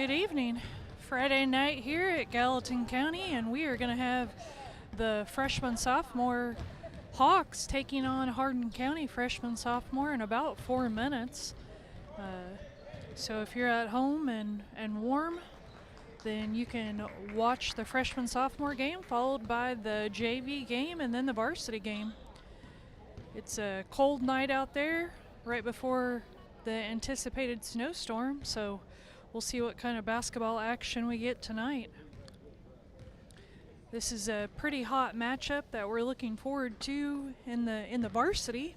Good evening. Friday night here at Gallatin County, and we are going to have the freshman sophomore Hawks taking on Hardin County freshman sophomore in about 4 minutes. So if you're at home and warm, then you can watch the freshman sophomore game followed by the JV game and then the varsity game. It's a cold night out there right before the anticipated snowstorm, so we'll see what kind of basketball action we get tonight. This is a pretty hot matchup that we're looking forward to in the varsity.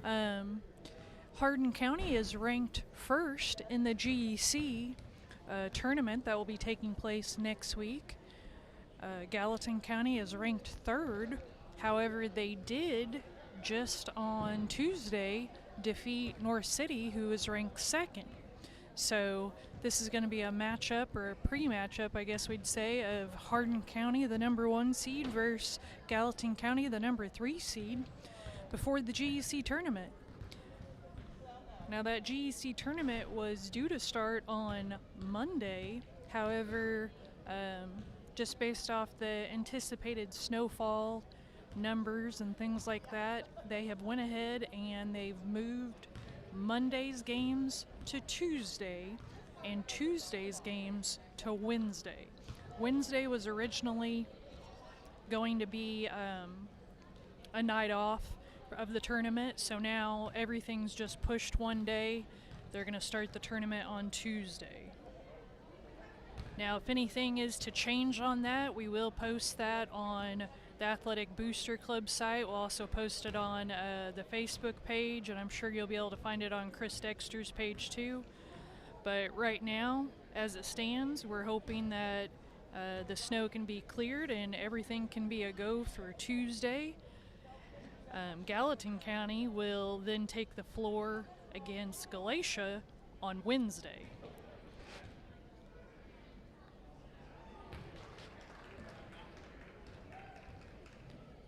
Hardin County is ranked first in the GEC tournament that will be taking place next week. Gallatin County is ranked third. However, they did just on Tuesday defeat North City, who is ranked second. So this is going to be a matchup, or a pre-matchup, I guess we'd say, of Hardin County, the number 1 seed, versus Gallatin County, the number 3 seed, before the GEC tournament. Now that GEC tournament was due to start on Monday. However, just based off the anticipated snowfall numbers and things like that, they have went ahead and they've moved Monday's games to Tuesday and Tuesday's games to Wednesday. Wednesday was originally going to be a night off of the tournament, so now everything's just pushed one day. They're going to start the tournament on Tuesday. Now, if anything is to change on that, we will post that on the Athletic Booster Club site. We'll also post it on the Facebook page, and I'm sure you'll be able to find it on Chris Dexter's page too. But right now, as it stands, we're hoping that the snow can be cleared and everything can be a go for Tuesday. Gallatin County will then take the floor against Galatia on Wednesday.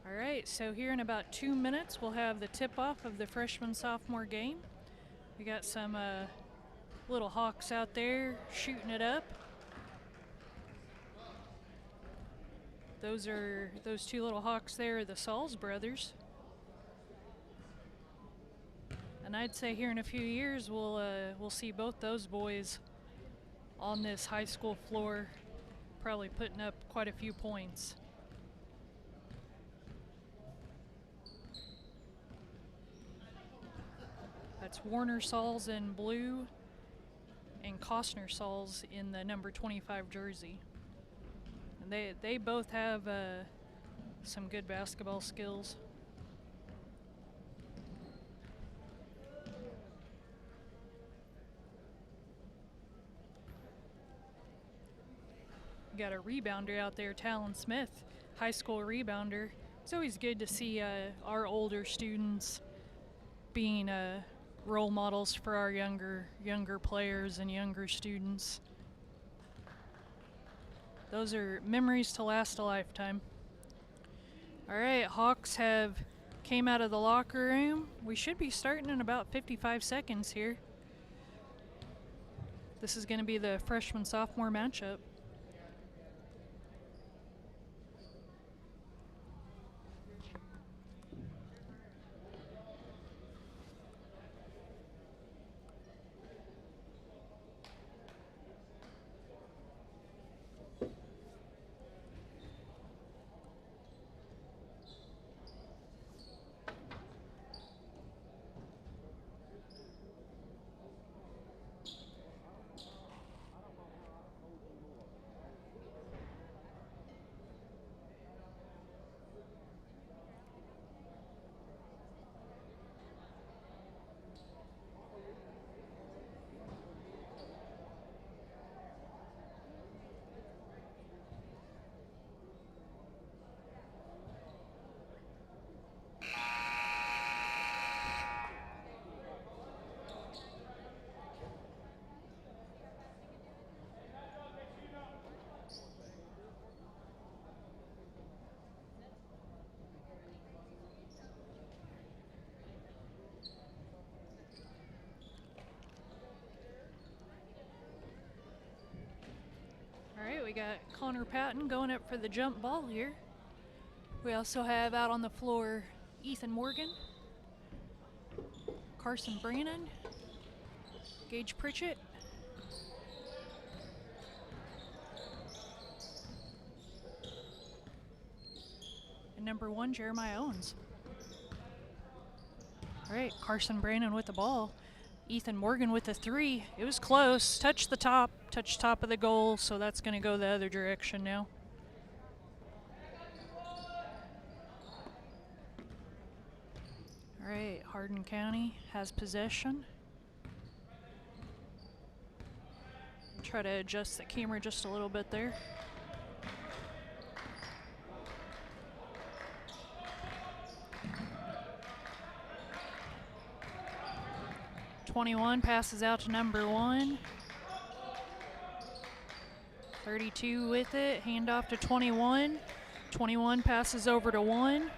All right, so here in about 2 minutes, we'll have the tip-off of the freshman-sophomore game. We got some little Hawks out there shooting it up. Those two little Hawks there are the Sauls brothers. And I'd say here in a few years, we'll see both those boys on this high school floor, probably putting up quite a few points. That's Warner Sauls in blue and Costner Sauls in the number 25 jersey. And they both have some good basketball skills. Got a rebounder out there, Talon Smith, high school rebounder. It's always good to see our older students being role models for our younger players and younger students. Those are memories to last a lifetime. All right, Hawks have came out of the locker room. We should be starting in about 55 seconds here. This is going to be the freshman-sophomore matchup. we got Connor Patton going up for the jump ball here. We also have out on the floor Ethan Morgan, Carson Brannon, Gage Pritchett, and number 1, Jeremiah Owens. All right, Carson Brannon with the ball. Ethan Morgan with the 3. It was close. Touched the top of the goal, so that's going to go the other direction now. All right, Hardin County has possession. Try to adjust the camera just a little bit there. .21 passes out to number 1. 32 with it, handoff to 21. 21 passes over to 1.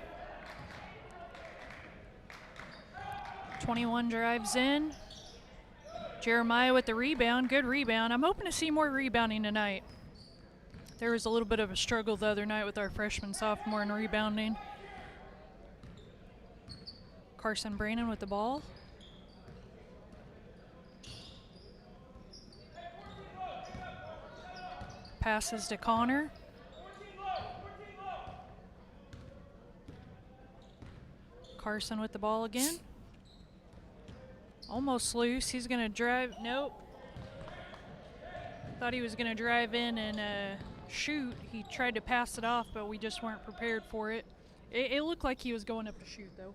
21 drives in. Jeremiah with the rebound, good rebound. I'm hoping to see more rebounding tonight. There was a little bit of a struggle the other night with our freshman, sophomore in rebounding. Carson Brannon with the ball. Passes to Connor. Carson with the ball again. Almost loose. He's going to drive. Nope. Thought he was going to drive in and shoot. He tried to pass it off, but we just weren't prepared for it. It looked like he was going up to shoot, though.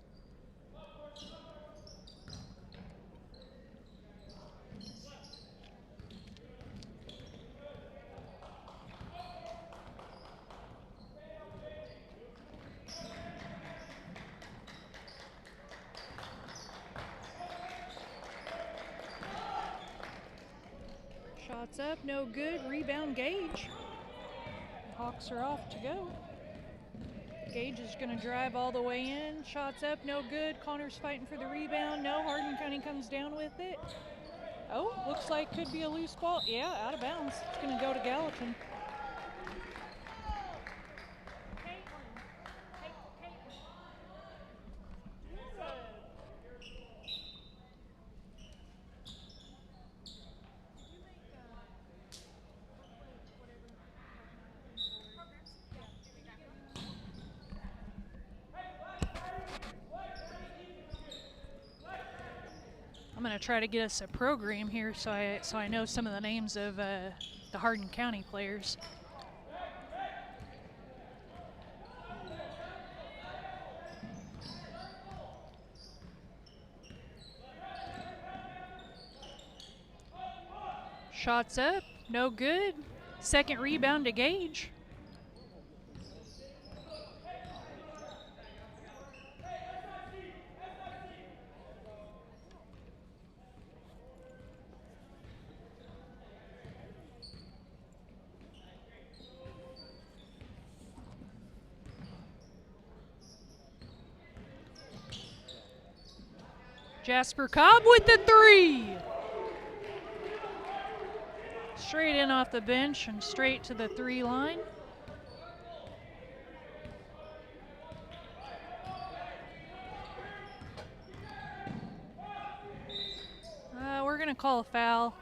Shots up, no good. Rebound, Gage. The Hawks are off to go. Gage is going to drive all the way in. Shots up, no good. Connor's fighting for the rebound. No, Hardin County comes down with it. Oh, looks like could be a loose ball. Yeah, out of bounds. It's going to go to Gallatin. I'm going to try to get us a program here so I know some of the names of the Hardin County players. Shots up, no good. Second rebound to Gage. Jasper Cobb with the 3. Straight in off the bench and straight to the 3 line. We're going to call a foul.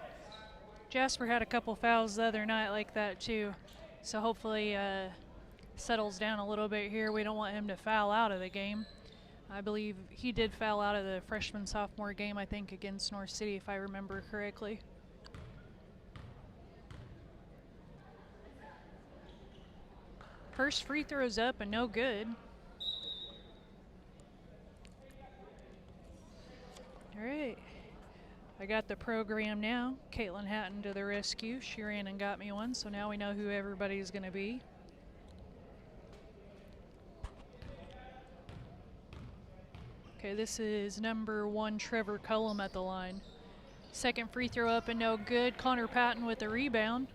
Jasper had a couple fouls the other night like that too. So hopefully settles down a little bit here. We don't want him to foul out of the game. I believe he did foul out of the freshman-sophomore game, I think, against North City, if I remember correctly. First free throw's up and no good. All right. I got the program now. Caitlin Hatton to the rescue. She ran and got me one, so now we know who everybody's going to be. Okay, this is number 1, Trevor Cullum at the line. Second free throw up and no good. Connor Patton with the rebound.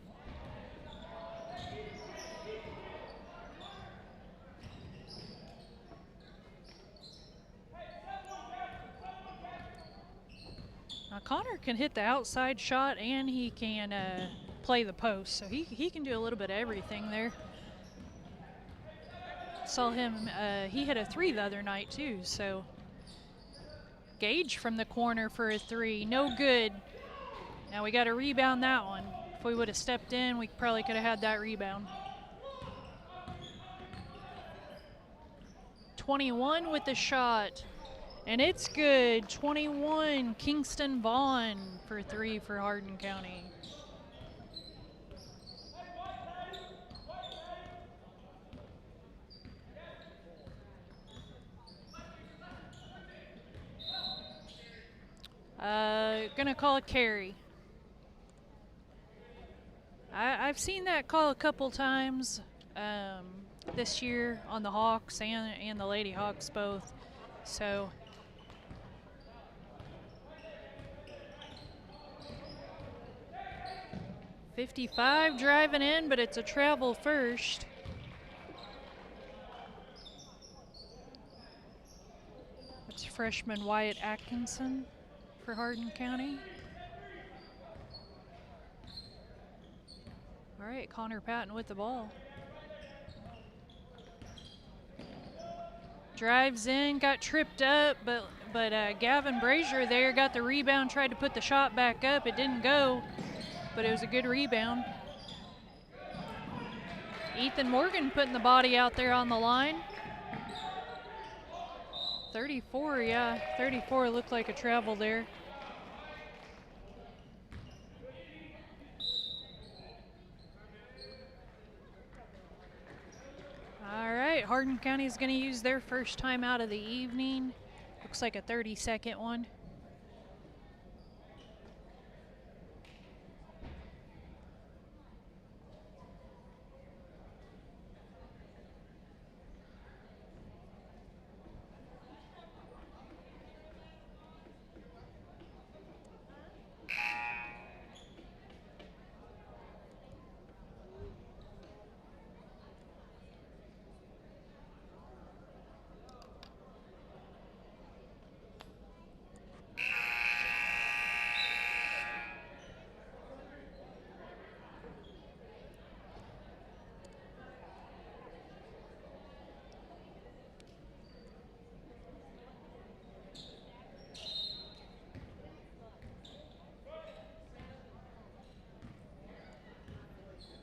Now Connor can hit the outside shot and he can play the post, so he can do a little bit of everything there. Saw him, he hit a 3 the other night too, so. Gage from the corner for a 3, no good. Now we got to rebound that one. If we would have stepped in, we probably could have had that rebound. 21 with the shot, and it's good. 21, Kingston Vaughn for 3 for Hardin County. Gonna call a carry. I've seen that call a couple times this year on the Hawks and the Lady Hawks both. So 55 driving in, but it's a travel first. It's freshman Wyatt Atkinson for Hardin County. All right, Connor Patton with the ball. Drives in, got tripped up, but Gavin Brazier there got the rebound, tried to put the shot back up. It didn't go, but it was a good rebound. Ethan Morgan putting the body out there on the line. 34, yeah, 34 looked like a travel there. All right, Hardin County is going to use their first time out of the evening. Looks like a 30-second one.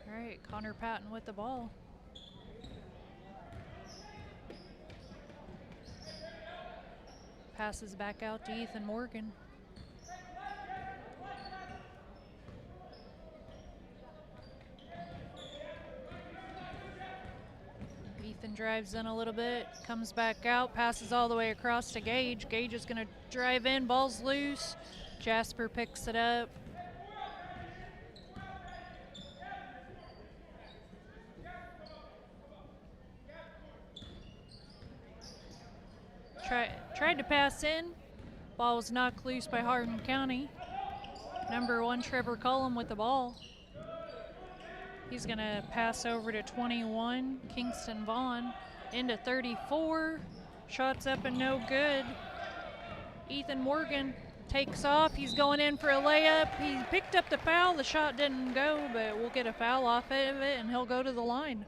All right, Connor Patton with the ball. Passes back out to Ethan Morgan. Ethan drives in a little bit, comes back out, passes all the way across to Gage. Gage is going to drive in, ball's loose. Jasper picks it up. Tried to pass in. Ball was knocked loose by Hardin County. Number 1, Trevor Cullum with the ball. He's going to pass over to 21, Kingston Vaughn, into 34. Shots up and no good. Ethan Morgan takes off. He's going in for a layup. He picked up the foul. The shot didn't go, but we'll get a foul off of it, and he'll go to the line.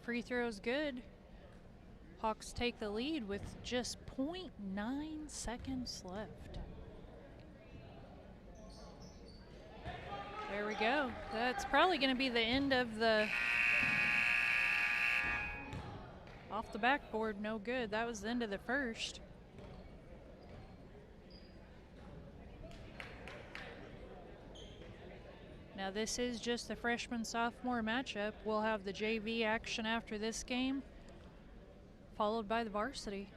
Free throw's good. Hawks take the lead with just 0.9 seconds left. There we go. That's probably going to be the end of the off the backboard. No good. That was the end of the first. Now this is just the freshman-sophomore matchup. We'll have the JV action after this game, followed by the varsity.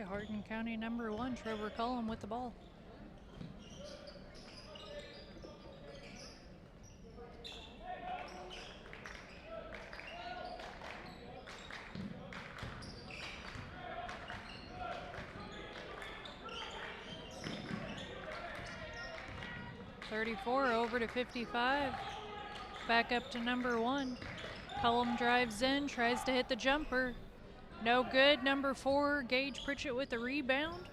Okay, Hardin County number 1, Trevor Cullum with the ball. .34 over to 55. Back up to number 1. Cullum drives in, tries to hit the jumper. No good. Number 4, Gage Pritchett with the rebound.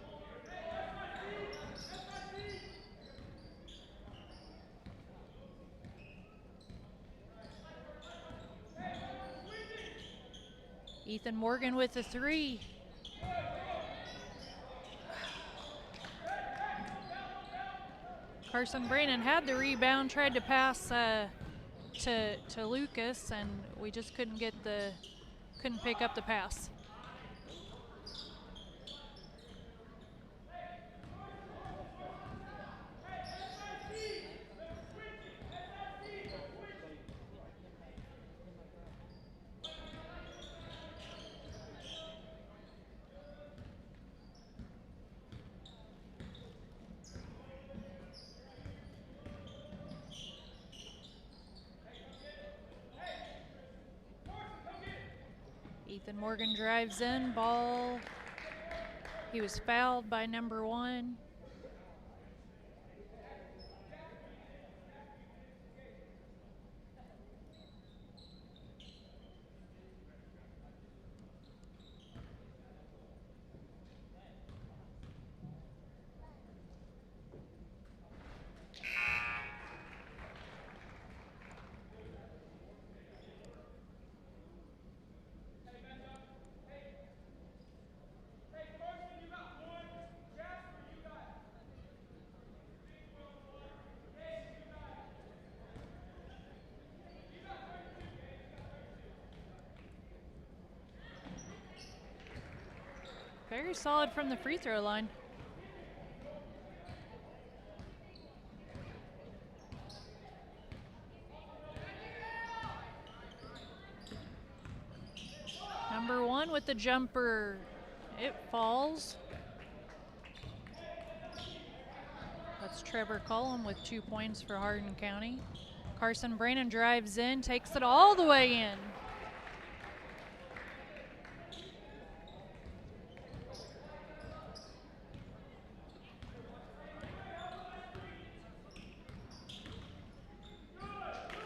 Ethan Morgan with the 3. Carson Brannon had the rebound, tried to pass to Lucas, and we just couldn't pick up the pass. Ethan Morgan drives in, ball. He was fouled by number 1. Very solid from the free throw line. Number 1 with the jumper. It falls. That's Trevor Cullum with 2 points for Hardin County. Carson Brannon drives in, takes it all the way in.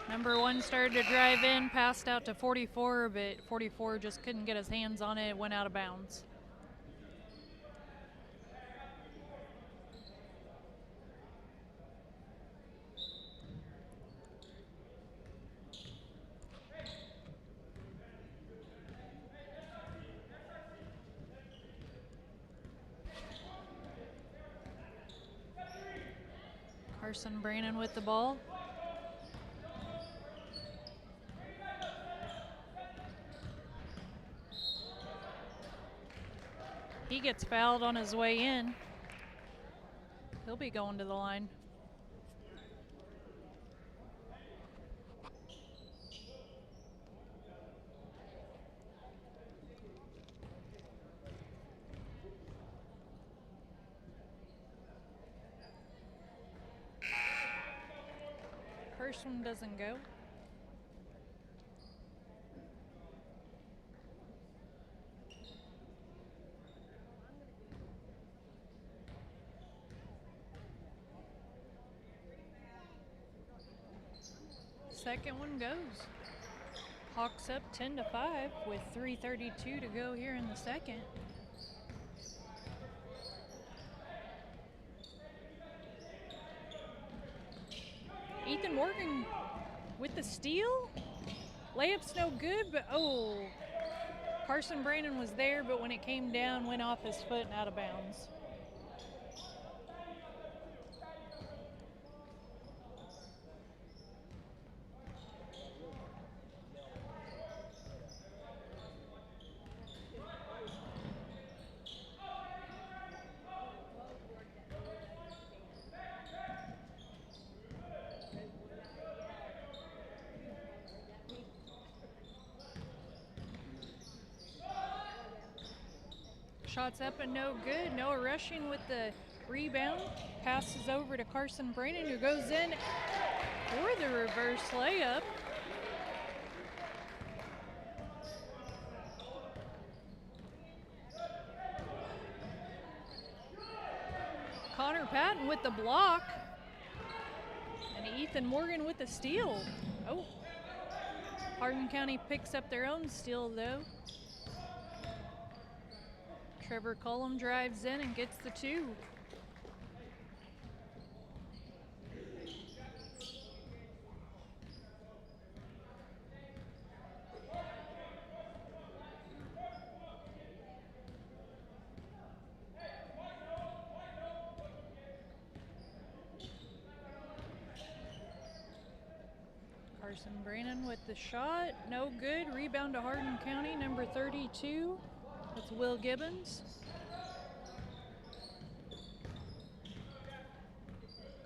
Number 1 started to drive in, passed out to 44, but 44 just couldn't get his hands on it. It went out of bounds. Carson Brannon with the ball. He gets fouled on his way in. He'll be going to the line. First one doesn't go. Second one goes. Hawks up 10-5 with 3:32 to go here in the second. Ethan Morgan with the steal. Layup's no good, but oh. Carson Brannon was there, but when it came down, went off his foot and out of bounds. Shots up and no good. Noah Rushing with the rebound. Passes over to Carson Brannon, who goes in for the reverse layup. Connor Patton with the block. And Ethan Morgan with the steal. Oh, Hardin County picks up their own steal though. Trevor Cullum drives in and gets the 2. Carson Brannon with the shot, no good. Rebound to Hardin County, number 32. That's Will Gibbons.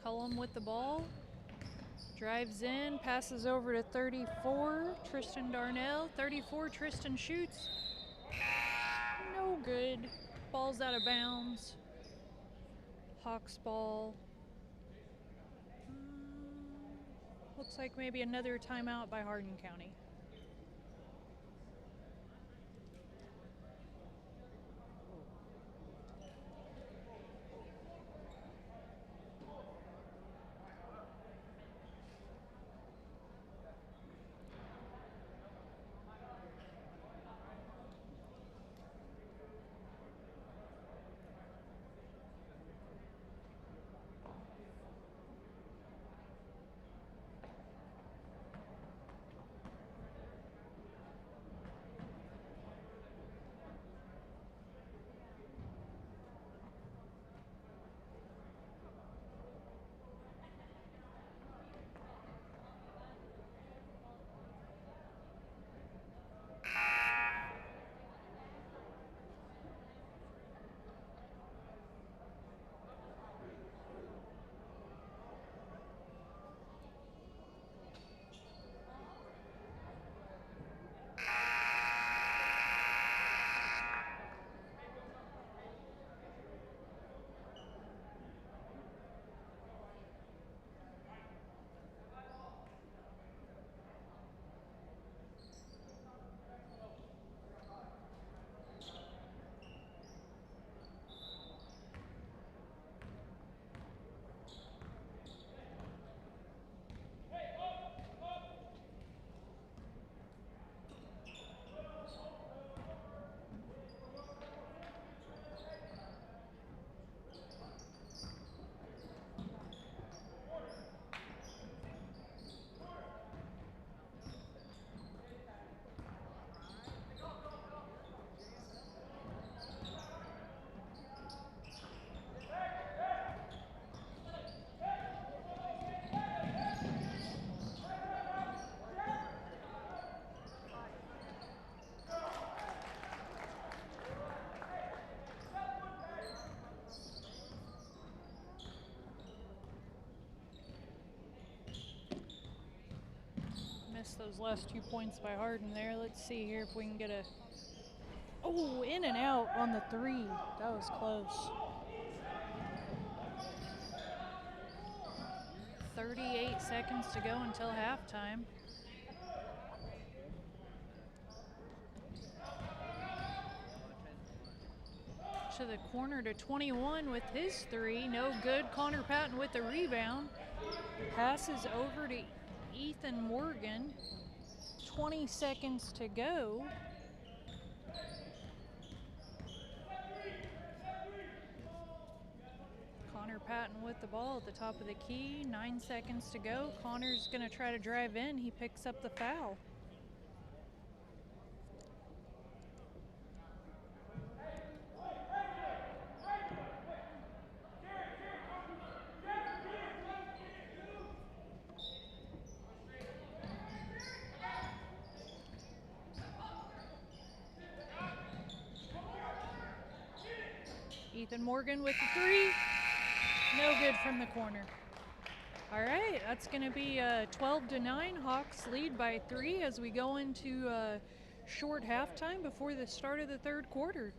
Cullum with the ball. Drives in, passes over to 34, Tristan Darnell. 34, Tristan shoots. No good. Ball's out of bounds. Hawks ball. Looks like maybe another timeout by Hardin County. Missed those last 2 points by Hardin there. Let's see here if we can get a... Oh, in and out on the 3. That was close. 38 seconds to go until halftime. To the corner to 21 with his 3. No good. Connor Patton with the rebound. Passes over to Ethan Morgan. 20 seconds to go. Connor Patton with the ball at the top of the key. 9 seconds to go. Connor's going to try to drive in. He picks up the foul. Ethan Morgan with the 3. No good from the corner. All right, that's going to be 12-9. Hawks lead by 3 as we go into short halftime before the start of the third quarter.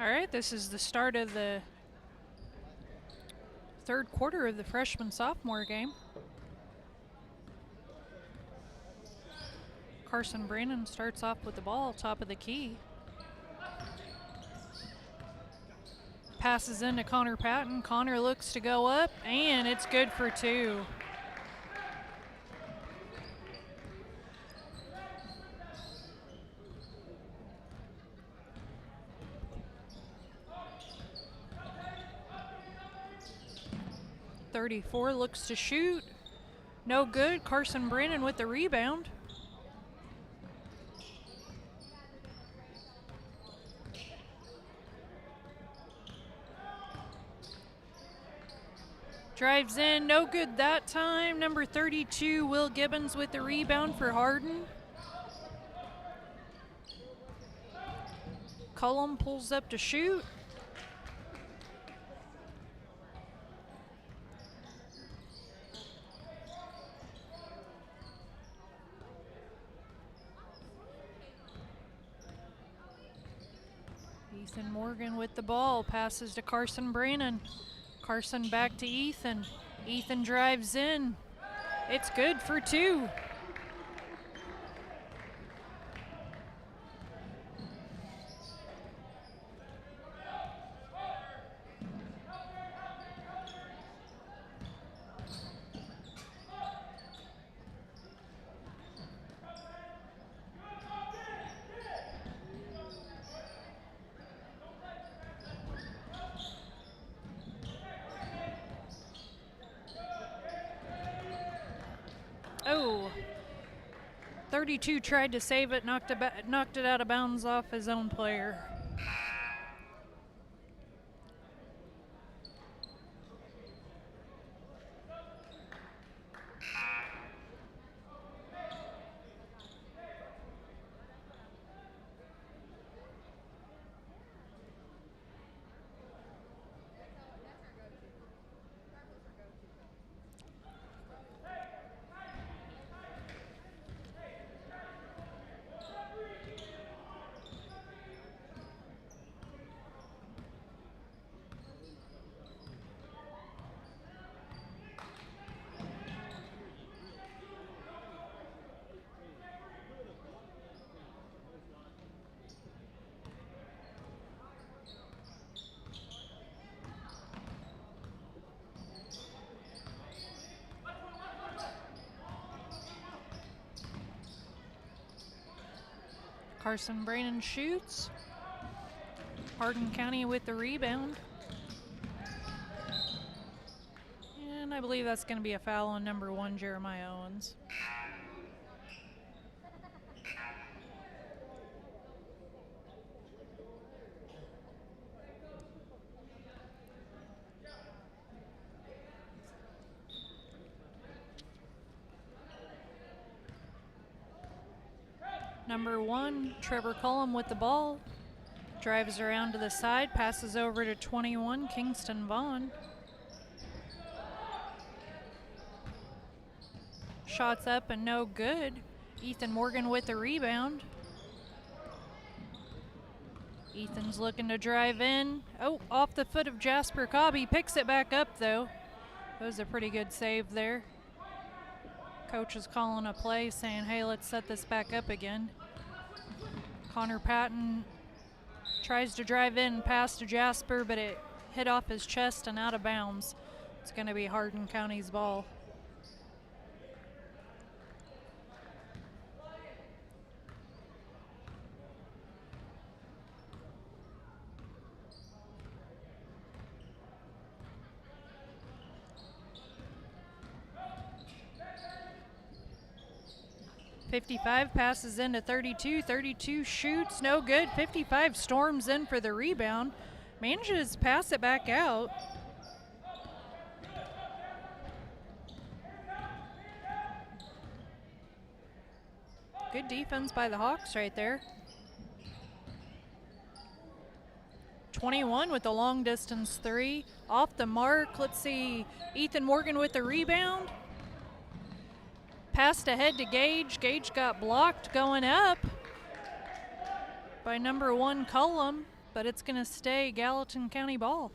All right, this is the start of the third quarter of the freshman-sophomore game. Carson Brannon starts off with the ball, top of the key. Passes into Connor Patton. Connor looks to go up, and it's good for two. .34 looks to shoot. No good. Carson Brannon with the rebound. Drives in, no good that time. Number 32, Will Gibbons with the rebound for Hardin. Cullum pulls up to shoot. Ethan Morgan with the ball, passes to Carson Brannon. Carson back to Ethan. Ethan drives in. It's good for two. Oh, 32 tried to save it, knocked it out of bounds off his own player. Carson Brannon shoots. Hardin County with the rebound. And I believe that's going to be a foul on number 1, Jeremiah Owens. Number 1, Trevor Cullum with the ball. Drives around to the side, passes over to 21, Kingston Vaughn. Shots up and no good. Ethan Morgan with the rebound. Ethan's looking to drive in. Oh, off the foot of Jasper Cobb. He picks it back up though. That was a pretty good save there. Coach is calling a play saying, hey, let's set this back up again. Connor Patton tries to drive in, pass to Jasper, but it hit off his chest and out of bounds. It's going to be Hardin County's ball. .55 passes into 32. 32 shoots, no good. 55 storms in for the rebound. Manages to pass it back out. Good defense by the Hawks right there. 21 with the long distance three. Off the mark, let's see. Ethan Morgan with the rebound. Passed ahead to Gage. Gage got blocked going up by number 1, Cullum. but it's going to stay Gallatin County ball.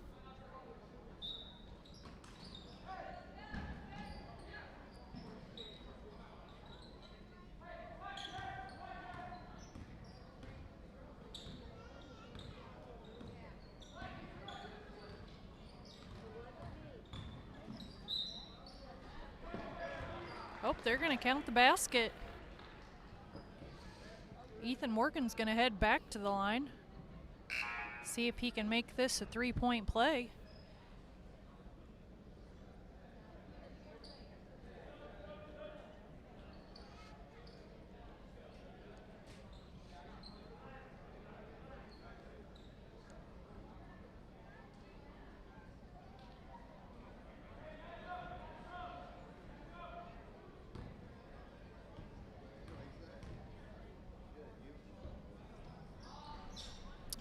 Oh, they're going to count the basket. Ethan Morgan's going to head back to the line. See if he can make this a three-point play.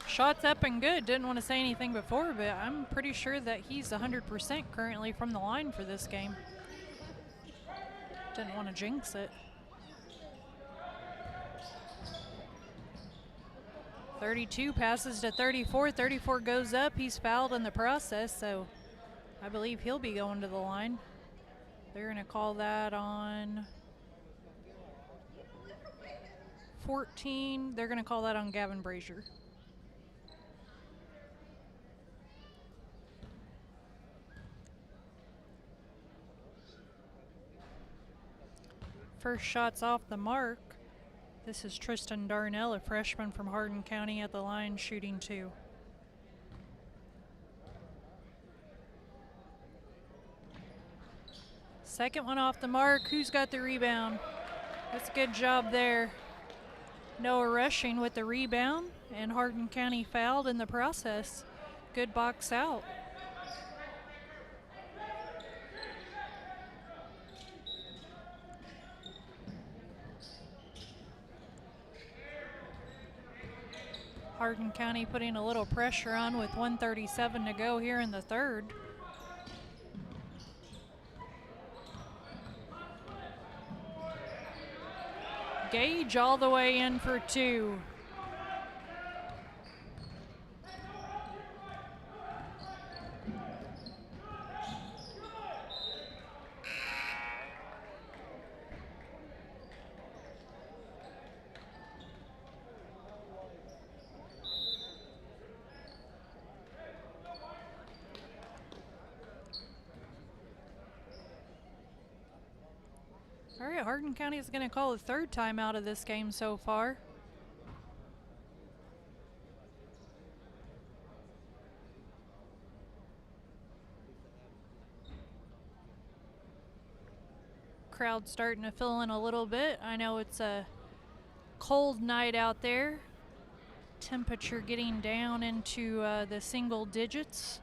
Shot's up and good. Didn't want to say anything before, but I'm pretty sure that he's 100% currently from the line for this game. Didn't want to jinx it. 32 passes to 34. 34 goes up. He's fouled in the process, so I believe he'll be going to the line. They're going to call that on 14. They're going to call that on Gavin Brazier. First shot's off the mark. This is Tristan Darnell, a freshman from Hardin County, at the line shooting 2. Second one off the mark. Who's got the rebound? That's a good job there. Noah Rushing with the rebound, and Hardin County fouled in the process. Good box out. Hardin County putting a little pressure on with 1:37 to go here in the third. Gage all the way in for 2. All right, Hardin County is going to call the third timeout of this game so far. Crowd starting to fill in a little bit. I know it's a cold night out there. Temperature getting down into the single digits.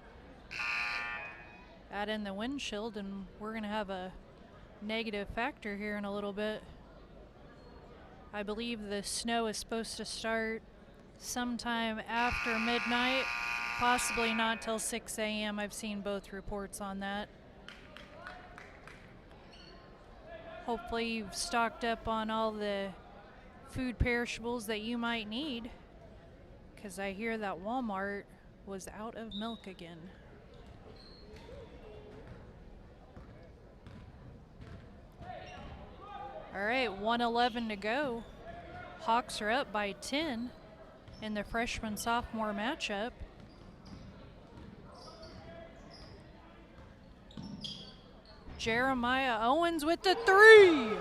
Add in the wind chill, and we're going to have a negative factor here in a little bit. I believe the snow is supposed to start sometime after midnight, possibly not till 6 a.m. I've seen both reports on that. Hopefully you've stocked up on all the food perishables that you might need, because I hear that Walmart was out of milk again. All right, 1:11 to go. Hawks are up by 10 in the freshman-sophomore matchup. Jeremiah Owens with the 3.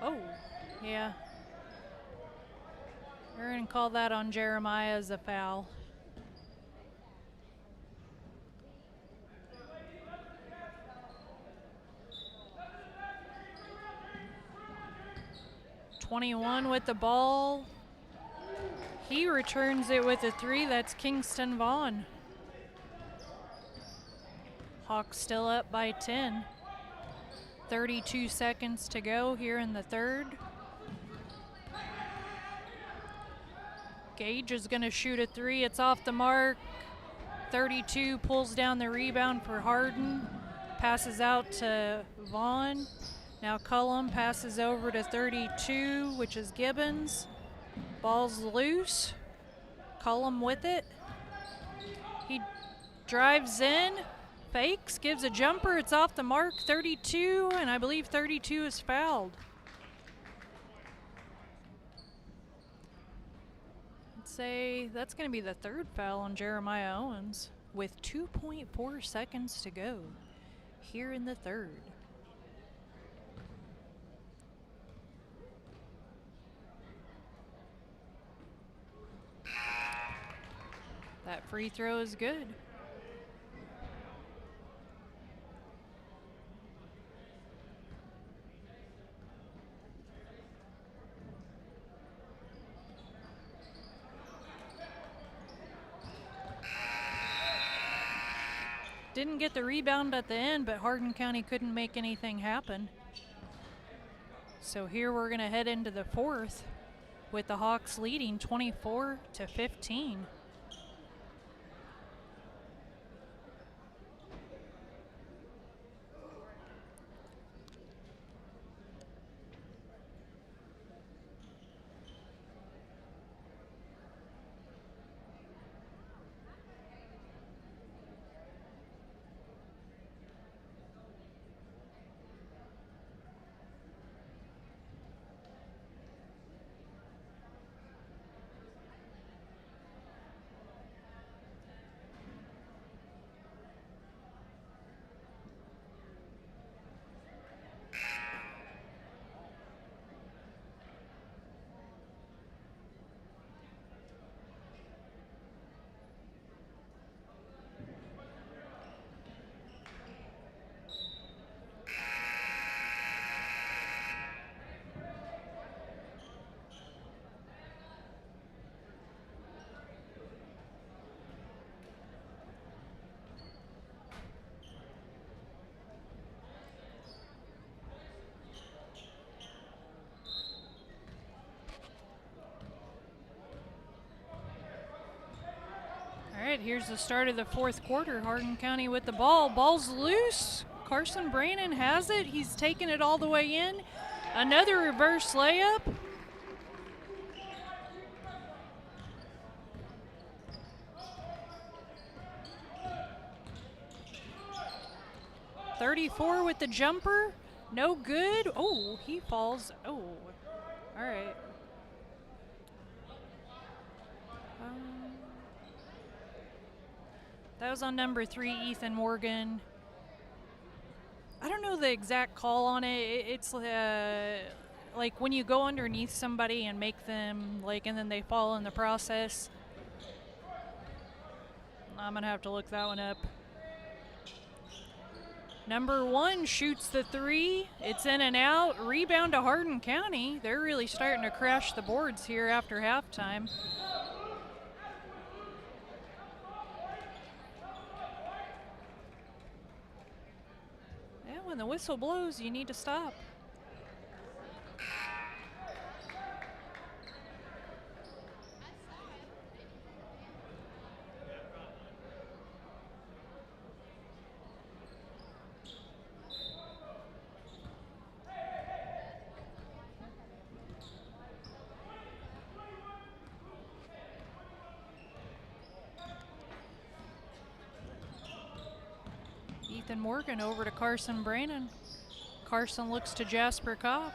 Oh, yeah. We're going to call that on Jeremiah as a foul. .21 with the ball. He returns it with a 3. That's Kingston Vaughn. Hawks still up by 10. 32 seconds to go here in the third. Gage is going to shoot a 3. It's off the mark. 32 pulls down the rebound for Hardin. Passes out to Vaughn. Now Cullum passes over to 32, which is Gibbons. Ball's loose. Cullum with it. He drives in, fakes, gives a jumper. It's off the mark, 32, and I believe 32 is fouled. I'd say that's going to be the third foul on Jeremiah Owens with 2.4 seconds to go here in the third. That free throw is good. Didn't get the rebound at the end, but Hardin County couldn't make anything happen. So here we're going to head into the fourth with the Hawks leading 24-15. All right, here's the start of the fourth quarter. Hardin County with the ball. Ball's loose. Carson Brannon has it. He's taking it all the way in. Another reverse layup. .34 with the jumper. No good. Oh, he falls. Oh, all right. That was on number 3, Ethan Morgan. I don't know the exact call on it. It's like when you go underneath somebody and make them and then they fall in the process. I'm gonna have to look that one up. Number 1 shoots the 3. It's in and out. Rebound to Hardin County. They're really starting to crash the boards here after halftime. When the whistle blows, you need to stop. Ethan Morgan over to Carson Brannon. Carson looks to Jasper Cobb.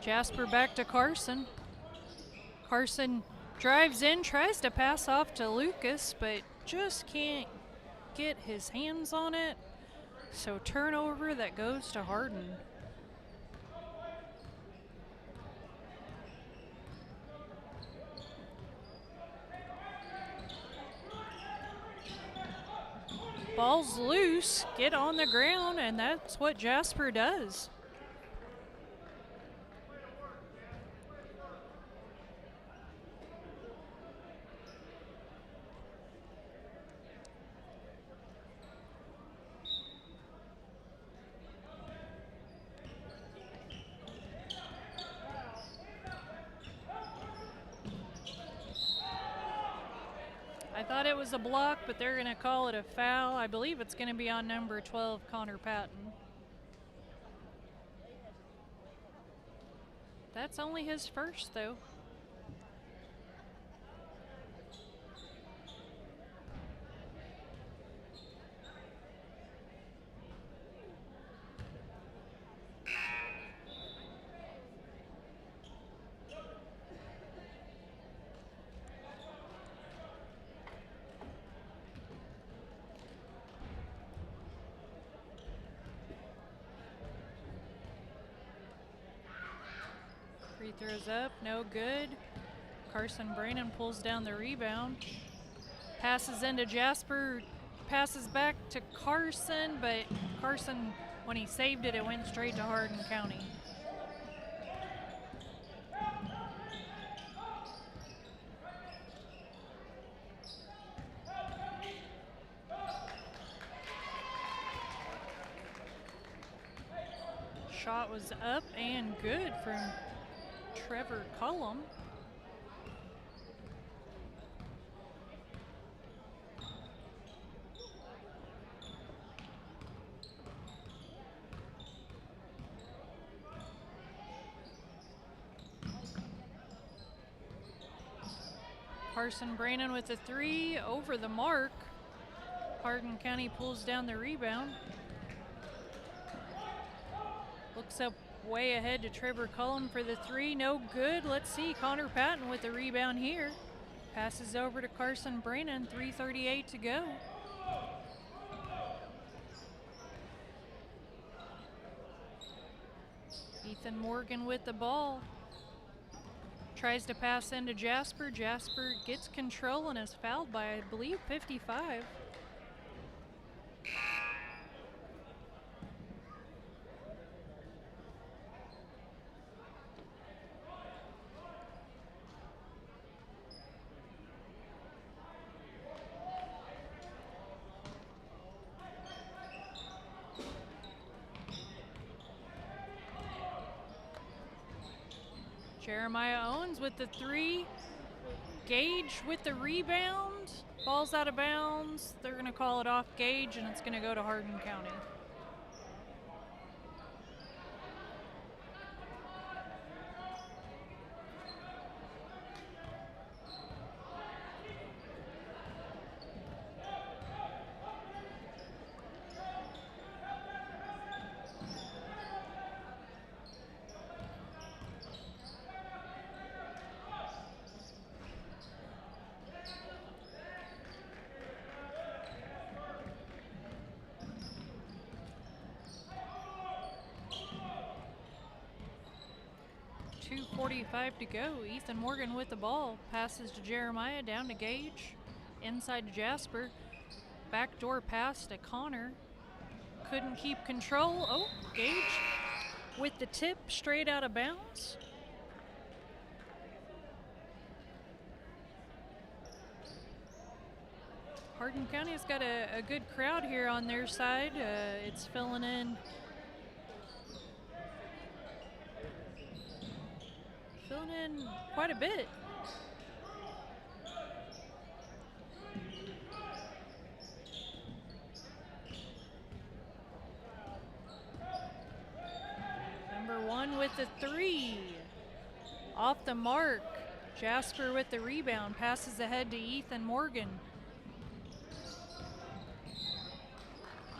Jasper back to Carson. Carson drives in, tries to pass off to Lucas, but just can't get his hands on it. So turnover that goes to Hardin. Ball's loose, get on the ground, and that's what Jasper does. Thought it was a block, but they're going to call it a foul. I believe it's going to be on number 12, Connor Patton. That's only his first, though. Free throws up, no good. Carson Brannon pulls down the rebound. Passes into Jasper, passes back to Carson, but Carson, when he saved it, it went straight to Hardin County. Shot was up and good from Trevor Cullum. Carson Brannon with a three, over the mark. Hardin County pulls down the rebound. Looks up way ahead to Trevor Cullum for the three, no good. Let's see, Connor Patton with the rebound here. Passes over to Carson Brannon, 3:38 to go. Ethan Morgan with the ball. Tries to pass into Jasper. Jasper gets control and is fouled by, I believe, 55. Jeremiah Owens with the three. Gage with the rebound. Ball's out of bounds. They're going to call it off Gage, and it's going to go to Hardin County. .45 to go. Ethan Morgan with the ball. Passes to Jeremiah, down to Gage. Inside to Jasper. Backdoor pass to Connor. Couldn't keep control. Oh, Gage with the tip, straight out of bounds. Hardin County's got a good crowd here on their side. It's filling in. Filling in quite a bit. Number one with the three. Off the mark. Jasper with the rebound. Passes ahead to Ethan Morgan.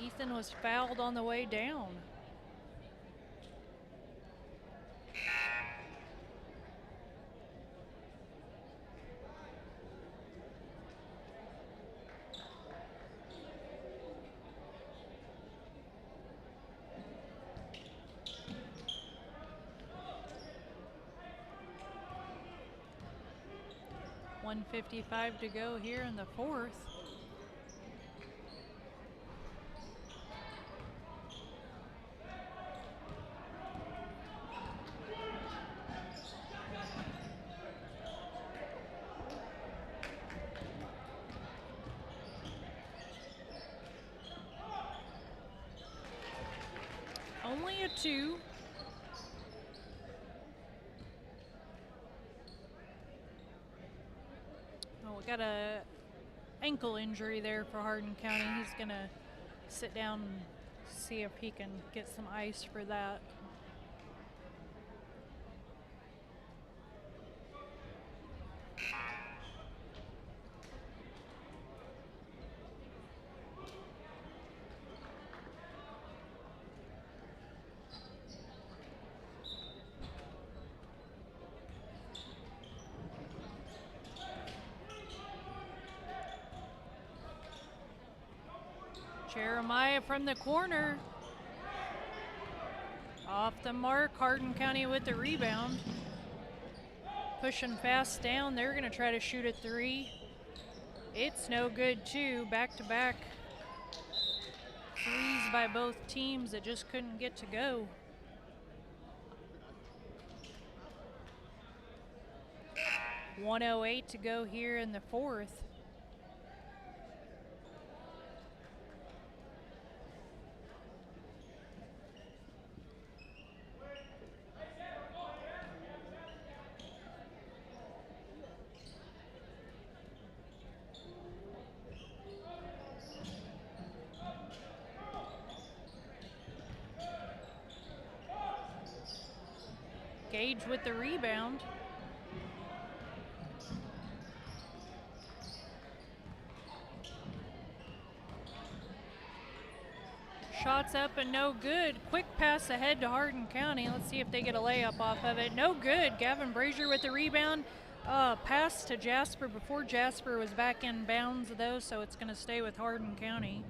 Ethan was fouled on the way down. .155 to go here in the fourth. Only a two. Oh, we got a ankle injury there for Hardin County. He's going to sit down and see if he can get some ice for that. Jeremiah from the corner. Off the mark, Hardin County with the rebound. Pushing fast down, they're gonna try to shoot a three. It's no good too, back-to-back threes by both teams that just couldn't get to go. .108 to go here in the fourth. Gage with the rebound. Shots up and no good. Quick pass ahead to Hardin County. Let's see if they get a layup off of it. No good. Gavin Brazier with the rebound. Pass to Jasper before Jasper was back in bounds though, so it's going to stay with Hardin County.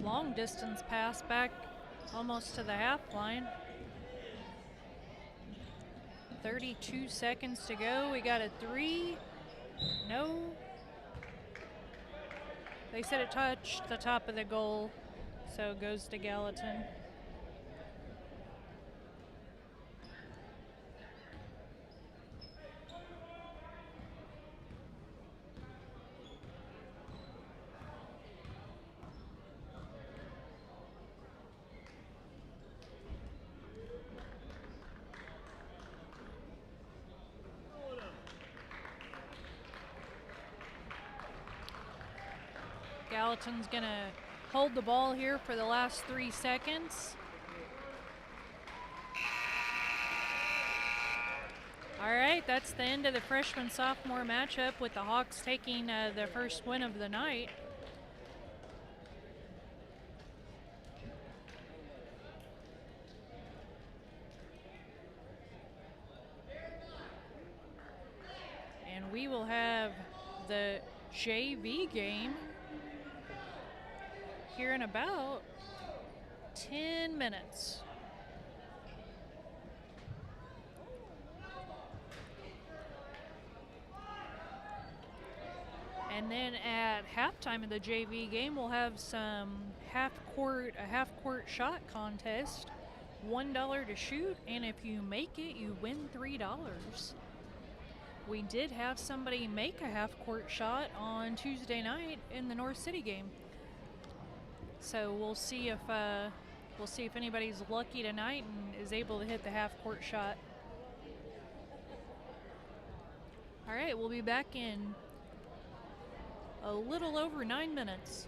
Long distance pass back almost to the half line. 32 seconds to go. We got a three. No. They said it touched the top of the goal, so it goes to Gallatin. Gallatin's gonna hold the ball here for the last 3 seconds. All right, that's the end of the freshman-sophomore matchup with the Hawks taking the first win of the night. And we will have the JV game here in about 10 minutes. And then at halftime of the JV game, we'll have some a half-court shot contest. $1 to shoot, and if you make it, you win $3. We did have somebody make a half-court shot on Tuesday night in the North City game. So we'll see if anybody's lucky tonight and is able to hit the half-court shot. All right, we'll be back in a little over 9 minutes.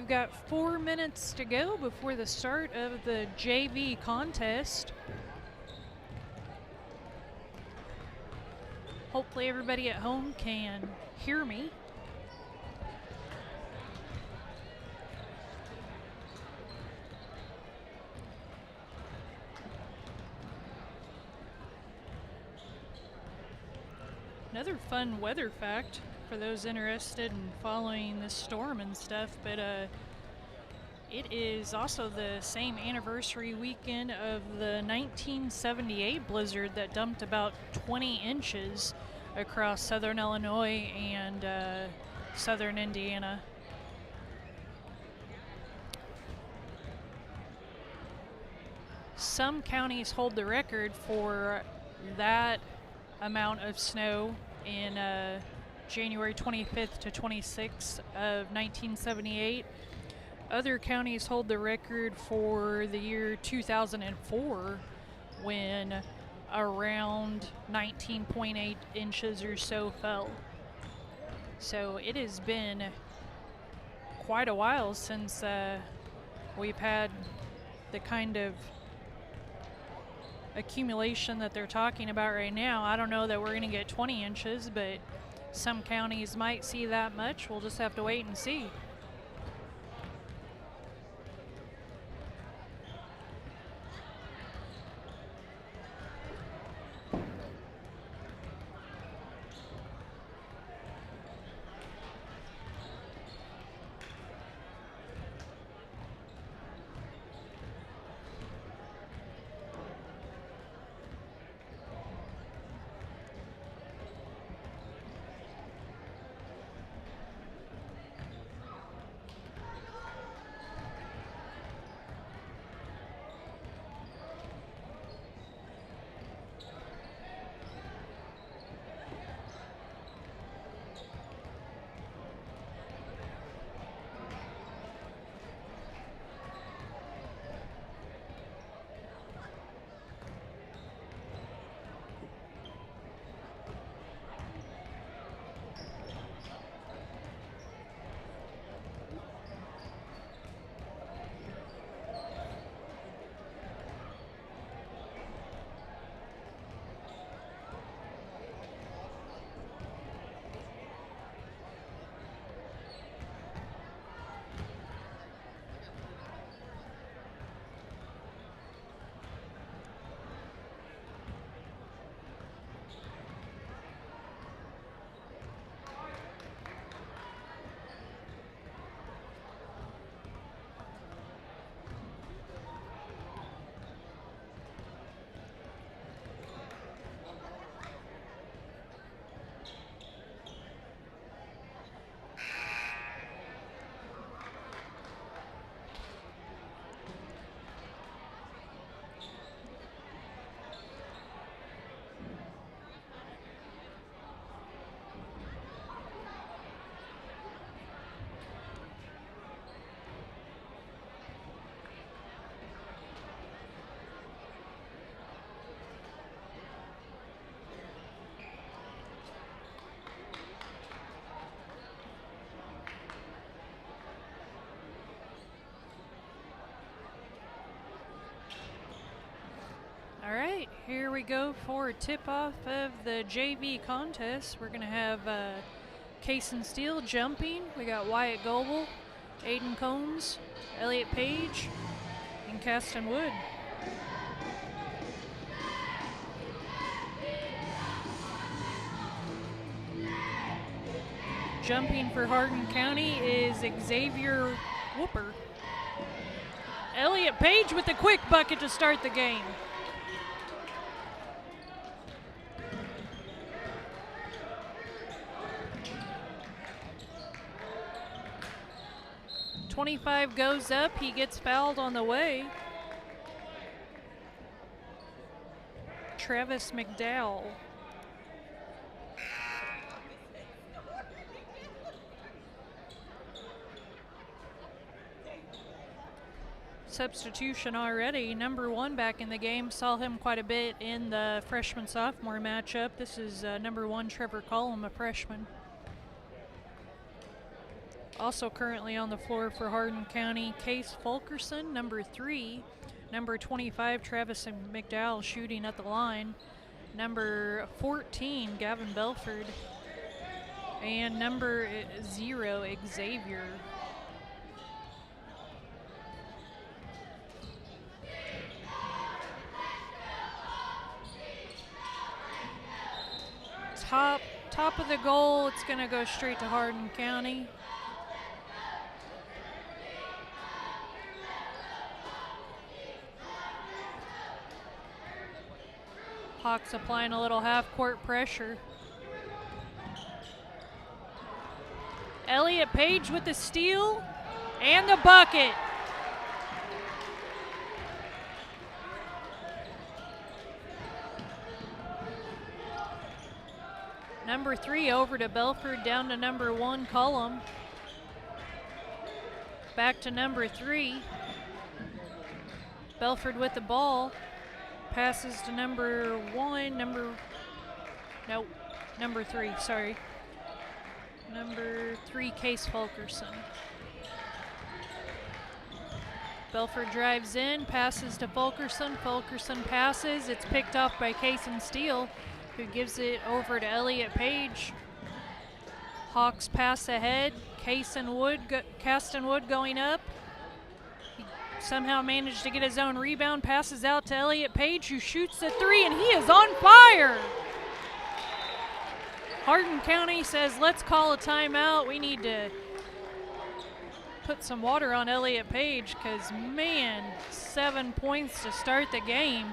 we've got 4 minutes to go before the start of the JV contest. Hopefully everybody at home can hear me. Another fun weather fact for those interested in following this storm and stuff, but it is also the same anniversary weekend of the 1978 blizzard that dumped about 20 inches across southern Illinois and southern Indiana. Some counties hold the record for that amount of snow in January 25th to 26th of 1978. Other counties hold the record for the year 2004 when around 19.8 inches or so fell. So it has been quite a while since we've had the kind of accumulation that they're talking about right now. I don't know that we're going to get 20 inches, but some counties might see that much. We'll just have to wait and see. All right, here we go for tip-off of the JV contest. We're going to have Cason Steele jumping. We got Wyatt Goebel, Aiden Combs, Elliott Page, and Caston Wood. Jumping for Hardin County is Xavier Whooper. Elliott Page with the quick bucket to start the game. .25 goes up. He gets fouled on the way. Travis McDowell. Substitution already. Number 1 back in the game. Saw him quite a bit in the freshman-sophomore matchup. This is number 1 Trevor Cullum, a freshman. Also currently on the floor for Hardin County, Case Fulkerson, number 3. Number 25, Travis McDowell shooting at the line. Number 14, Gavin Belford. And number 0, Xavier. Top of the goal, it's going to go straight to Hardin County. Hawks applying a little half-court pressure. Elliott Page with the steal and the bucket. Number 3 over to Belford, down to number 1, Cullum. Back to number 3. Belford with the ball. Passes to number 1, number 3, sorry. Number 3, Case Fulkerson. Belford drives in, passes to Fulkerson. Fulkerson passes, it's picked off by Kaysen Steele, who gives it over to Elliott Page. Hawks pass ahead. Caston Wood going up. He somehow managed to get his own rebound, passes out to Elliott Page, who shoots the 3, and he is on fire. Hardin County says, let's call a timeout. We need to put some water on Elliott Page because, man, 7 points to start the game.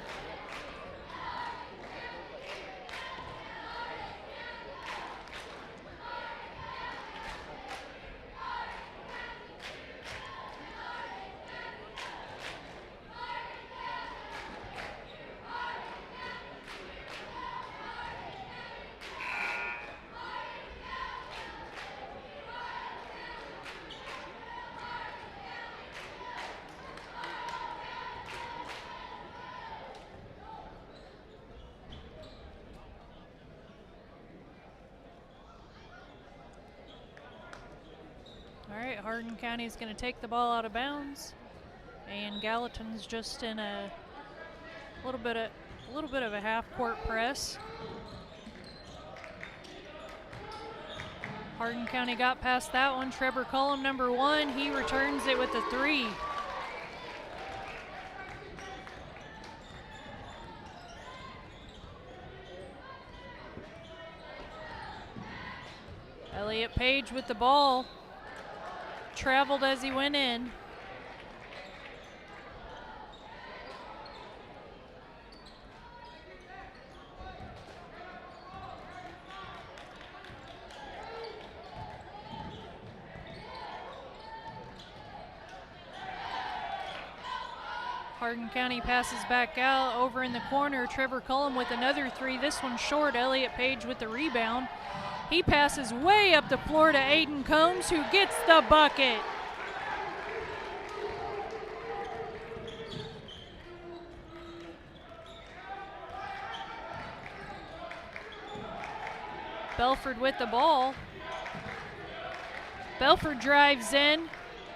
Hardin County is going to take the ball out of bounds, and Gallatin's just in a little bit of a half-court press. Hardin County got past that one. Trevor Cullum, number 1, he returns it with a 3. Elliott Page with the ball. Traveled as he went in. Hardin County passes back out over in the corner. Trevor Cullum with another 3. This one short. Elliott Page with the rebound. He passes way up the floor to Aiden Combs, who gets the bucket. Belford with the ball. Belford drives in.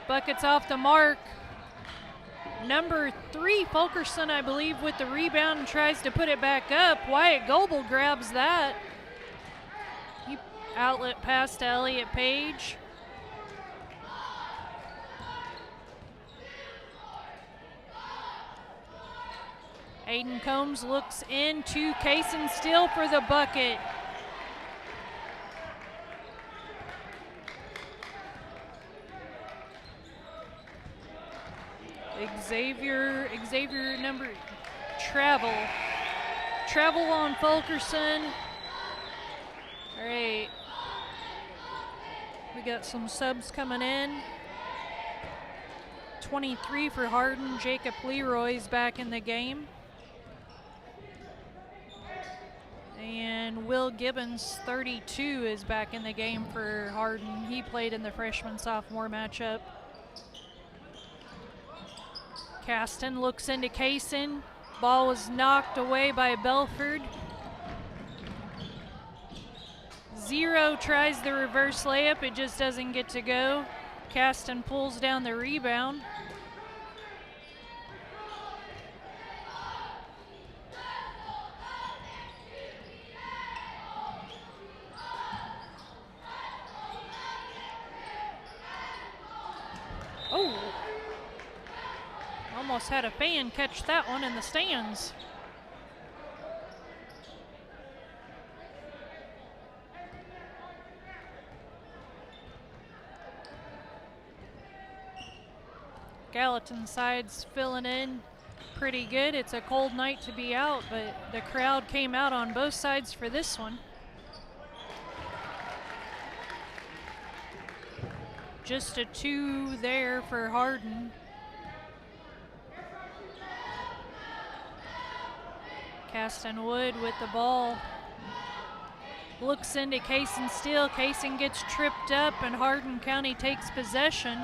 Buckets off the mark. Number 3, Fulkerson, I believe, with the rebound and tries to put it back up. Wyatt Goebel grabs that. Outlet pass to Elliott Page. Aiden Combs looks into Kaysen Steele for the bucket. Xavier number travel on Fulkerson. All right. We got some subs coming in. 23 for Hardin, Jacob Leroy's back in the game. And Will Gibbons, 32, is back in the game for Hardin. He played in the freshman-sophomore matchup. Caston looks into Kaysen. Ball was knocked away by Belford. 0 tries the reverse layup, it just doesn't get to go. Caston pulls down the rebound. Oh, almost had a fan catch that one in the stands. Gallatin side's filling in pretty good. It's a cold night to be out, but the crowd came out on both sides for this one. Just a 2 there for Hardin. Caston Wood with the ball. Looks into Cason Steele. Cason gets tripped up and Hardin County takes possession.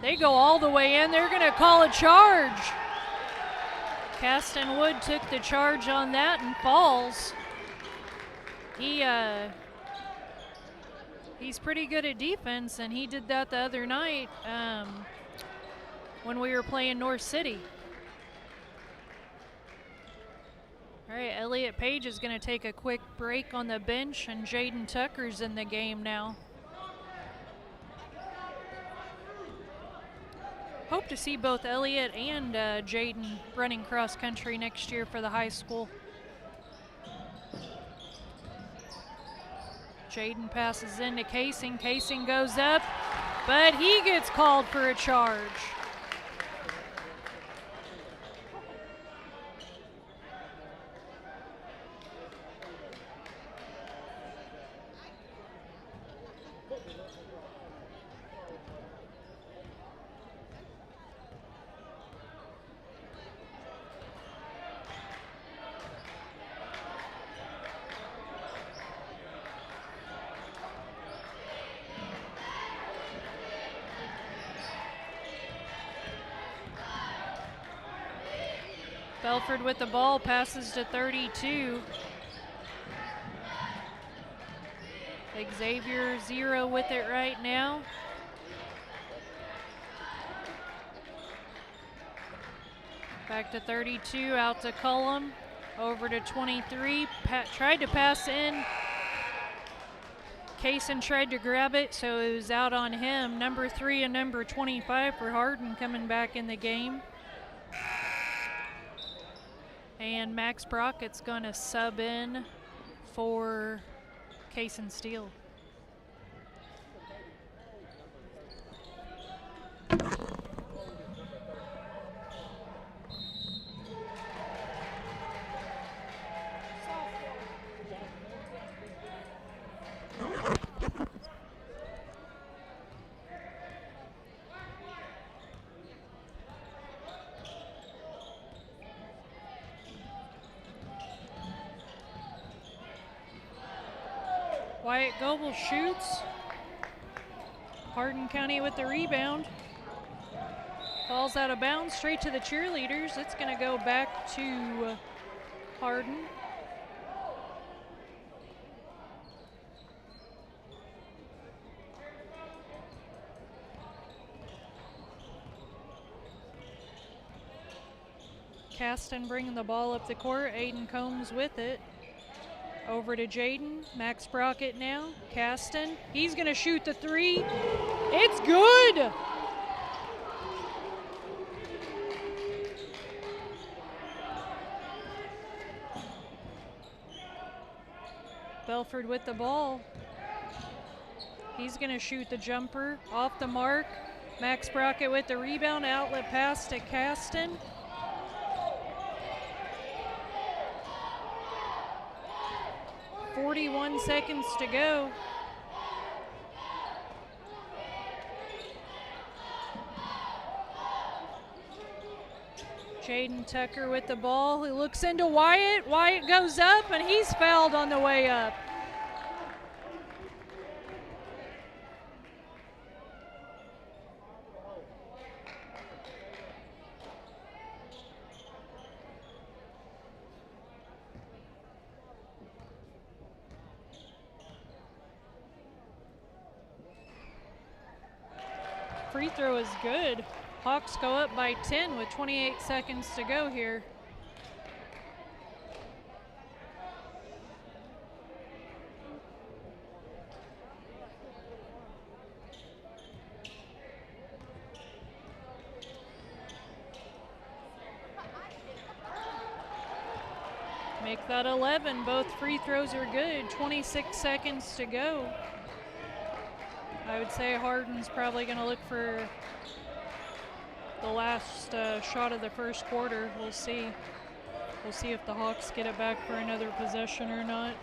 They go all the way in. They're going to call a charge. Caston Wood took the charge on that and falls. He's pretty good at defense, and he did that the other night when we were playing North City. All right, Elliott Page is going to take a quick break on the bench, and Jaden Tucker's in the game now. Hope to see both Elliott and Jaden running cross country next year for the high school. Jaden passes into Casing. Casing goes up, but he gets called for a charge. Belford with the ball, passes to 32. Xavier 0 with it right now. Back to 32, out to Cullum, over to 23. Tried to pass in. Cason tried to grab it, so it was out on him. Number 3 and number 25 for Hardin coming back in the game. And Max Brockett's going to sub in for Cason Steele. Wyatt Goebel shoots. Hardin County with the rebound. Falls out of bounds, straight to the cheerleaders. It's going to go back to Hardin. Caston bringing the ball up the court. Aiden Combs with it. Over to Jaden. Max Brockett now. Caston. He's going to shoot the 3. It's good! Belford with the ball. He's going to shoot the jumper off the mark. Max Brockett with the rebound. Outlet pass to Caston. .41 seconds to go. Jaden Tucker with the ball. He looks into Wyatt. Wyatt goes up, and he's fouled on the way up. free throw is good. Hawks go up by 10 with 28 seconds to go here. Make that 11. Both free throws are good. 26 seconds to go. I would say Hardin's probably going to look for the last shot of the first quarter. We'll see. We'll see if the Hawks get it back for another possession or not.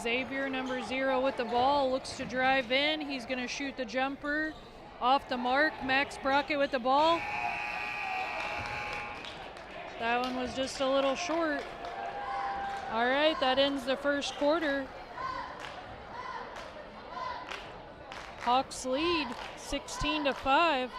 Xavier, number 0, with the ball, looks to drive in. He's going to shoot the jumper off the mark. Max Brockett with the ball. That one was just a little short. All right, that ends the first quarter. Hawks lead 16-5.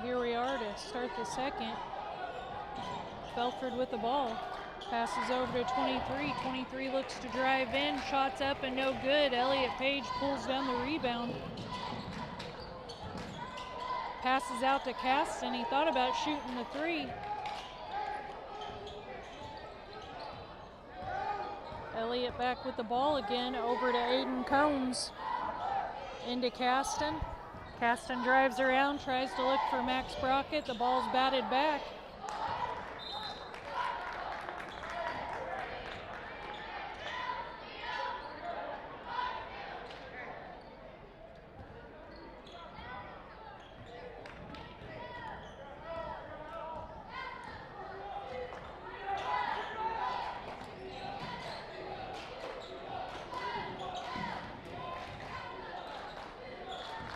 Here we are to start the second. Belford with the ball. Passes over to 23. 23 looks to drive in. Shots up and no good. Elliott Page pulls down the rebound. Passes out to Caston. He thought about shooting the 3. Elliott back with the ball again. Over to Aiden Combs. Into Caston. Caston drives around, tries to look for Max Brockett. The ball's batted back.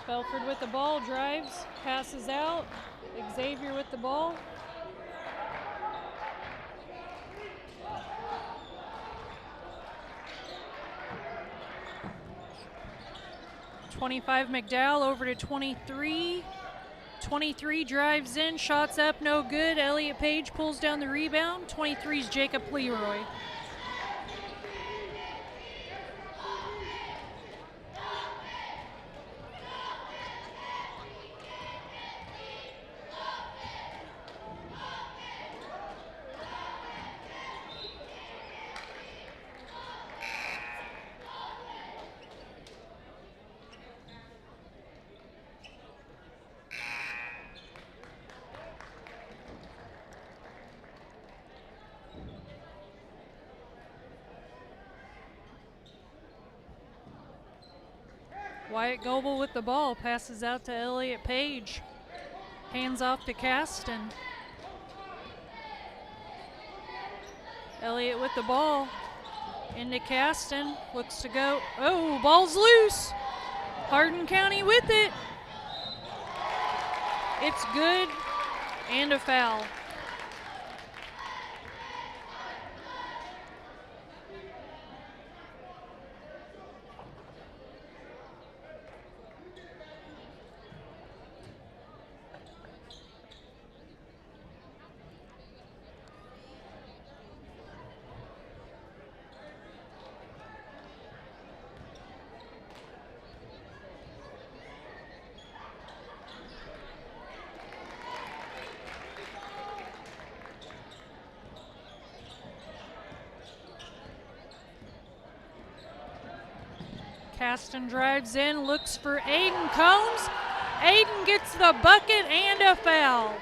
Belford with the ball, drives, passes out. Xavier with the ball. (25) McDowell over to 23. 23 drives in, shots up, no good. Elliott Page pulls down the rebound. 23's Jacob Leroy. Wyatt Goebel with the ball, passes out to Elliott Page. Hands off to Caston. Elliott with the ball. Into Caston, looks to go. Oh, ball's loose. Hardin County with it. It's good and a foul. Caston drives in, looks for Aiden Combs. Aiden gets the bucket and a foul.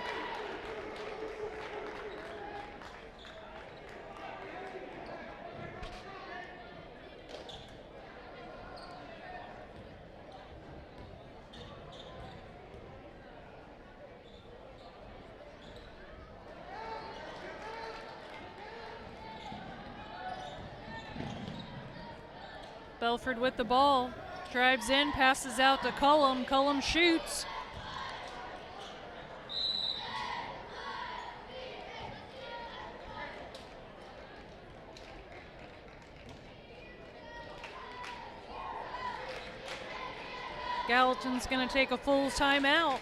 Belford with the ball, drives in, passes out to Cullum. Cullum shoots. Gallatin's going to take a full timeout.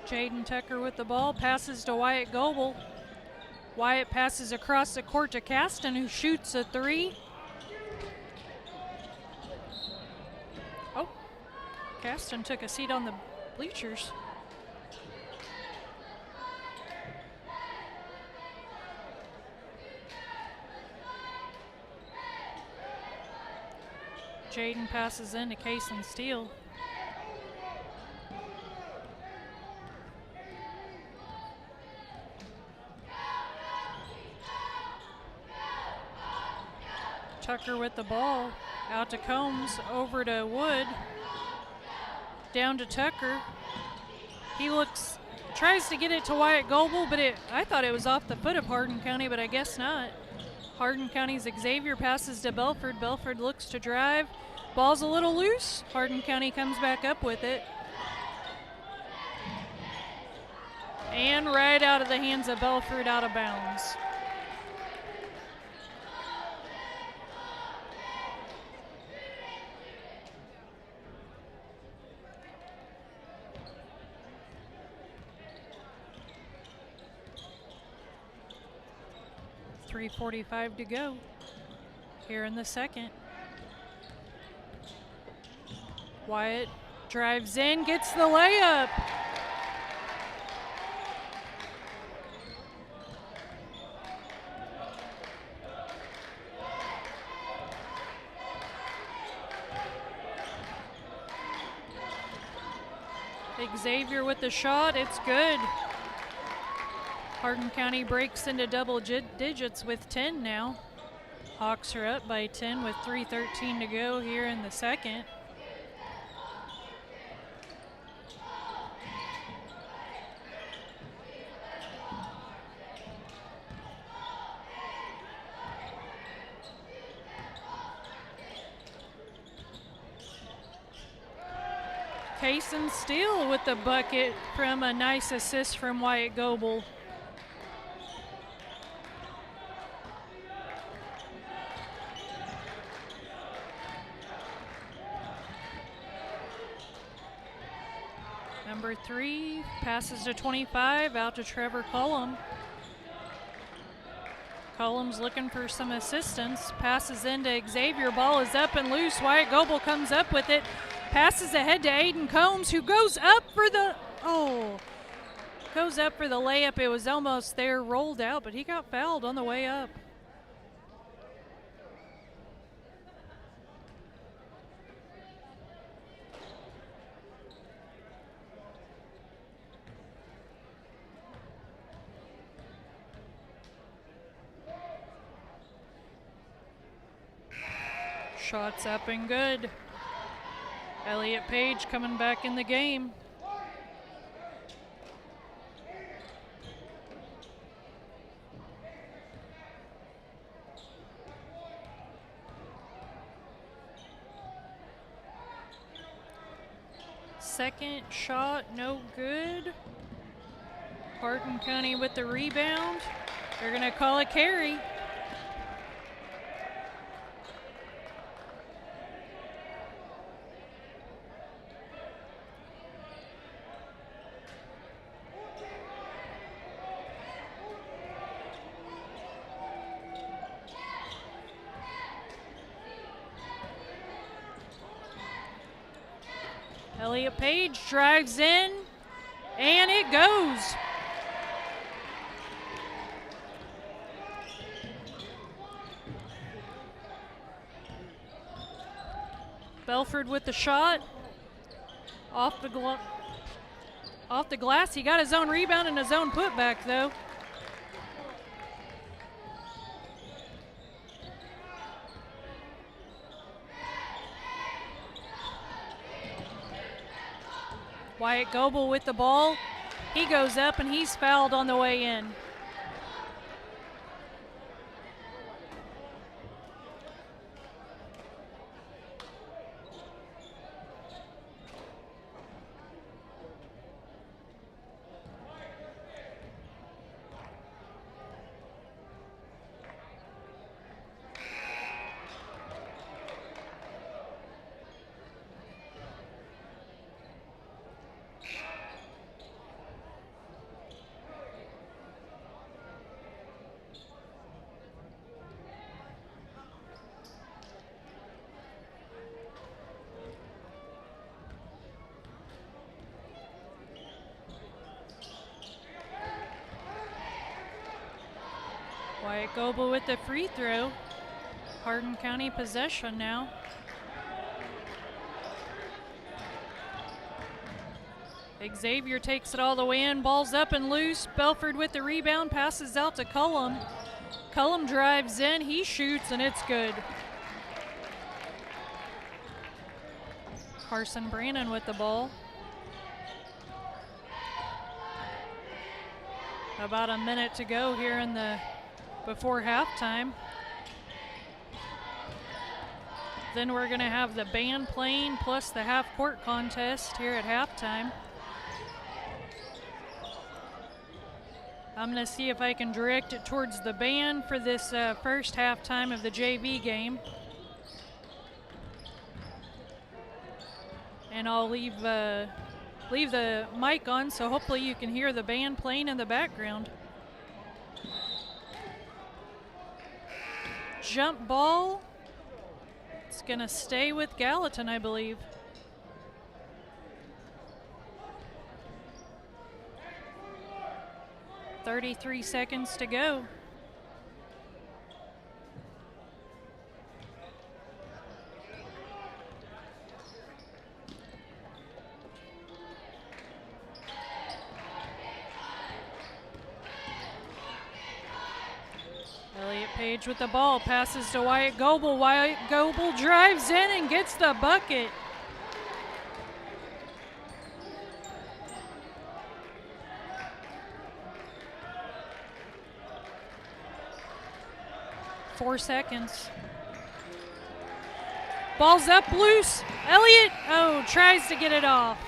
Jaden Tucker with the ball, passes to Wyatt Goebel. Wyatt passes across the court to Caston, who shoots a three. Oh, Caston took a seat on the bleachers. Jaden passes in to Kason Steele. Tucker with the ball, out to Combs, over to Wood, down to Tucker. He tries to get it to Wyatt Goebel, but I thought it was off the foot of Hardin County, but I guess not. Hardin County's Xavier passes to Belford. Belford looks to drive. Ball's a little loose. Hardin County comes back up with it. And right out of the hands of Belford, out of bounds. .345 to go here in the second. Wyatt drives in, gets the layup. Xavier with the shot, it's good. Hardin County breaks into double digits with 10 now. Hawks are up by 10 with 3:13 to go here in the second. Kason Steele with the bucket from a nice assist from Wyatt Goebel. Number 3 passes to 25, out to Trevor Cullum. Cullum's looking for some assistance, passes into Xavier, ball is up and loose. Wyatt Goebel comes up with it, passes ahead to Aiden Combs, who goes up for the, Goes up for the layup. It was almost there, rolled out, but he got fouled on the way up. Shots up and good. Elliott Page coming back in the game. Second shot, no good. Hardin County with the rebound. They're going to call a carry. Elliott Page drives in, and it goes. Belford with the shot. Off the glass. He got his own rebound and his own putback, though. Wyatt Goebel with the ball. He goes up and he's fouled on the way in. Wyatt Goebel with the free throw. Hardin County possession now. Xavier takes it all the way in. Ball's up and loose. Belford with the rebound. Passes out to Cullum. Cullum drives in. He shoots, and it's good. Carson Brannon with the ball. About a minute to go here in the before halftime. Then we're going to have the band playing plus the half-court contest here at halftime. I'm going to see if I can direct it towards the band for this first halftime of the JV game. And I'll leave the mic on, so hopefully you can hear the band playing in the background. Jump ball. It's going to stay with Gallatin, I believe. .33 seconds to go. Elliott Page with the ball, passes to Wyatt Goebel. Wyatt Goebel drives in and gets the bucket. .4 seconds. Ball's up loose. Elliott, tries to get it off.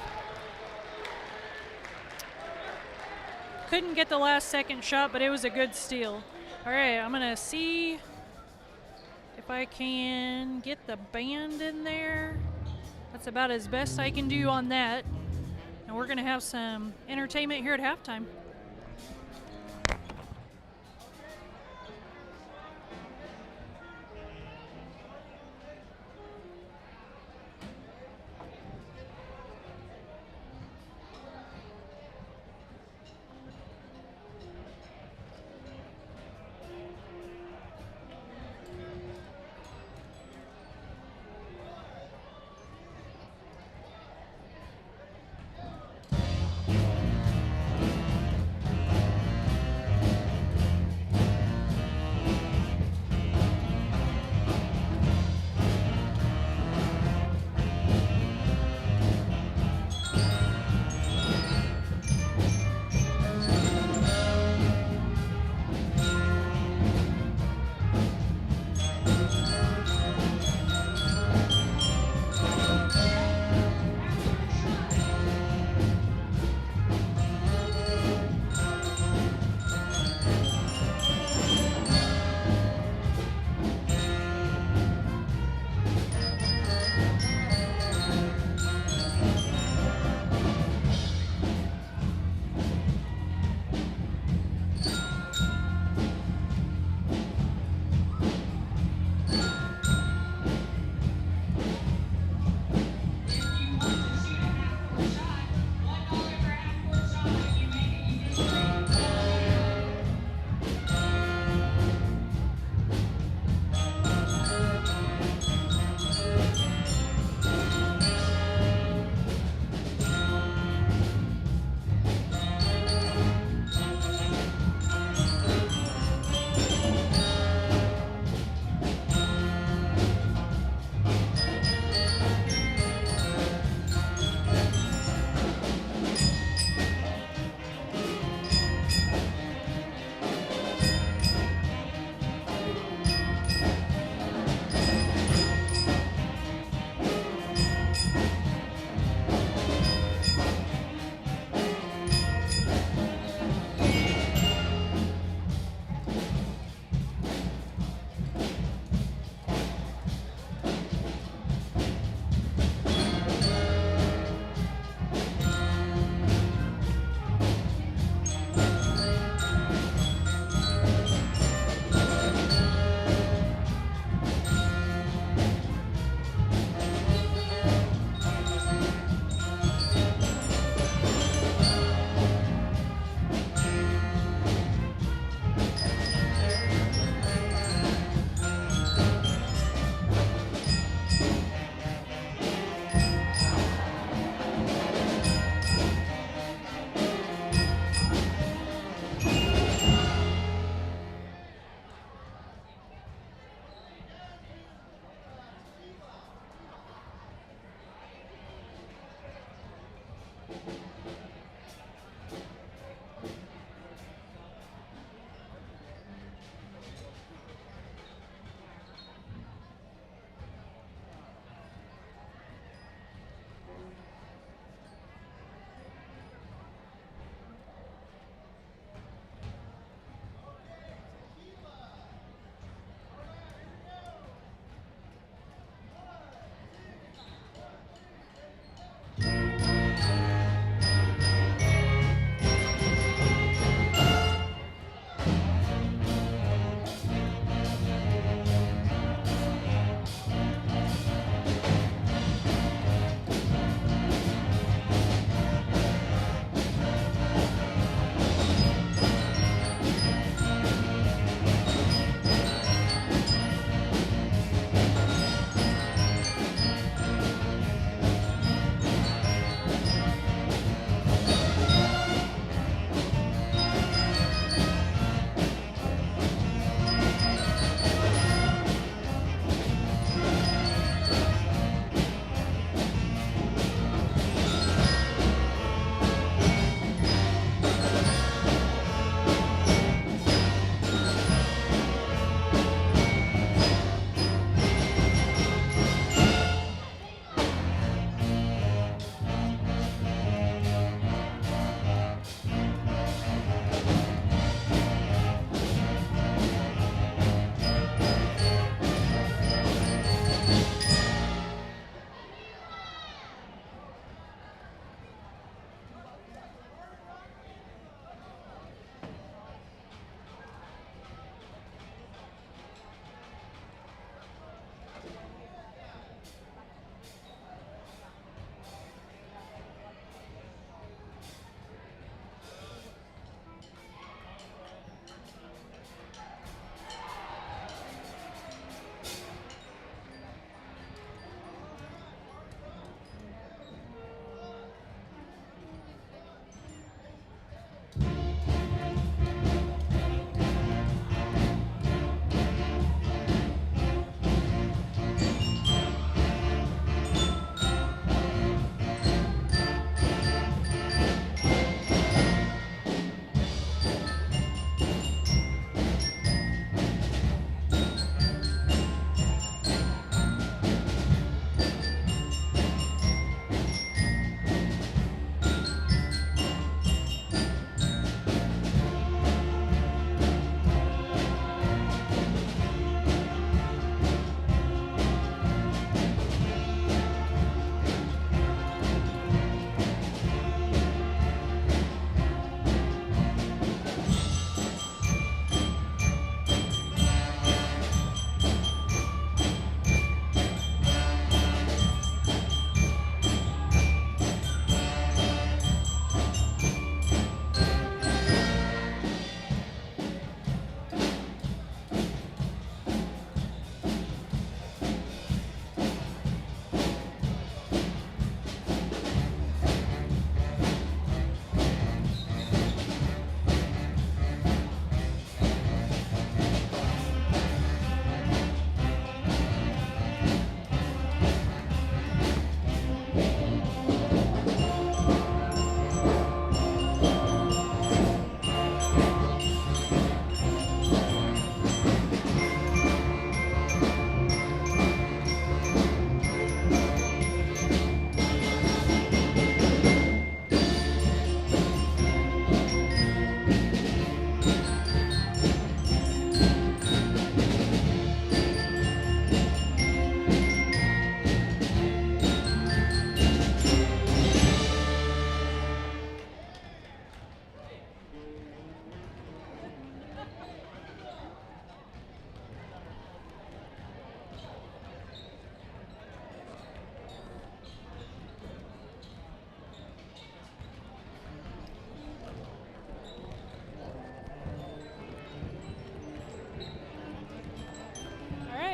Couldn't get the last second shot, but it was a good steal. All right, I'm going to see if I can get the band in there. That's about as best I can do on that. And we're going to have some entertainment here at halftime.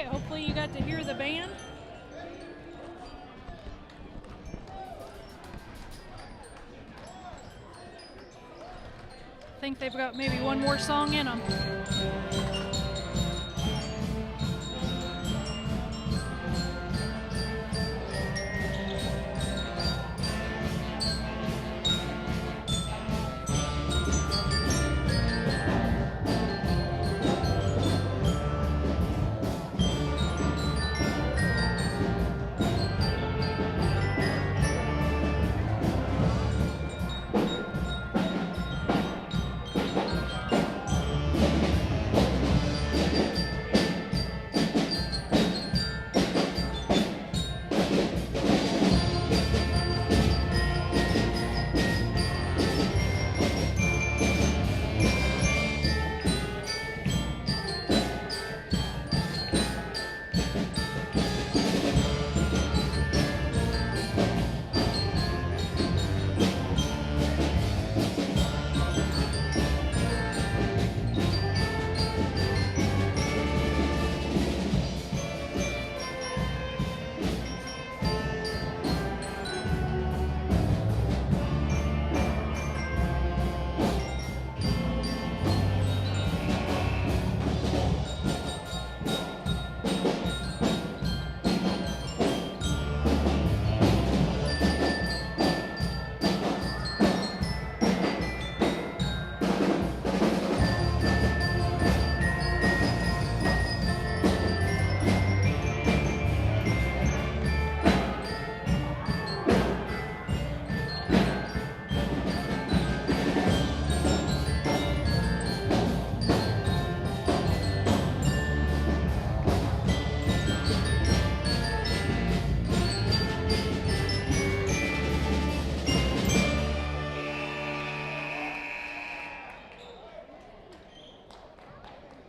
hopefully you got to hear the band. I think they've got maybe one more song in them.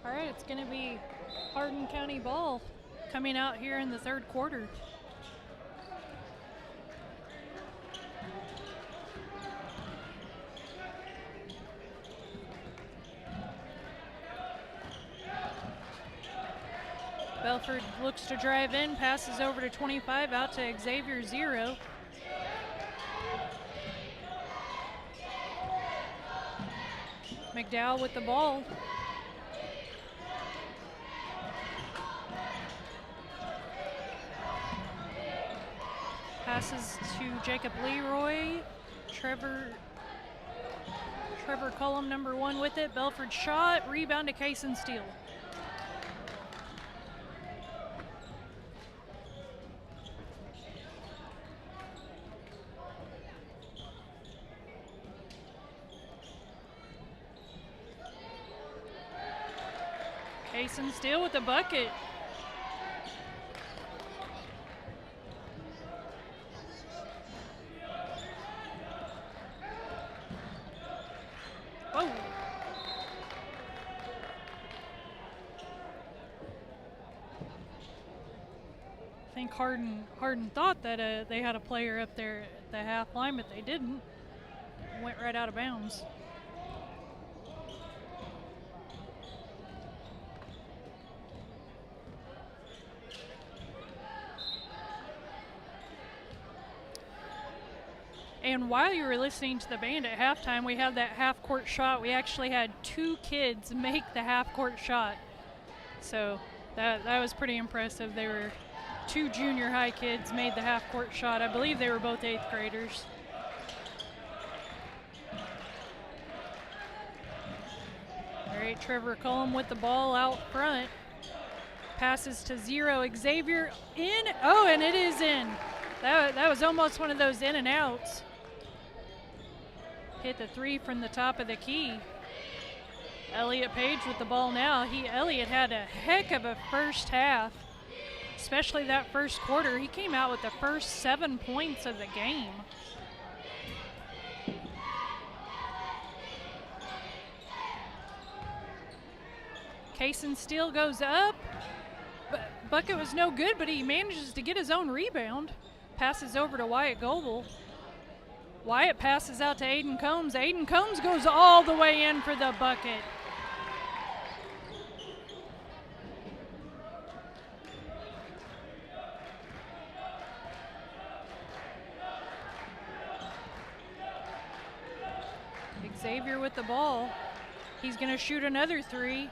All right, it's going to be Hardin County ball coming out here in the third quarter. Belford looks to drive in, passes over to 25, out to Xavier 0. McDowell with the ball. Passes to Jacob Leroy. Trevor Cullum, number 1 with it. Belford shot, rebound to Kaysen Steele. Kaysen Steele with the bucket. Whoa. I think Hardin thought that they had a player up there at the half line, but they didn't. Went right out of bounds. And while you were listening to the band at halftime, we had that half-court shot. We actually had 2 kids make the half-court shot. So that was pretty impressive. They were 2 junior high kids made the half-court shot. I believe they were both 8th graders. All right, Trevor Cullum with the ball out front. Passes to 0, Xavier in. Oh, and it is in. That was almost one of those in and outs. Hit the 3 from the top of the key. Elliott Page with the ball now. Elliott had a heck of a first half, especially that first quarter. He came out with the first 7 points of the game. Kaysen Steele goes up. Bucket was no good, but he manages to get his own rebound. Passes over to Wyatt Goebel. Wyatt passes out to Aiden Combs. Aiden Combs goes all the way in for the bucket. Xavier with the ball. He's going to shoot another three,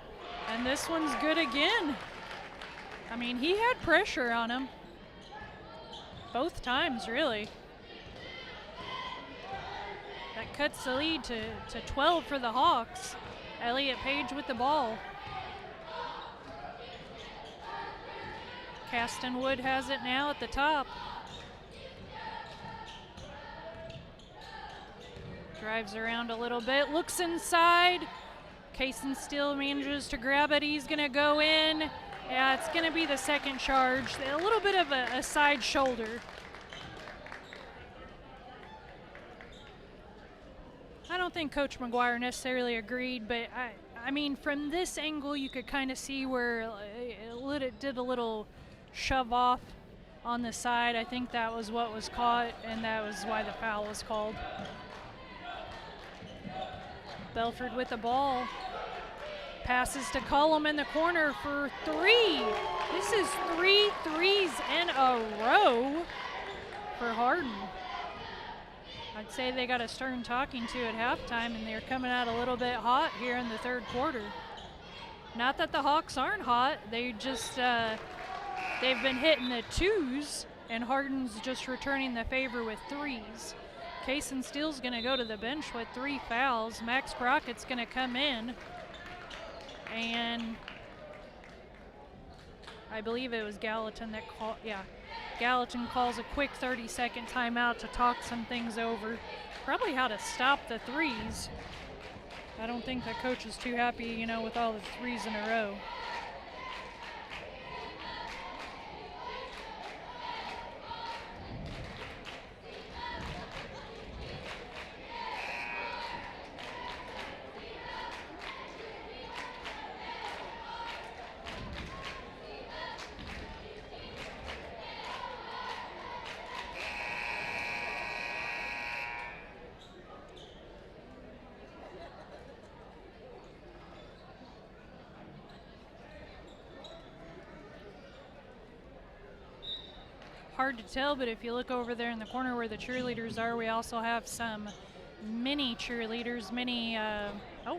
and this one's good again. I mean, he had pressure on him both times, really. That cuts the lead to 12 for the Hawks. Elliott Page with the ball. Caston Wood has it now at the top. Drives around a little bit, looks inside. Kaysen Steele manages to grab it. He's going to go in. Yeah, it's going to be the second charge. A little bit of a side shoulder. I don't think Coach McGuire necessarily agreed, but I mean, from this angle, you could kind of see where it did a little shove off on the side. I think that was what was caught, and that was why the foul was called. Belford with the ball. Passes to Cullum in the corner for three. This is 3 threes in a row for Hardin. I'd say they got a stern talking to at halftime, and they're coming out a little bit hot here in the third quarter. Not that the Hawks aren't hot. They just, they've been hitting the twos, and Hardin's just returning the favor with threes. Kaysen Steele's going to go to the bench with 3 fouls. Max Brockett's going to come in, and I believe it was Gallatin that called, yeah. Gallatin calls a quick 30-second timeout to talk some things over. Probably how to stop the threes. I don't think the coach is too happy, you know, with all the threes in a row. Hard to tell, but if you look over there in the corner where the cheerleaders are, we also have some mini cheerleaders,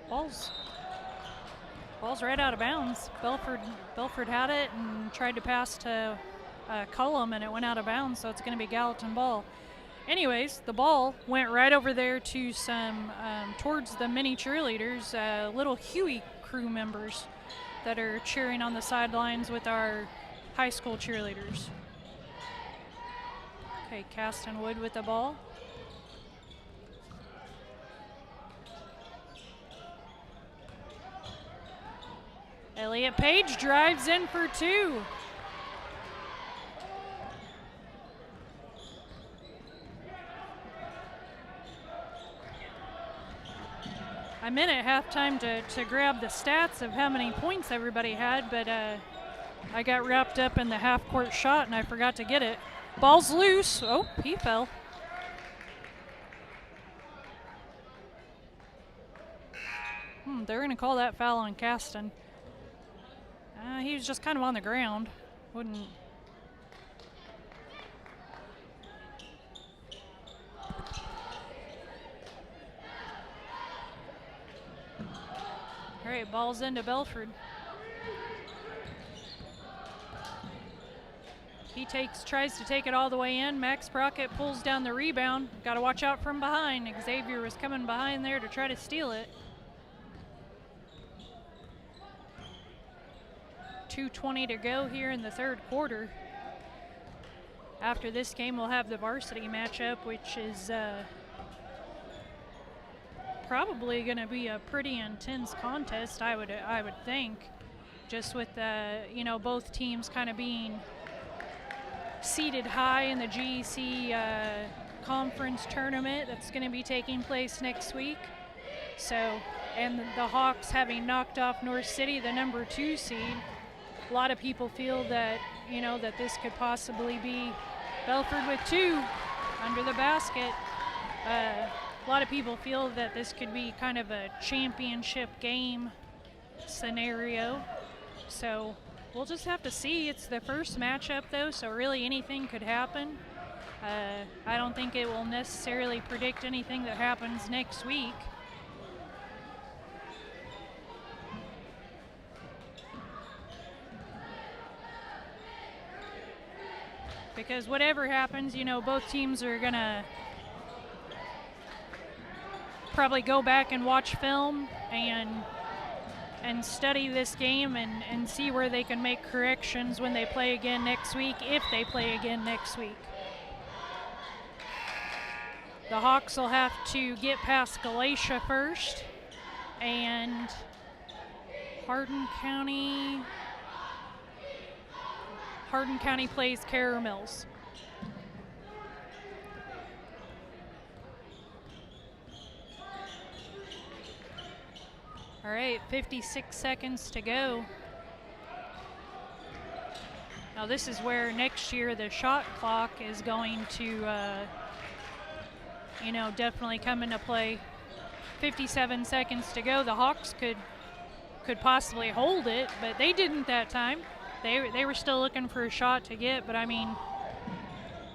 ball's right out of bounds. Belford had it and tried to pass to Cullum, and it went out of bounds, so it's going to be Gallatin ball. Anyways, the ball went right over there to some, towards the mini cheerleaders, little Huey crew members that are cheering on the sidelines with our high school cheerleaders. Okay, Caston Wood with the ball. Elliott Page drives in for 2. I'm in at halftime to grab the stats of how many points everybody had, but I got wrapped up in the half-court shot and I forgot to get it. Ball's loose. Oh, he fell. They're going to call that foul on Caston. He was just kind of on the ground. Wouldn't. All right, ball's into Belford. He tries to take it all the way in. Max Brockett pulls down the rebound. Got to watch out from behind. Xavier was coming behind there to try to steal it. 2:20 to go here in the third quarter. After this game, we'll have the varsity matchup, which is probably going to be a pretty intense contest, I would think, just with both teams kind of being seated high in the GEC conference tournament that's going to be taking place next week. So, and the Hawks having knocked off North City, the number 2 seed, a lot of people feel that, that this could possibly be Belford with 2 under the basket. A lot of people feel that this could be kind of a championship game scenario. So we'll just have to see. It's the first matchup, though, so really anything could happen. I don't think it will necessarily predict anything that happens next week. because whatever happens, you know, both teams are going to probably go back and watch film and study this game and see where they can make corrections when they play again next week, if they play again next week. The Hawks will have to get past Galatia first, and Hardin County plays Carrer Mills. All right, 56 seconds to go. Now this is where next year the shot clock is going to, you know, definitely come into play. 57 seconds to go. The Hawks could possibly hold it, but they didn't that time. They were still looking for a shot to get, but I mean,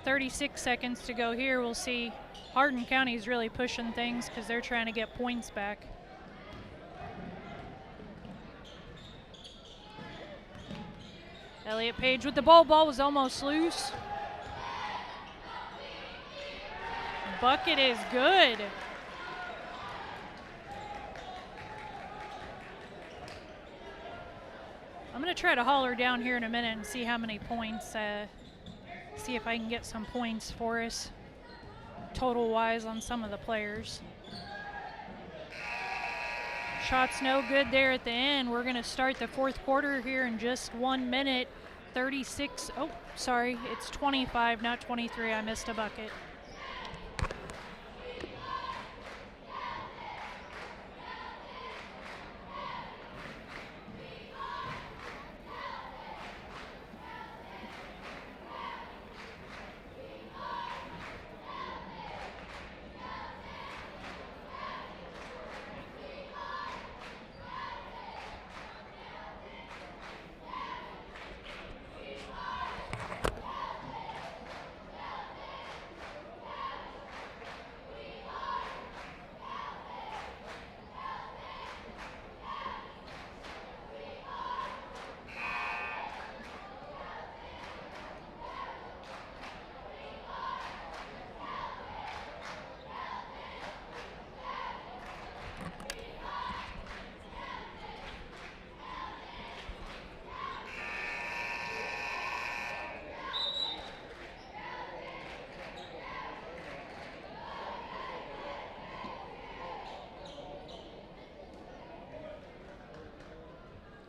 36 seconds to go here. We'll see. Hardin County is really pushing things because they're trying to get points back. Elliott Page with the ball. Ball was almost loose. Bucket is good. I'm going to try to holler down here in a minute and see how many points, see if I can get some points for us total-wise on some of the players. Shots no good there at the end. We're going to start the fourth quarter here in just 1 minute. 36, oh, sorry, it's 25, not 23. I missed a bucket.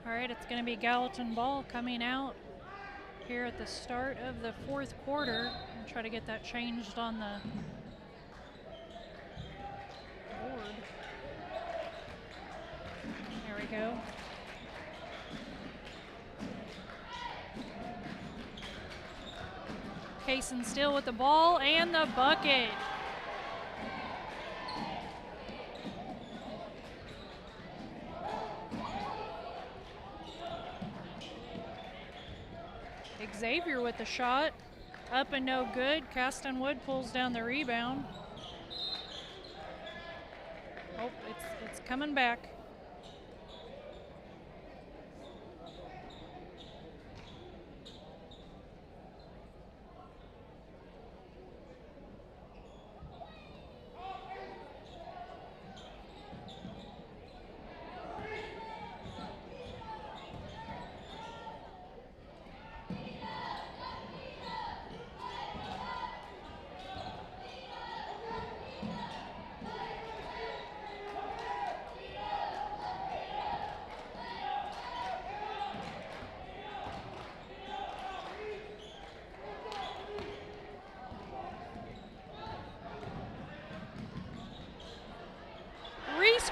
All right, it's going to be Gallatin ball coming out here at the start of the fourth quarter. I'll try to get that changed on the board. There we go. Kaysen still with the ball and the bucket. Xavier with the shot, up and no good. Caston Wood pulls down the rebound. Oh, it's coming back.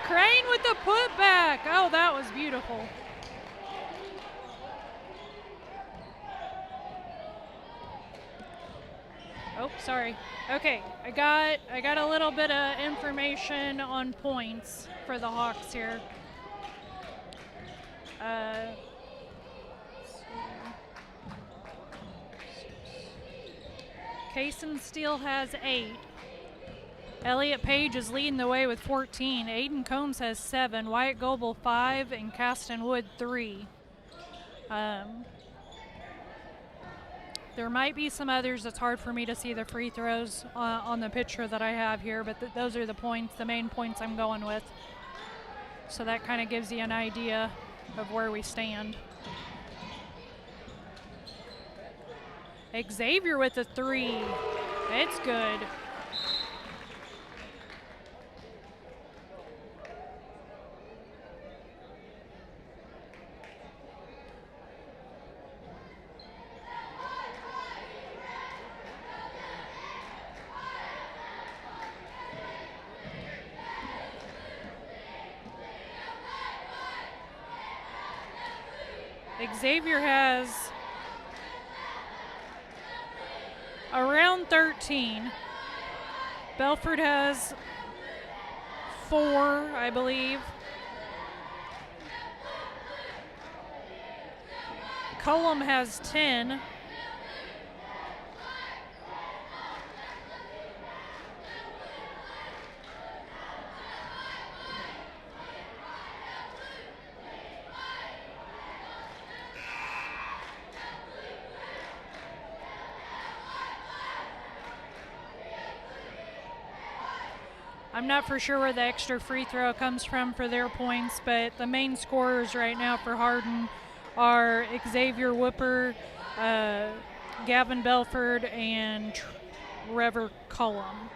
Crane with the putback. Oh, that was beautiful. Oh, sorry. Okay, I got a little bit of information on points for the Hawks here. Kaysen Steele has 8. Elliott Page is leading the way with 14. Aiden Combs has 7. Wyatt Goebel 5, and Caston Wood 3. There might be some others. It's hard for me to see the free throws on the picture that I have here, but those are the points, the main points I'm going with. So that kind of gives you an idea of where we stand. Xavier with the 3. It's good. Xavier has around 13. Belford has 4, I believe. Cullum has 10. I'm not for sure where the extra free throw comes from for their points, but the main scorers right now for Hardin are Xavier Whooper, Gavin Belford, and Trevor Cullum.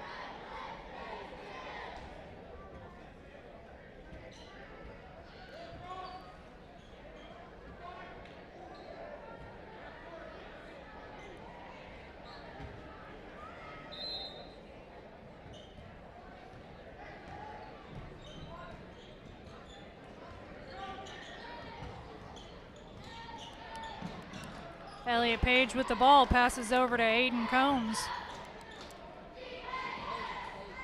Elliott Page with the ball, passes over to Aiden Combs.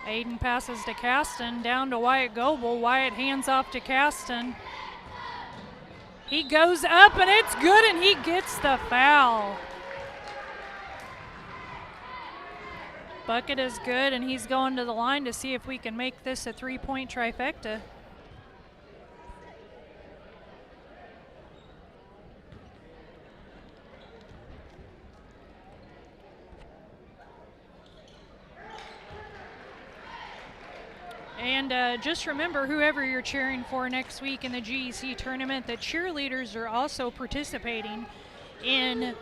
Aiden passes to Caston, down to Wyatt Goebel. Wyatt hands off to Caston. He goes up and it's good, and he gets the foul. Bucket is good, and he's going to the line to see if we can make this a 3-point trifecta. And just remember, whoever you're cheering for next week in the GEC tournament, that cheerleaders are also participating in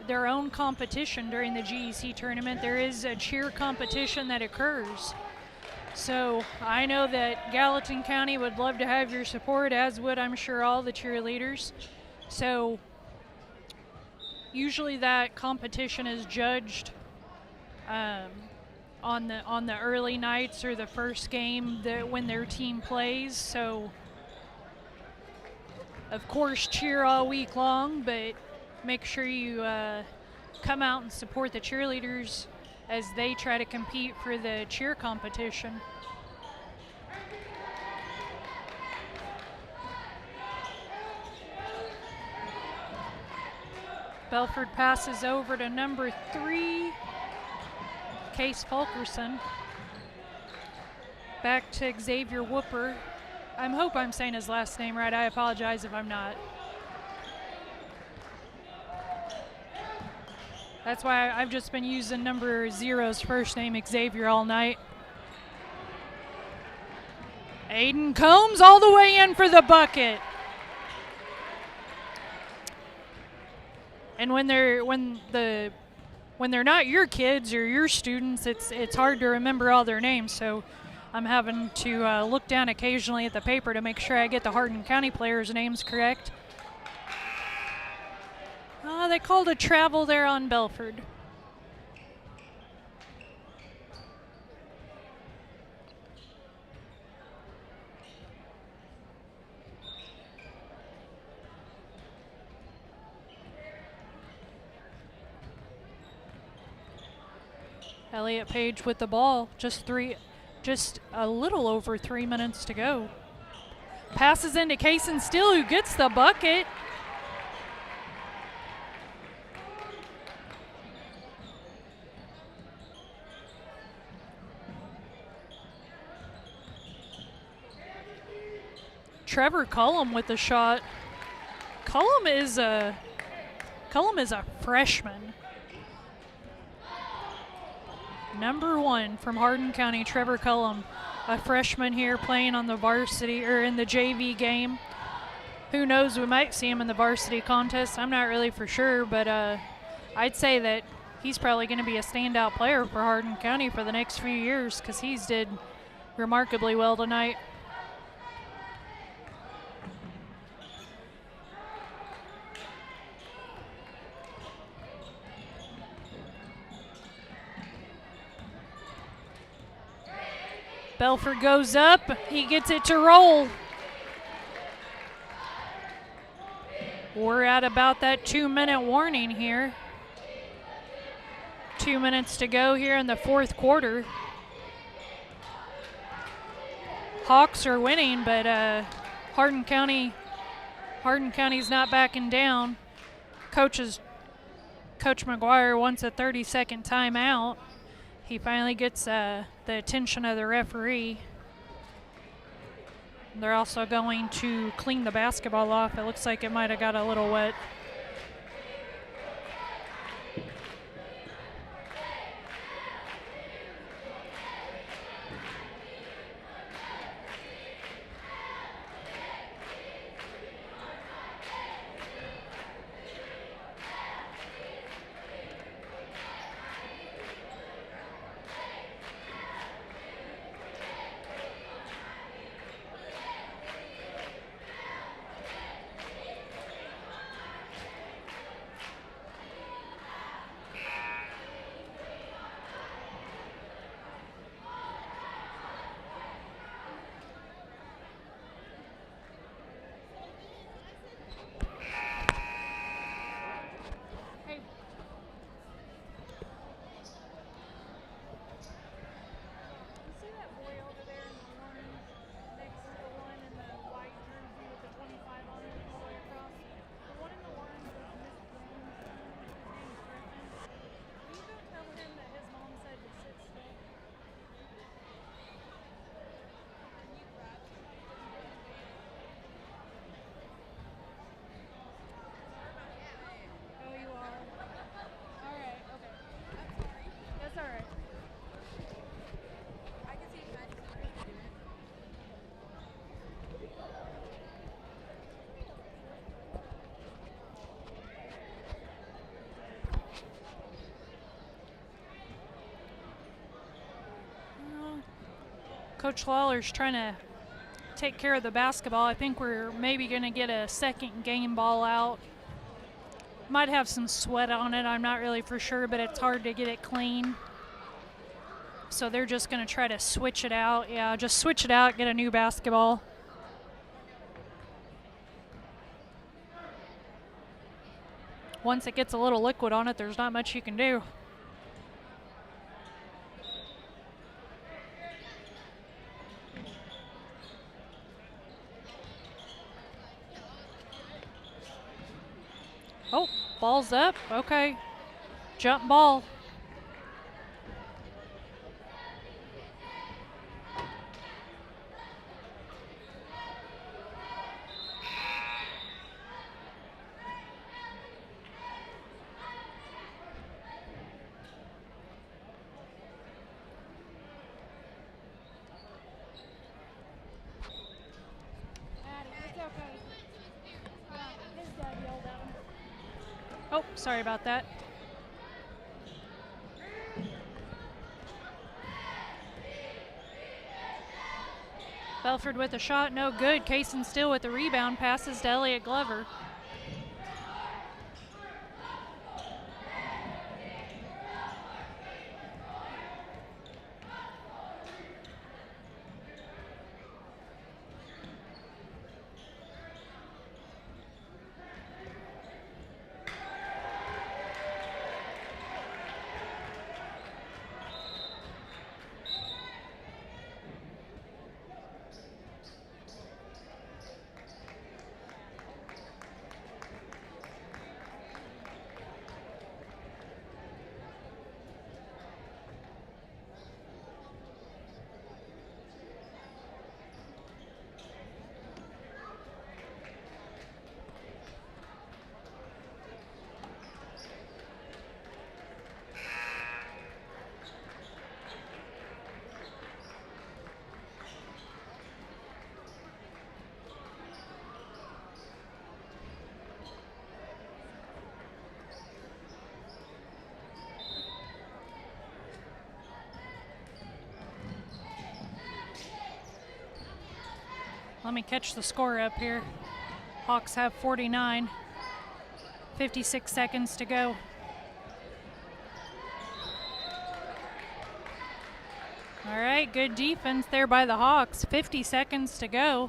their own competition during the GEC tournament. There is a cheer competition that occurs. So I know that Gallatin County would love to have your support, as would, I'm sure, all the cheerleaders. So usually that competition is judged on the early nights or the first game when their team plays. So of course cheer all week long, but make sure you come out and support the cheerleaders as they try to compete for the cheer competition. Belford passes over to number 3, Case Fulkerson. Back to Xavier Whooper. I hope I'm saying his last name right. I apologize if I'm not. That's why I've just been using number 0's first name, Xavier, all night. Aiden Combs all the way in for the bucket. And when they're not your kids or your students, it's hard to remember all their names. So I'm having to look down occasionally at the paper to make sure I get the Hardin County players' names correct. They called a travel there on Belford. Elliott Page with the ball, just a little over 3 minutes to go. Passes into Kaysen Steele, who gets the bucket. Trevor Cullum with the shot. Cullum is Cullum is a freshman. Number 1 from Hardin County, Trevor Cullum, a freshman here playing on the varsity or in the JV game. Who knows, we might see him in the varsity contest. I'm not really for sure, but I'd say that he's probably going to be a standout player for Hardin County for the next few years because he's did remarkably well tonight. Belford goes up. He gets it to roll. We're at about that 2-minute warning here. 2 minutes to go here in the fourth quarter. Hawks are winning, but Hardin County's not backing down. Coach McGuire wants a 30-second timeout. He finally gets the attention of the referee. They're also going to clean the basketball off. It looks like it might have got a little wet. Coach Lawler's trying to take care of the basketball. I think we're maybe going to get a second game ball out. Might have some sweat on it, I'm not really for sure, but it's hard to get it clean. So they're just going to try to switch it out. Yeah, just switch it out, get a new basketball. Once it gets a little liquid on it, there's not much you can do. Oh, ball's up. Okay. Jump ball. Oh, sorry about that. Belford with a shot, no good. Kaysen Still with the rebound, passes to Elliot Glover. Let me catch the score up here. Hawks have 49. 56 seconds to go. All right, good defense there by the Hawks. 50 seconds to go.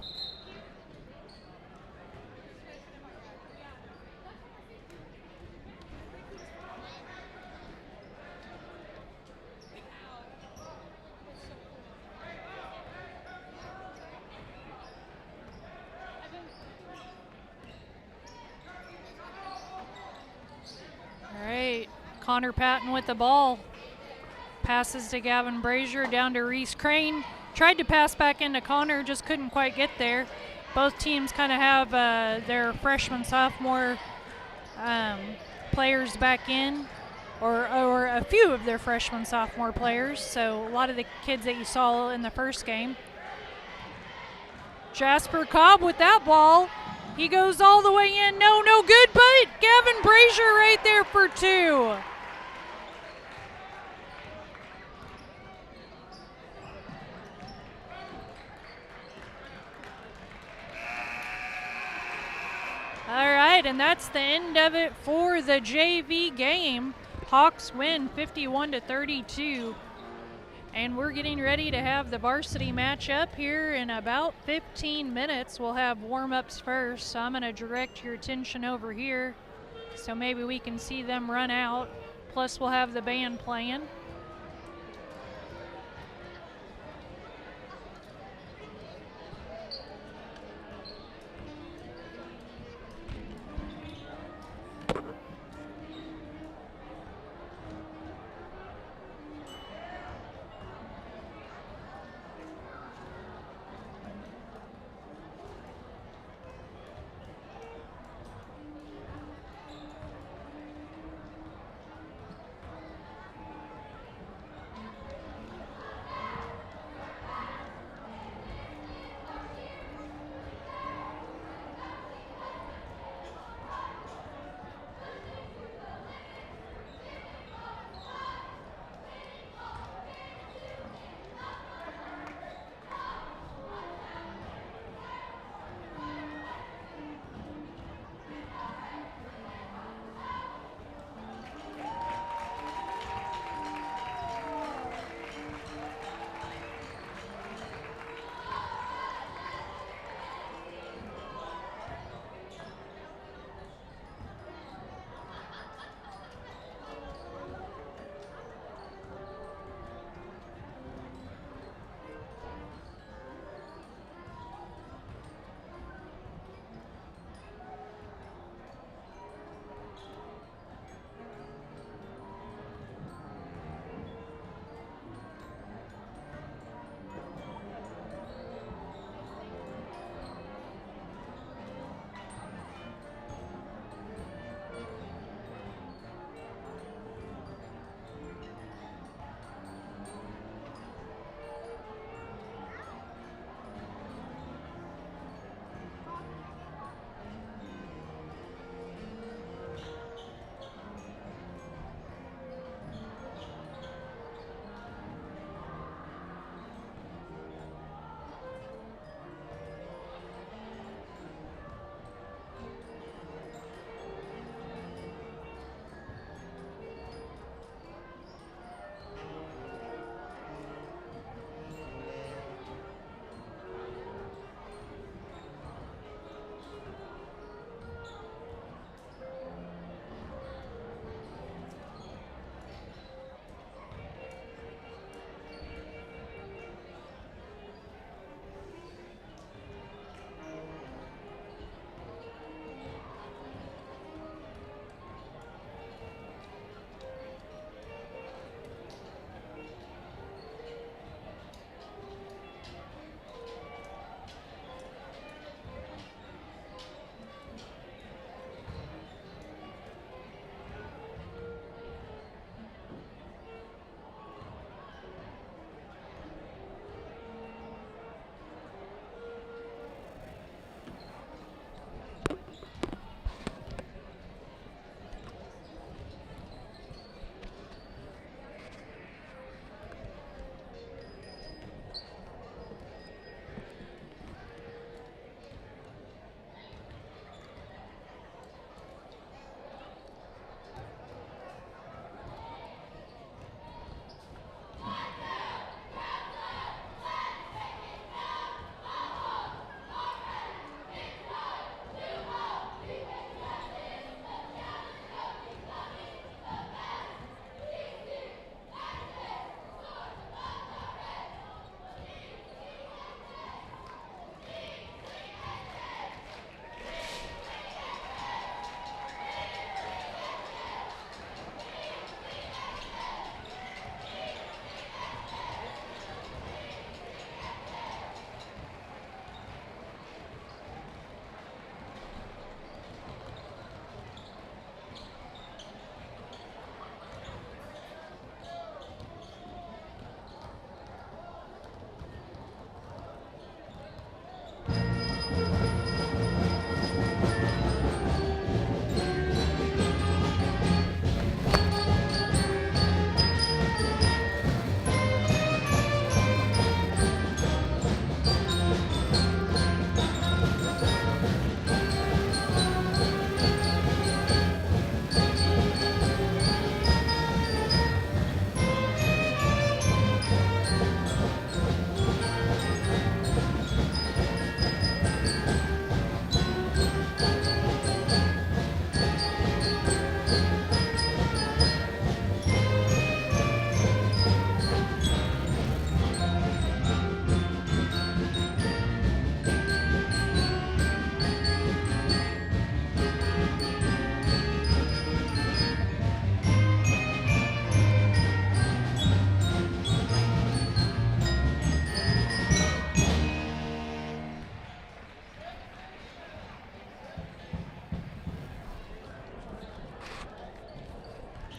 All right, Connor Patton with the ball. Passes to Gavin Brazier, down to Reese Crane. Tried to pass back into Connor, just couldn't quite get there. Both teams kind of have their freshman, sophomore players back in, or a few of their freshman, sophomore players. So a lot of the kids that you saw in the first game. Jasper Cobb with that ball. He goes all the way in. No good, but Gavin Brazier right there for 2. All right, and that's the end of it for the JV game. Hawks win 51-32. And we're getting ready to have the varsity matchup here in about 15 minutes. We'll have warm-ups first, so I'm going to direct your attention over here so maybe we can see them run out. Plus, we'll have the band playing.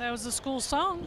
That was the school song.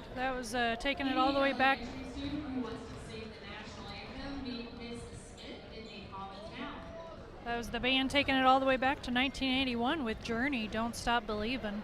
band. That was taking it all the way back. That was the band taking it all the way back to 1981 with Journey, Don't Stop Believin'.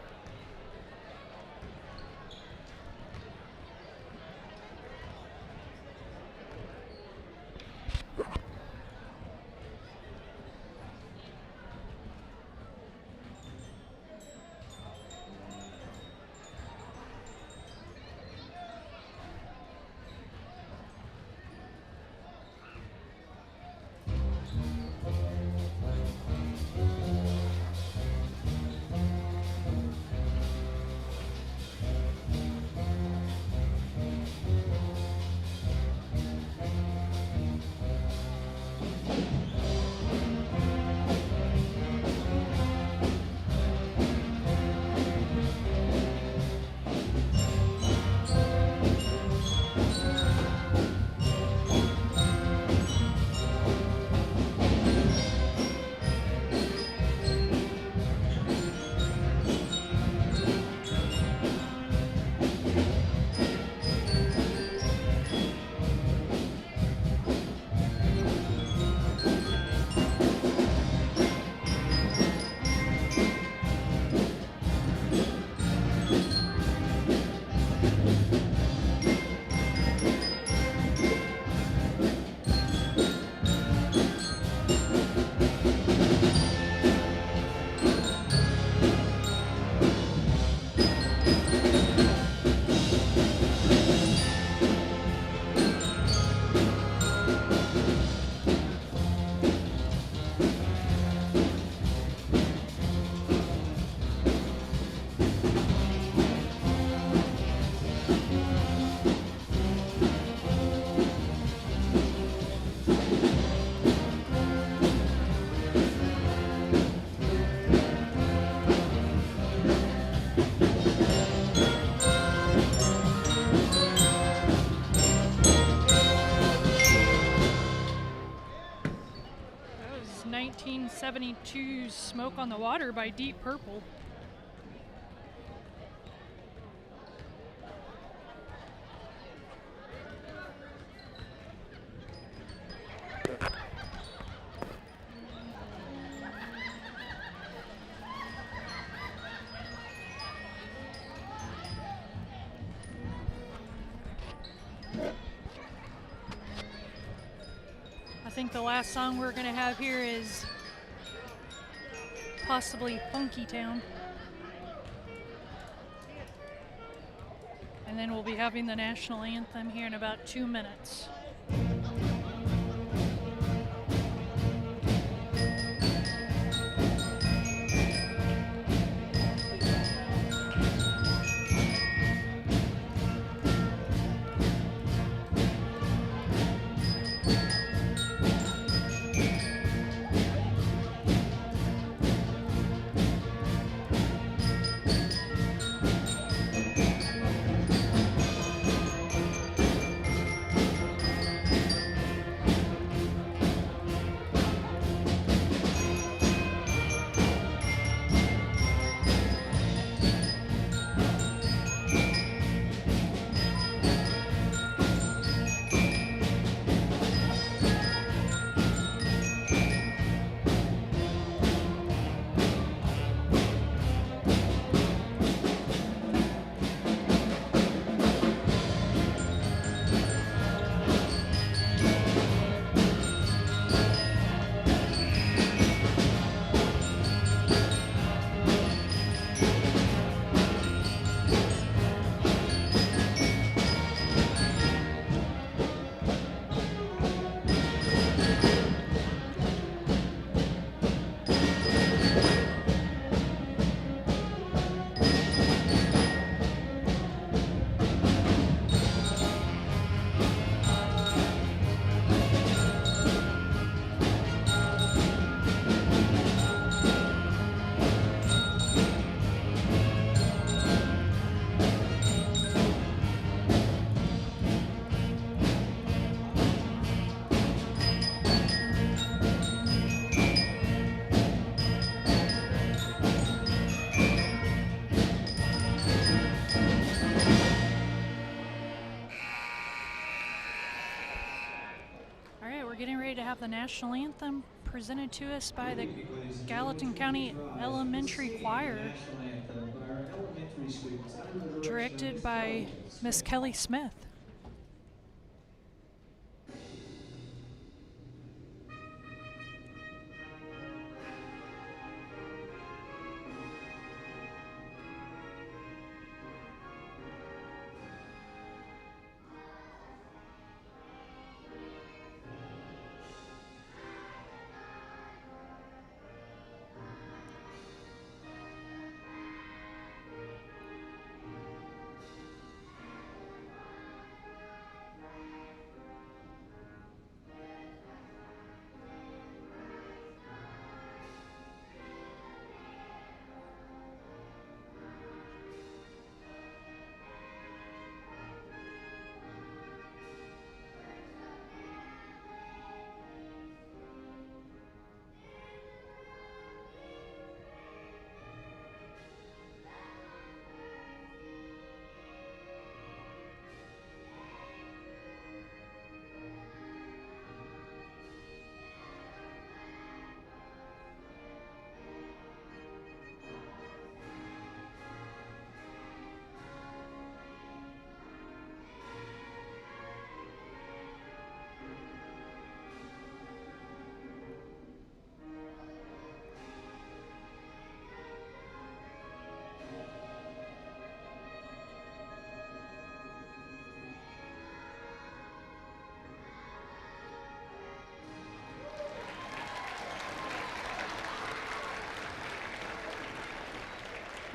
That was 1972's Smoke on the Water by Deep Purple. I think the last song we're going to have here is possibly Funky Town. And then we'll be having the national anthem here in about 2 minutes. have the national anthem presented to us by the Good evening, ladies and gentlemen. Gallatin Please County rise for the Elementary singing of the Choir, national anthem by our elementary students under the direction of directed Miss by Kelly Miss Smith. Kelly Smith.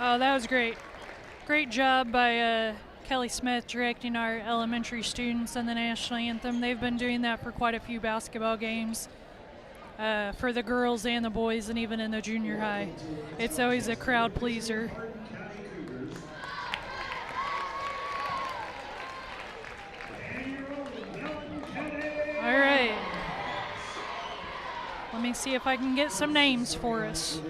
Oh, that was great. Great job by Kelly Smith directing our elementary students in the national anthem. They've been doing that for quite a few basketball games for the girls and the boys, and even in the junior high. It's always a crowd pleaser. Hardin County Cougars. All right. Let me see if I can get some names for us.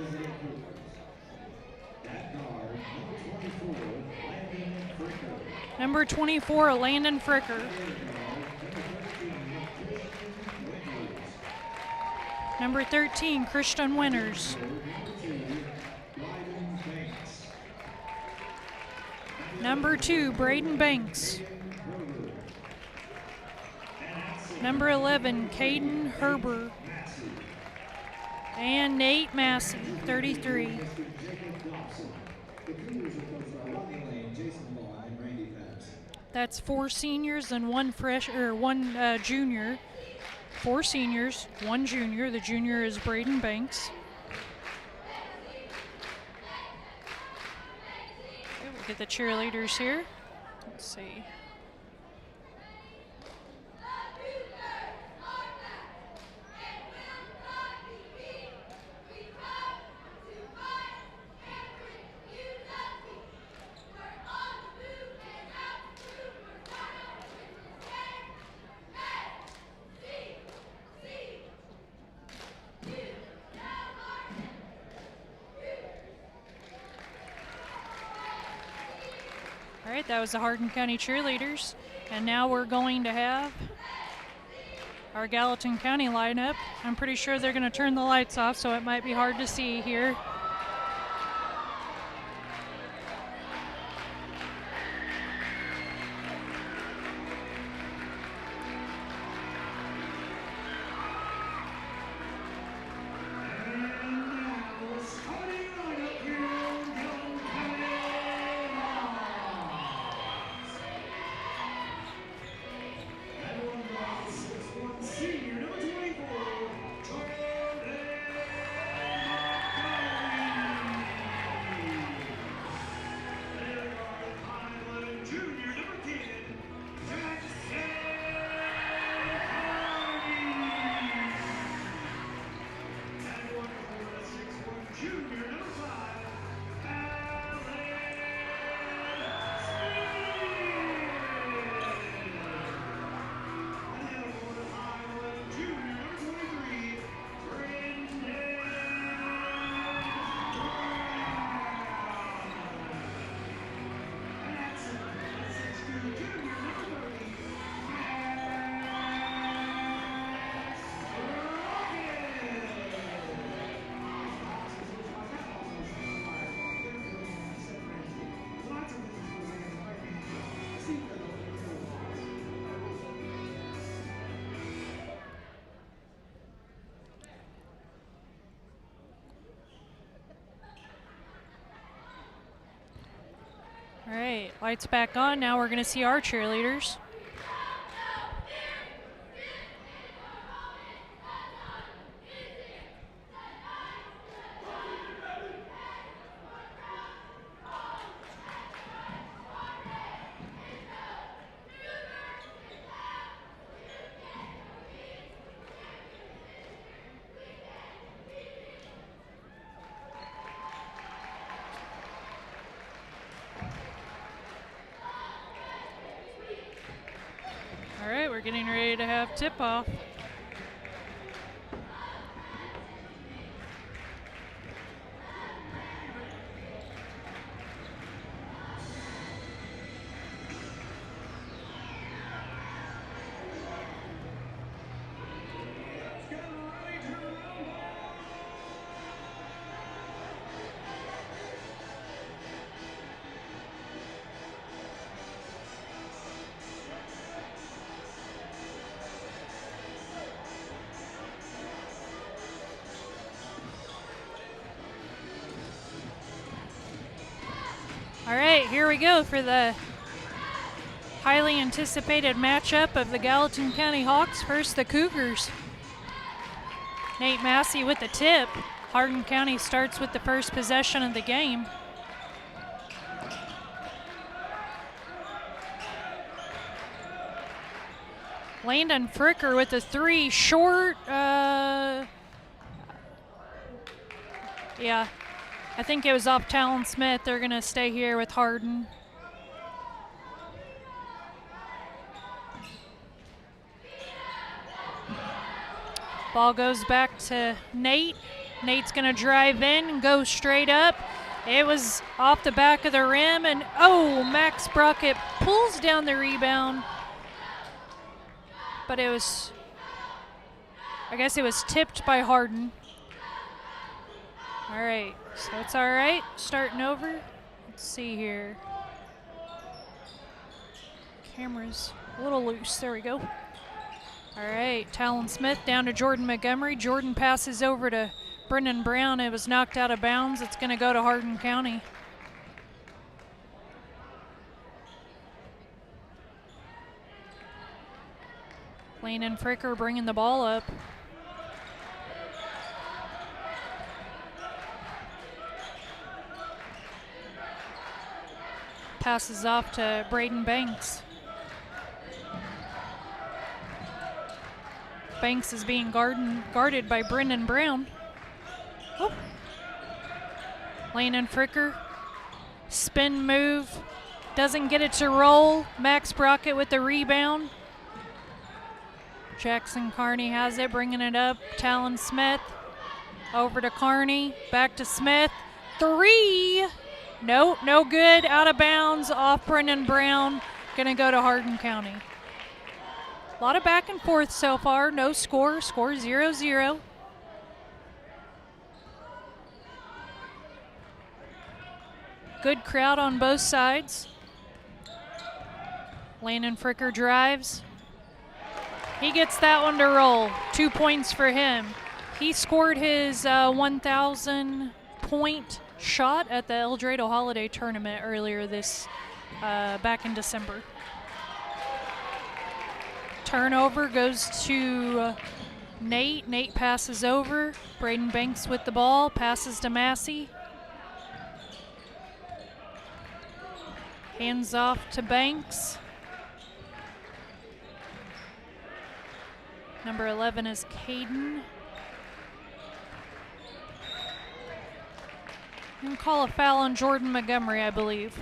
Number 24, Landon Fricker. Number 13, Christian Winters. Number 2, Braden Banks. Number 11, Caden Herber. And Nate Massey, 33. That's 4 seniors and one junior. 4 seniors, 1 junior. The junior is Braden Banks. Okay, we'll get the cheerleaders here. Let's see. All right, that was the Hardin County cheerleaders. And now we're going to have our Gallatin County lineup. I'm pretty sure they're going to turn the lights off, so it might be hard to see here. All right, lights back on. Now we're going to see our cheerleaders. All right, we're getting ready to have tip-off. All right, here we go for the highly anticipated matchup of the Gallatin County Hawks. First, the Cougars. Nate Massey with the tip. Hardin County starts with the first possession of the game. Landon Fricker with the three, short. Yeah, I think it was off Talon Smith. They're going to stay here with Hardin. Ball goes back to Nate. Nate's going to drive in and go straight up. It was off the back of the rim, and oh, Max Brockett pulls down the rebound. But it was, I guess it was tipped by Hardin. All right, so it's all right. Starting over. Let's see here. Camera's a little loose. There we go. All right, Talon Smith down to Jordan Montgomery. Jordan passes over to Brendan Brown. It was knocked out of bounds. It's going to go to Hardin County. Landon Fricker bringing the ball up. Passes off to Braden Banks. Banks is being guarded by Brendan Brown. Oh. Landon Fricker, spin move, doesn't get it to roll. Max Brockett with the rebound. Jackson Carney has it, bringing it up. Talon Smith, over to Carney, back to Smith. Three, no good, out of bounds, off Brendan Brown. Gonna go to Hardin County. A lot of back and forth so far, no score 0-0. Good crowd on both sides. Landon Fricker drives. He gets that one to roll. 2 points for him. He scored his 1,000 point shot at the El Dorado Holiday Tournament earlier this, back in December. Turnover goes to Nate. Nate passes over. Braden Banks with the ball, passes to Massey. Hands off to Banks. Number 11 is Caden. And call a foul on Jordan Montgomery, I believe.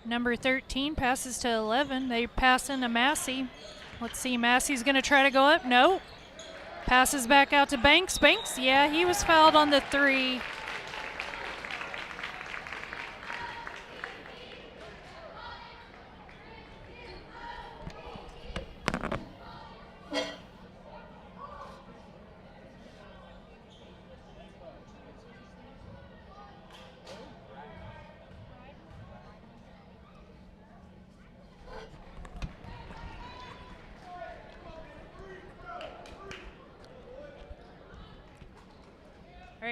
Number 13 passes to 11. They pass into Massey. Let's see, Massey's going to try to go up. No. Passes back out to Banks. Banks, yeah, he was fouled on the three.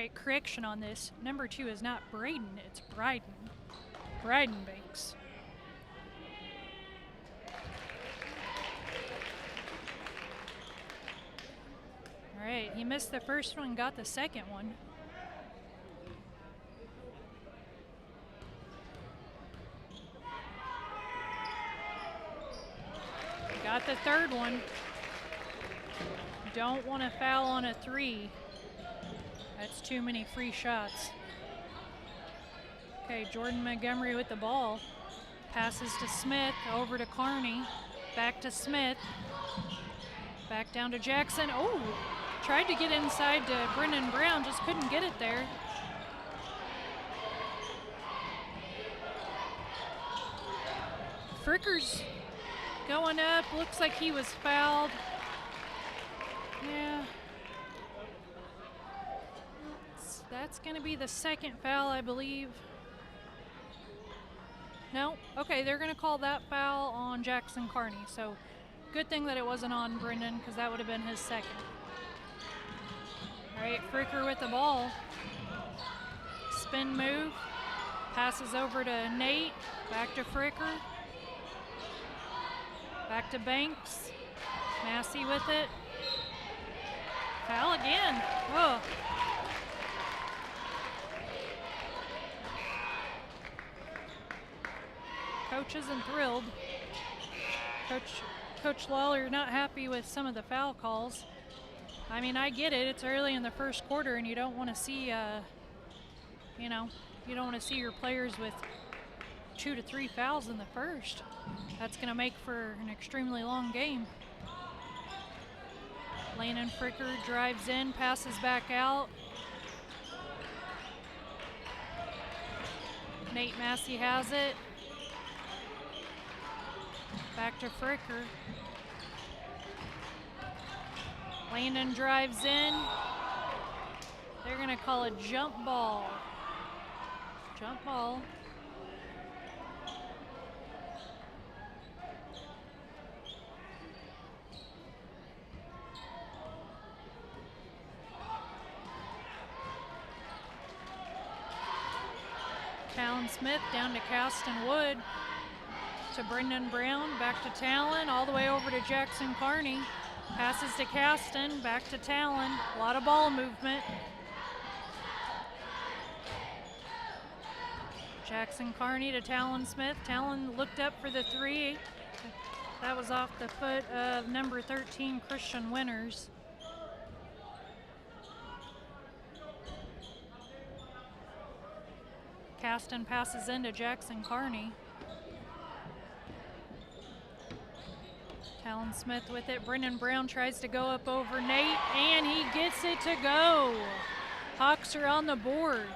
right, correction on this. Number 2 is not Braden, it's Bryden. Bryden Banks. All right, he missed the first one, got the second one. Got the third one. Don't want to foul on a 3. That's too many free shots. Okay, Jordan Montgomery with the ball. Passes to Smith, over to Carney. Back to Smith. Back down to Jackson. Oh, tried to get inside to Brendan Brown, just couldn't get it there. Fricker's going up, looks like he was fouled. Yeah. That's going to be the second foul, I believe. No? Okay, they're going to call that foul on Jackson Carney. So good thing that it wasn't on Brendan, because that would have been his second. All right, Fricker with the ball. Spin move. Passes over to Nate. Back to Fricker. Back to Banks. Massey with it. Foul again. Whoa. Coach isn't thrilled. Coach Lawler not happy with some of the foul calls. I mean, I get it. It's early in the first quarter, and you don't want to see, you don't want to see your players with 2 to 3 fouls in the first. That's going to make for an extremely long game. Landon Fricker drives in, passes back out. Nate Massey has it. Back to Fricker. Landon drives in. They're going to call a jump ball. Jump ball. Talon Smith down to Caston Wood. To Brendan Brown, back to Talon, all the way over to Jackson Carney. Passes to Caston, back to Talon. A lot of ball movement. Jackson Carney to Talon Smith. Talon looked up for the 3. That was off the foot of number 13, Christian Winters. Caston passes into Jackson Carney. Talon Smith with it. Brendan Brown tries to go up over Nate, and he gets it to go. Hawks are on the board.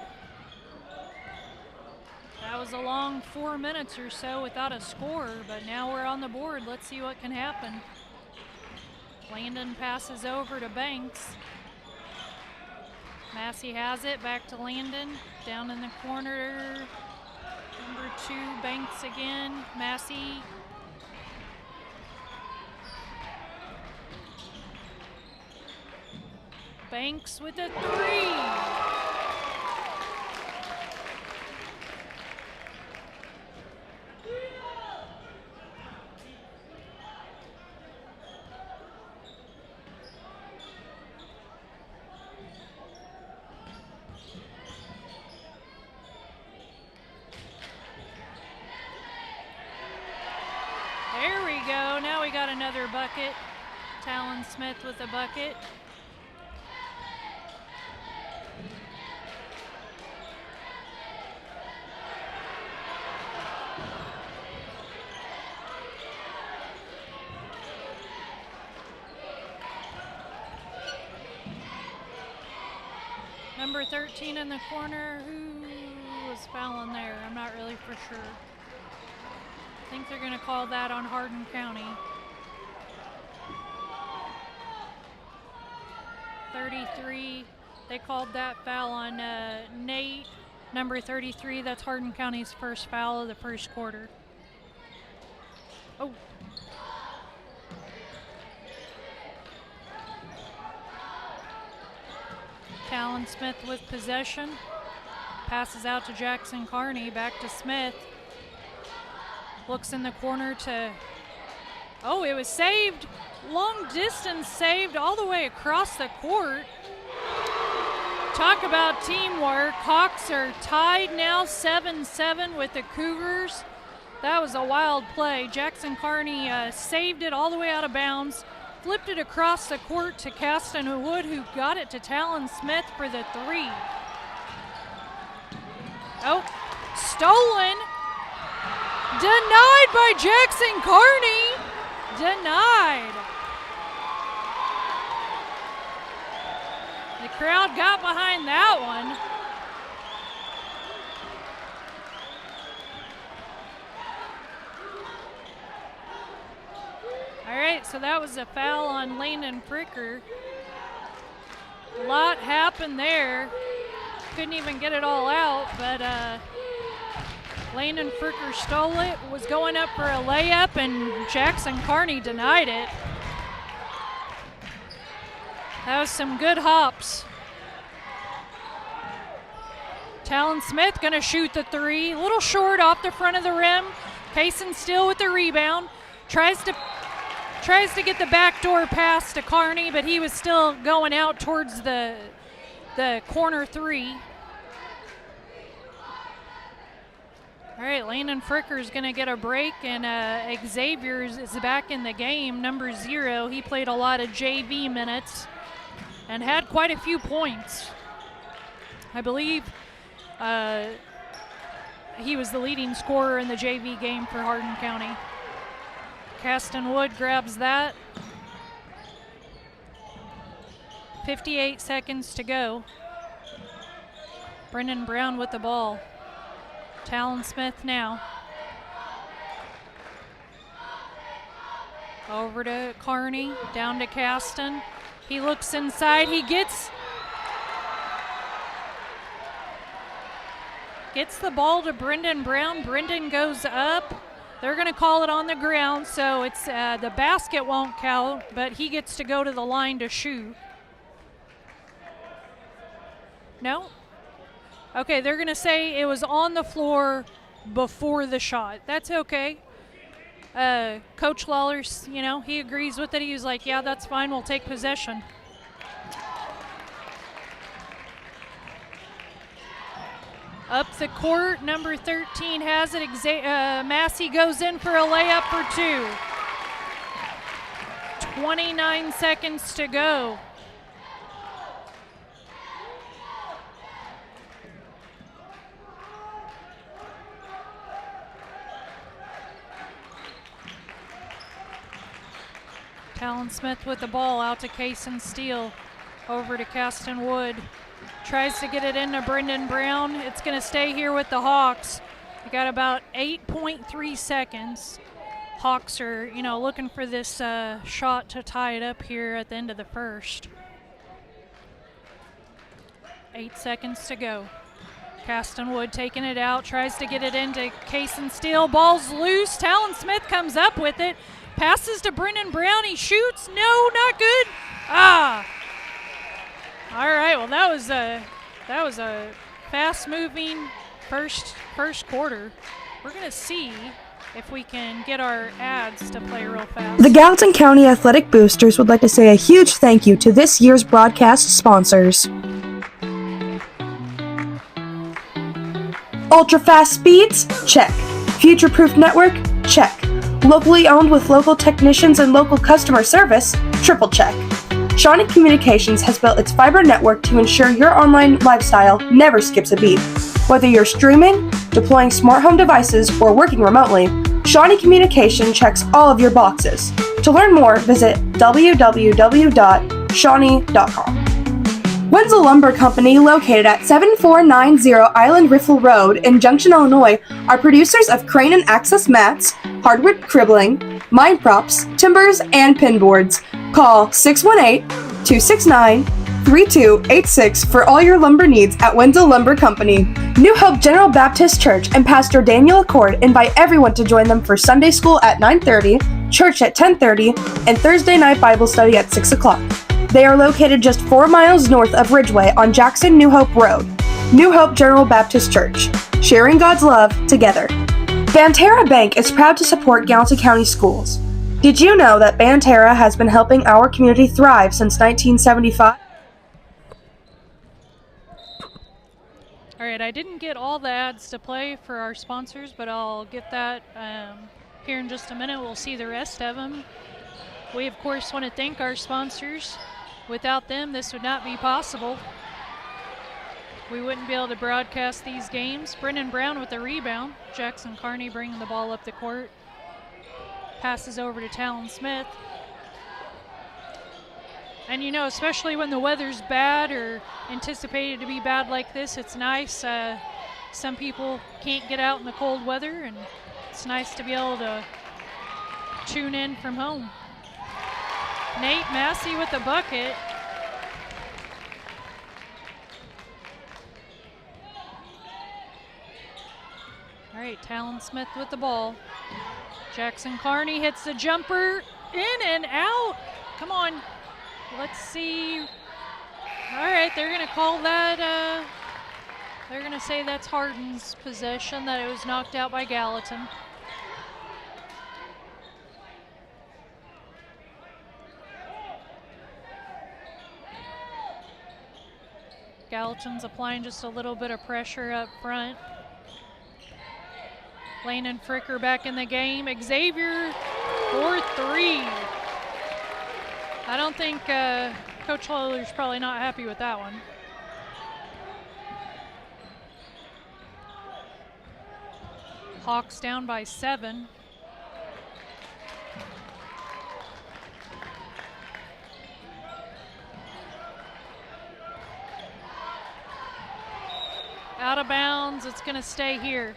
That was a long 4 minutes or so without a score, but now we're on the board. Let's see what can happen. Landon passes over to Banks. Massey has it, back to Landon. Down in the corner, number 2, Banks again. Massey. Banks with a 3. There we go. Now we got another bucket. Talon Smith with a bucket. Number 13 in the corner, who was fouling there? I'm not really for sure. I think they're going to call that on Hardin County. 33, they called that foul on Nate, number 33. That's Hardin County's first foul of the first quarter. Oh. Talon Talon Smith with possession. Passes out to Jackson Carney, back to Smith. Looks in the corner to, oh, it was saved. Long distance saved all the way across the court. Talk about teamwork. Hawks are tied now 7-7 with the Cougars. That was a wild play. Jackson Carney saved it all the way out of bounds. Flipped it across the court to Caston Wood, who got it to Talon Smith for the three. Oh, stolen. Denied by Jackson Carney. Denied. The crowd got behind that one. All right, so that was a foul on Landon Fricker. A lot happened there. Couldn't even get it all out, but Landon Fricker stole it, was going up for a layup, and Jackson Carney denied it. That was some good hops. Talon Smith gonna shoot the three. A little short off the front of the rim. Kaysen Steele with the rebound. Tries to get the backdoor pass to Carney, but he was still going out towards the corner three. All right, Landon Fricker is going to get a break, and Xavier is back in the game, number 0. He played a lot of JV minutes and had quite a few points. I believe he was the leading scorer in the JV game for Hardin County. Caston Wood grabs that. 58 seconds to go. Brendan Brown with the ball. Talon Smith now. Over to Carney, down to Caston. He looks inside, he gets the ball to Brendan Brown. Brendan goes up. They're gonna call it on the ground, so it's the basket won't count, but he gets to go to the line to shoot. No? Okay, they're gonna say it was on the floor before the shot. That's okay. Coach Lawler's, he agrees with it. He was like, yeah, that's fine, we'll take possession. Up the court, number 13 has it. Massey goes in for a layup for 2. 29 seconds to go. Talon Smith with the ball out to Kaysen Steele. Over to Caston Wood. Tries to get it into Brendan Brown. It's going to stay here with the Hawks. We got about 8.3 seconds. Hawks are, looking for this shot to tie it up here at the end of the first. 8 seconds to go. Caston Wood taking it out, tries to get it into Kaysen Steele. Ball's loose. Talon Smith comes up with it. Passes to Brendan Brown. He shoots. No, not good. All right. Well, that was a fast-moving first quarter. We're gonna see if we can get our ads to play real fast. The Gallatin County Athletic Boosters would like to say a huge thank you to this year's broadcast sponsors. Ultra-fast speeds? Check. Future-proof network? Check. Locally owned with local technicians and local customer service? Triple check. Shawnee Communications has built its fiber network to ensure your online lifestyle never skips a beat. Whether you're streaming, deploying smart home devices, or working remotely, Shawnee Communication checks all of your boxes. To learn more, visit www.shawnee.com. Wenzel Lumber Company, located at 7490 Island Riffle Road in Junction, Illinois, are producers of crane and access mats, hardwood cribbling, mine props, timbers, and pin boards. Call 618-269-3286 for all your lumber needs at Wenzel Lumber Company. New Hope General Baptist Church and Pastor Daniel Accord invite everyone to join them for Sunday school at 9:30, church at 10:30, and Thursday night Bible study at 6 o'clock. They are located just 4 miles north of Ridgeway on Jackson New Hope Road. New Hope General Baptist Church, sharing God's love together. Banterra Bank is proud to support Gallatin County schools. Did you know that Banterra has been helping our community thrive since 1975? All right, I didn't get all the ads to play for our sponsors, but I'll get that here in just a minute. We'll see the rest of them. We, of course, want to thank our sponsors. Without them, this would not be possible. We wouldn't be able to broadcast these games. Brennan Brown with the rebound. Jackson Carney bringing the ball up the court. Passes over to Talon Smith. And you know, especially when the weather's bad or anticipated to be bad like this, it's nice. Some people can't get out in the cold weather, and it's nice to be able to tune in from home. Nate Massey with the bucket. All right, Talon Smith with the ball. Jackson Carney hits the jumper, in and out. Come on. Let's see. All right, they're going to call that, they're going to say that's Hardin's possession, that it was knocked out by Gallatin. Gallatin's applying just a little bit of pressure up front. Lane and Fricker back in the game. Xavier for 3. I don't think Coach Lawler's probably not happy with that one. Hawks down by 7. Out of bounds, it's going to stay here.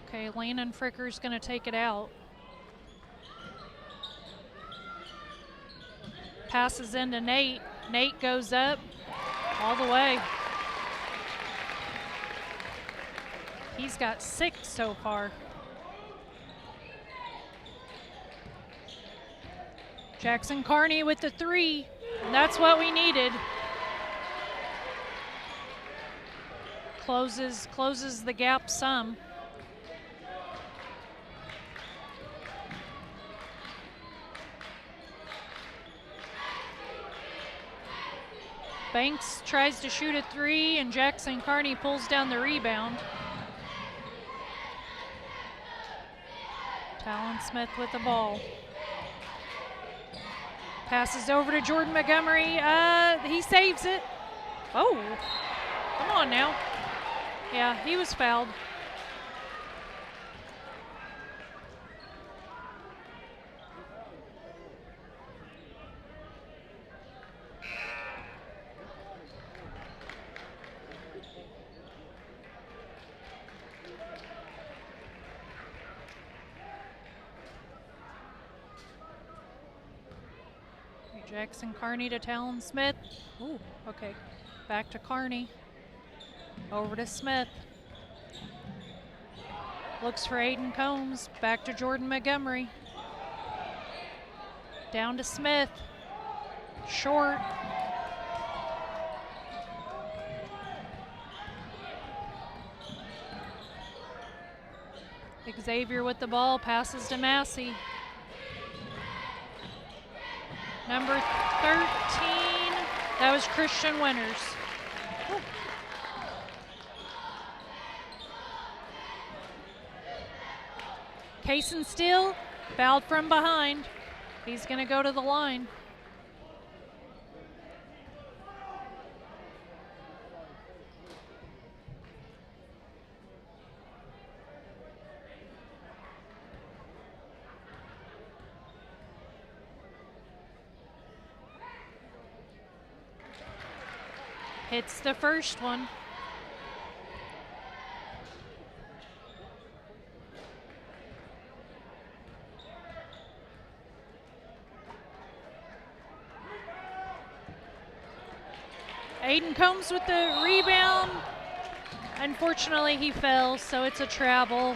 Okay, Landon Fricker's going to take it out. Passes into Nate. Nate goes up all the way. He's got 6 so far. Jackson Carney with the 3, and that's what we needed. Closes the gap some. Banks tries to shoot a 3, and Jackson Carney pulls down the rebound. Talon Smith with the ball. Passes over to Jordan Montgomery. He saves it. Oh, come on now. Yeah, he was fouled. Jackson Carney to Talon Smith. Ooh, okay. Back to Carney. Over to Smith. Looks for Aiden Combs. Back to Jordan Montgomery. Down to Smith. Short. Xavier with the ball. Passes to Massey. Number 13, that was Christian Winters. Ooh. Kaysen Steele, fouled from behind. He's going to go to the line. Hits the first one. Aiden Combs with the rebound. Unfortunately, he fell, so it's a travel.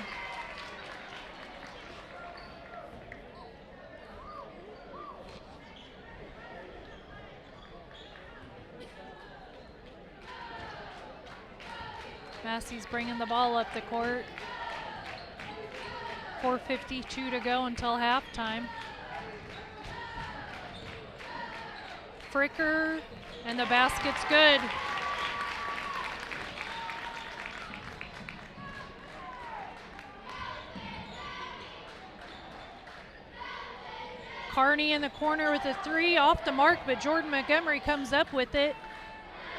Massey's bringing the ball up the court. 4:52 to go until halftime. Fricker, and the basket's good. Carney in the corner with a three, off the mark, but Jordan Montgomery comes up with it.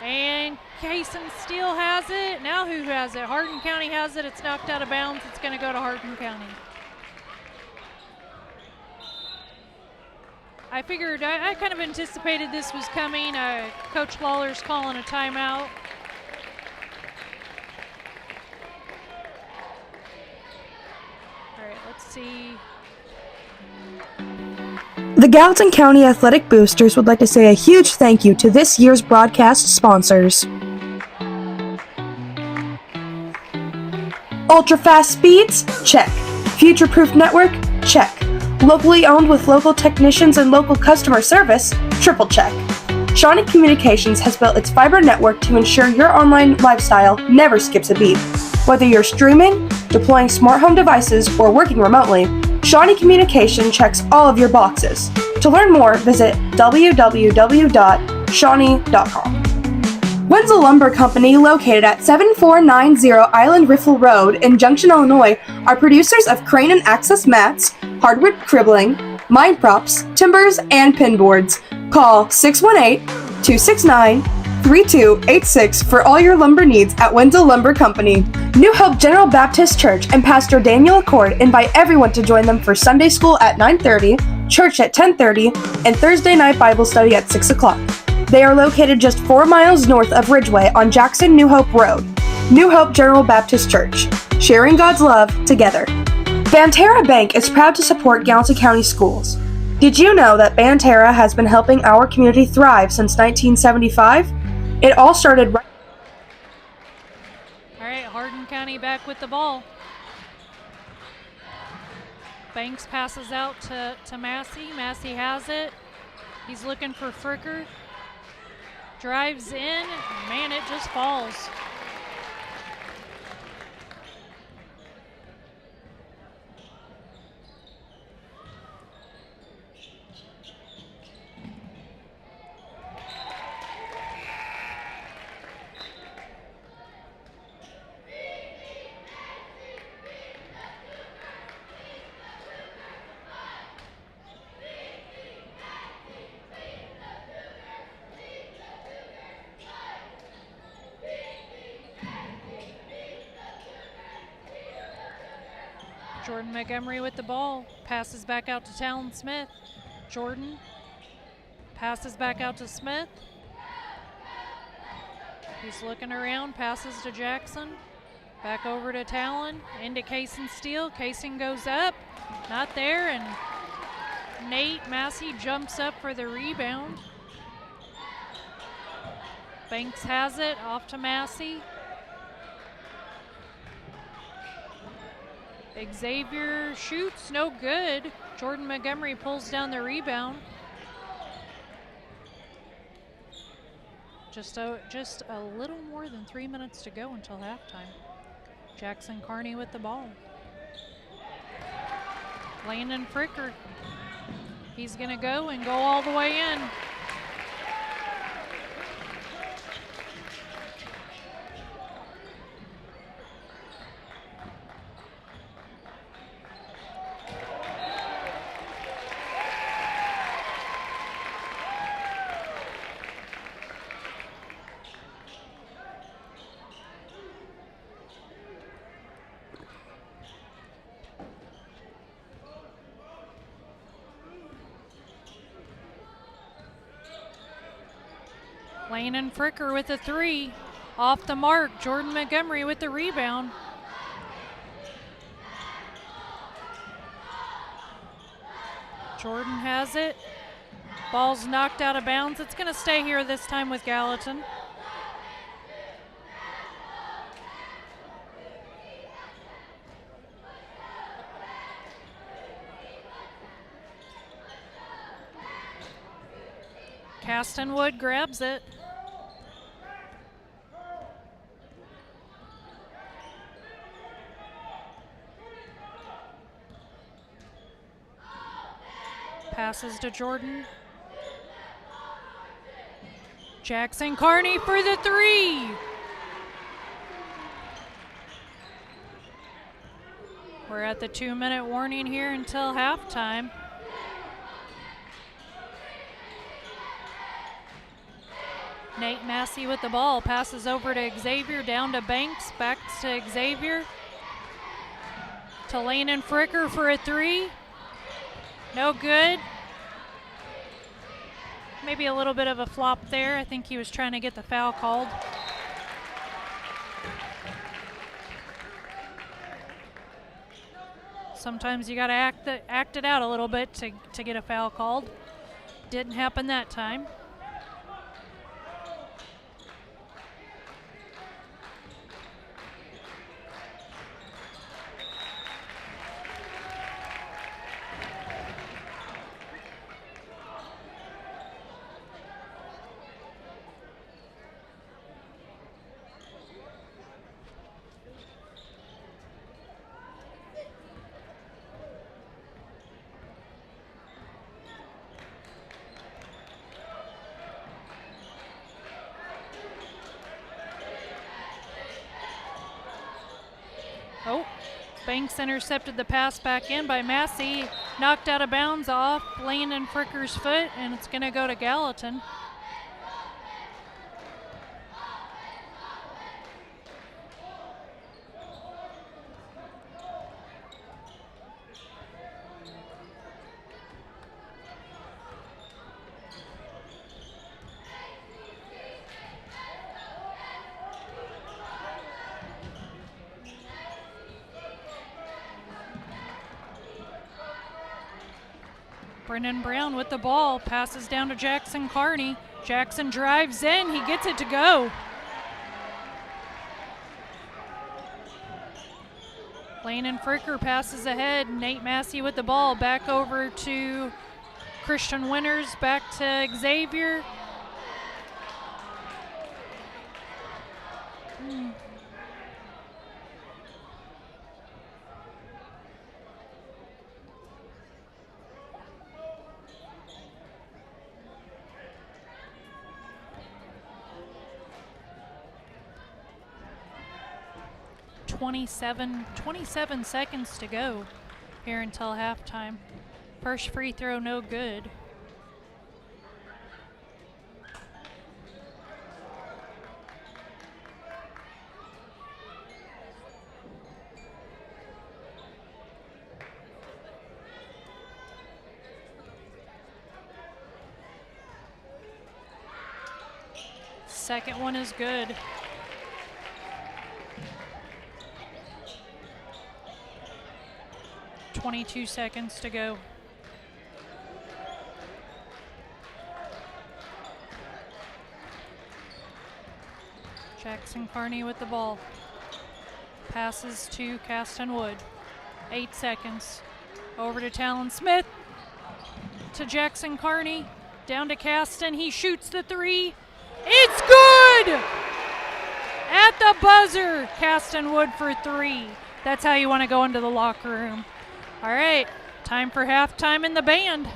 And Kaysen Steele has it. Now who has it? Hardin County has it. It's knocked out of bounds. It's going to go to Hardin County. I figured, I kind of anticipated this was coming. Coach Lawler's calling a timeout. All right, let's see. The Gallatin County Athletic Boosters would like to say a huge thank you to this year's broadcast sponsors. Ultra-fast speeds? Check. Future-proof network? Check. Locally owned with local technicians and local customer service? Triple check. Shawnee Communications has built its fiber network to ensure your online lifestyle never skips a beat. Whether you're streaming, deploying smart home devices, or working remotely, Shawnee Communication checks all of your boxes. To learn more, visit www.shawnee.com. Wenzel Lumber Company, located at 7490 Island Riffle Road in Junction, Illinois, are producers of crane and access mats, hardwood cribbling, mine props, timbers, and pinboards. Call 618-269-3286 for all your lumber needs at Wenzel Lumber Company. New Hope General Baptist Church and Pastor Daniel Accord invite everyone to join them for Sunday school at 9:30, church at 10:30, and Thursday night Bible study at 6 o'clock. They are located just 4 miles north of Ridgeway on Jackson New Hope Road. New Hope General Baptist Church, sharing God's love together. Banterra Bank is proud to support Gallatin County schools. Did you know that Banterra has been helping our community thrive since 1975? It all started right. All right, Hardin County back with the ball. Banks passes out to Massey. Massey has it. He's looking for Fricker. Drives in. Man, it just falls. Jordan Montgomery with the ball. Passes back out to Talon Smith. Jordan passes back out to Smith. He's looking around, passes to Jackson. Back over to Talon, into Kaysen Steele. Kaysen goes up, not there, and Nate Massey jumps up for the rebound. Banks has it, off to Massey. Xavier shoots, no good. Jordan Montgomery pulls down the rebound. Just a little more than 3 minutes to go until halftime. Jackson Carney with the ball. Landon Fricker. He's gonna go and go all the way in. Landon Fricker with a three. Off the mark, Jordan Montgomery with the rebound. Jordan has it. Ball's knocked out of bounds. It's gonna stay here this time with Gallatin. Castenwood grabs it. Passes to Jordan. Jackson Carney for the 3. We're at the 2-minute warning here until halftime. Nate Massey with the ball, passes over to Xavier, down to Banks, back to Xavier. To Landon Fricker for a 3. No good. Maybe a little bit of a flop there. I think he was trying to get the foul called. Sometimes you got to act it out a little bit to get a foul called. Didn't happen that time. Oh, Banks intercepted the pass back in by Massey. Knocked out of bounds off Landon Fricker's foot, and it's going to go to Gallatin. Brennan Brown with the ball, passes down to Jackson Carney. Jackson drives in, he gets it to go. Landon Fricker passes ahead. Nate Massey with the ball, back over to Christian Winters, back to Xavier. Twenty-seven seconds to go here until halftime. First free throw, no good. Second one is good. .22 seconds to go. Jackson Carney with the ball. Passes to Castenwood. 8 seconds. Over to Talon Smith. To Jackson Carney. Down to Caston. He shoots the 3. It's good! At the buzzer, Castenwood for 3. That's how you want to go into the locker room. All right, time for halftime in the band.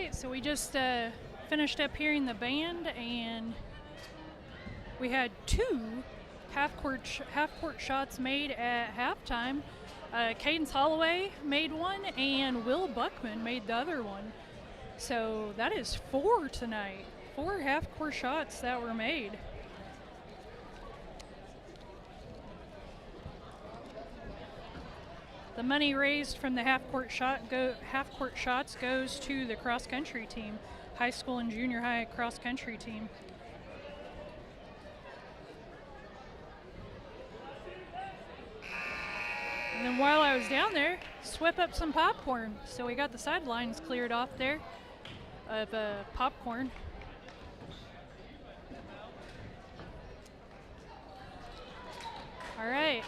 right, so we just finished up hearing the band, and we had 2 half-court shots made at halftime. Cadence Holloway made one, and Will Buckman made the other one. So that is 4 tonight. 4 half-court shots that were made. The money raised from the half-court shots goes to the cross-country team, high school and junior high cross-country team. And then while I was down there, swept up some popcorn. So we got the sidelines cleared off there of popcorn. All right.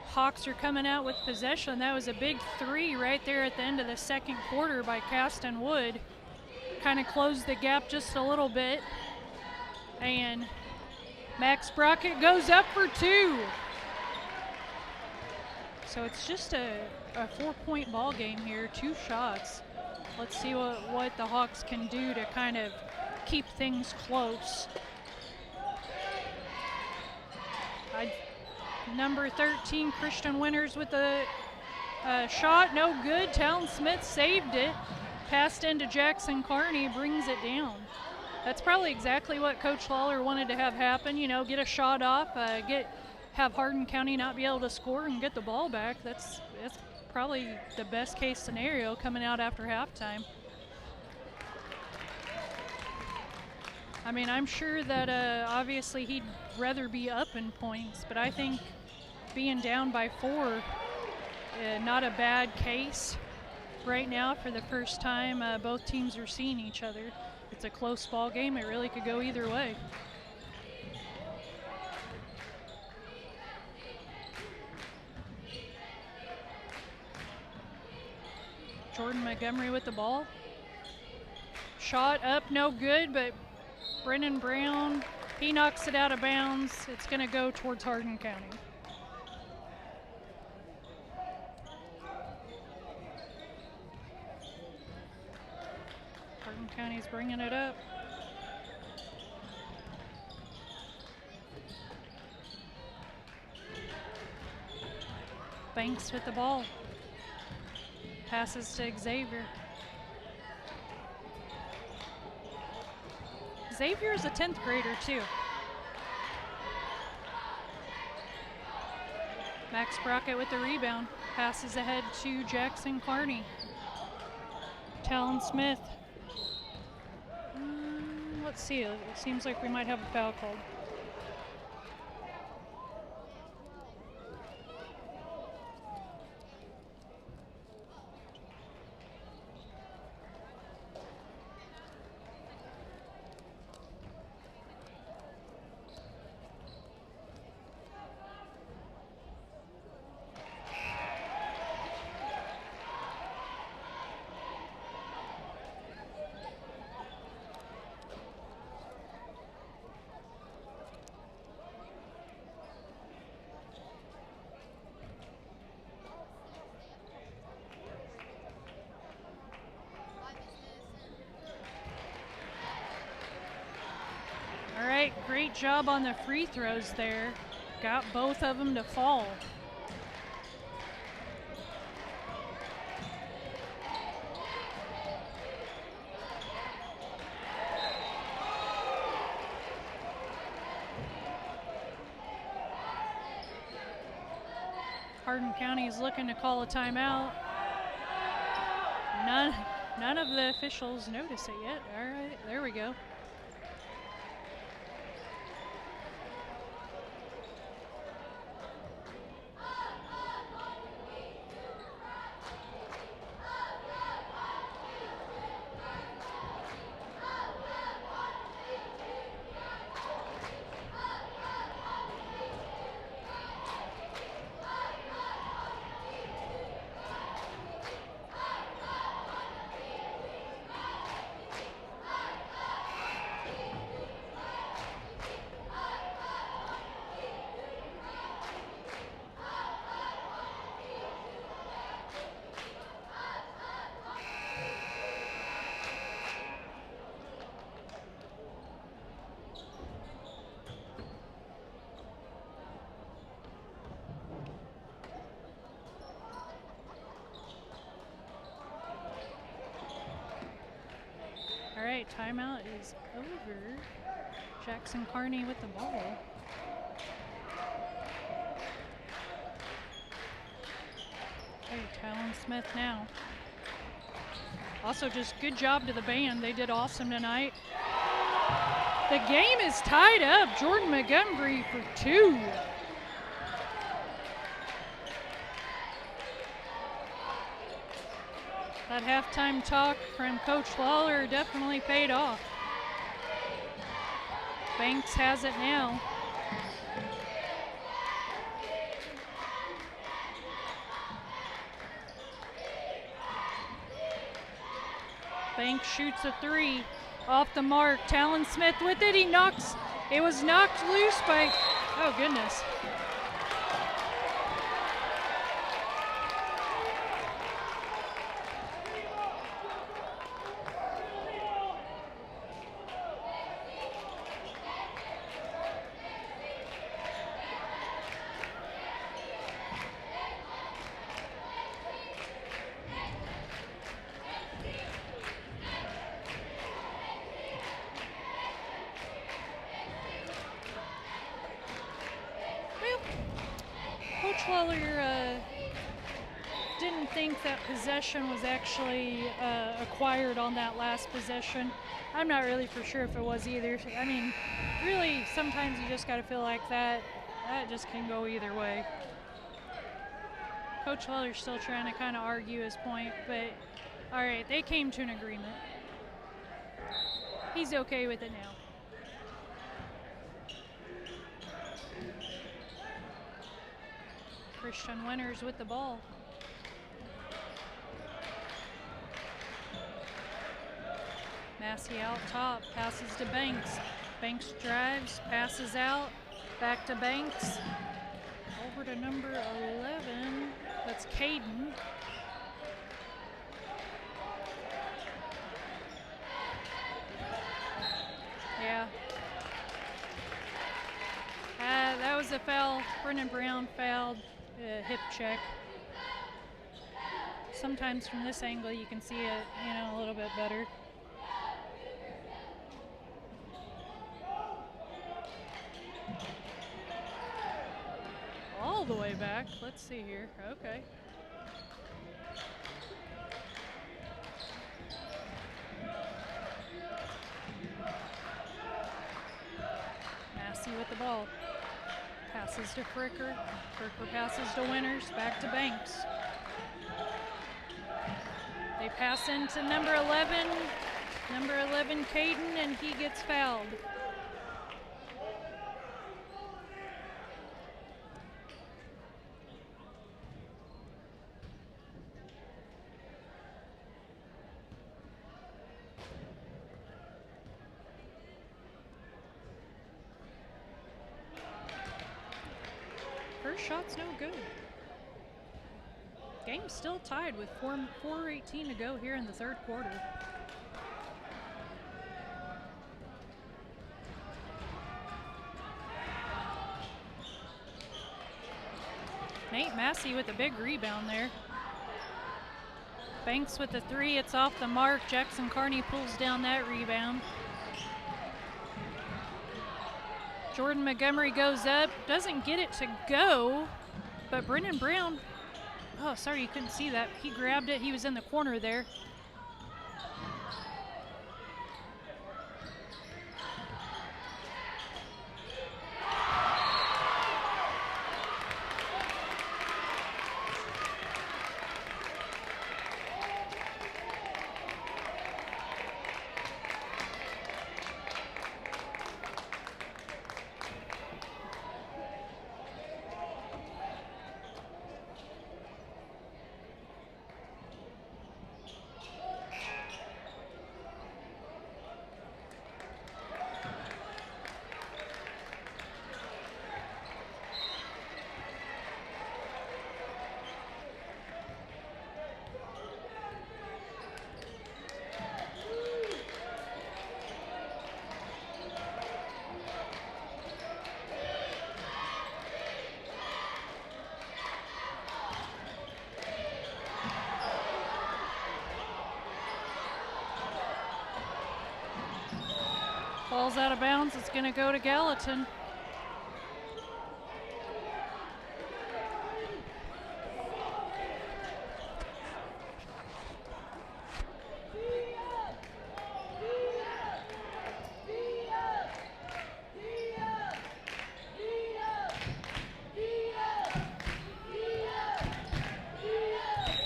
Hawks are coming out with possession. That was a big 3 right there at the end of the second quarter by Caston Wood. Kind of closed the gap just a little bit. And Max Brockett goes up for 2. So it's just a 4-point ball game here, 2 shots. Let's see what the Hawks can do to kind of keep things close. Number 13, Christian Winters with the shot, no good. Talon Smith saved it. Passed into Jackson Carney, brings it down. That's probably exactly what Coach Lawler wanted to have happen, you know, get a shot off, have Hardin County not be able to score and get the ball back. That's probably the best case scenario coming out after halftime. I mean, I'm sure that obviously he'd rather be up in points, but I think being down by 4, not a bad case right now for the first time both teams are seeing each other. It's a close ball game. It really could go either way. Jordan Montgomery with the ball. Shot up, no good, but Brennan Brown, he knocks it out of bounds. It's going to go towards Hardin County. Hardin County's bringing it up. Banks with the ball. Passes to Xavier. Xavier is a 10th grader too. Max Brockett with the rebound. Passes ahead to Jackson Carney. Talon Smith. Let's see, it seems like we might have a foul called. Great job on the free throws there. Got both of them to fall. Hardin County is looking to call a timeout. None of the officials notice it yet. All right, there we go. timeout is over. Jackson Carney with the ball. Okay, Talon Smith now. Also, just good job to the band. They did awesome tonight. The game is tied up. Jordan Montgomery for 2. That halftime talk from Coach Lawler definitely paid off. Banks has it now. Banks shoots a 3 off the mark. Talon Smith with it. It was knocked loose by, oh goodness. Coach Lawler didn't think that possession was actually acquired on that last possession. I'm not really for sure if it was either. I mean, really, sometimes you just got to feel like that just can go either way. Coach Lawler's still trying to kind of argue his point, but all right, they came to an agreement. He's okay with it now. Christian Winters with the ball. Massey out top, passes to Banks. Banks drives, passes out, back to Banks. Over to number 11, that's Caden. Yeah. That was a foul. Brennan Brown fouled. Hip check. Sometimes from this angle you can see it, a little bit better. All the way back. Let's see here. Okay. Massey with the ball. Passes to Fricker. Fricker passes to Winters. Back to Banks. They pass into number 11. Number 11, Caden, and he gets fouled. First shot's no good. Game's still tied with 4:18 to go here in the third quarter. Nate Massey with a big rebound there. Banks with the 3, it's off the mark. Jackson Carney pulls down that rebound. Jordan Montgomery goes up, doesn't get it to go, but Brennan Brown, oh, sorry, you couldn't see that. He grabbed it, he was in the corner there. Ball's out of bounds. It's going to go to Gallatin.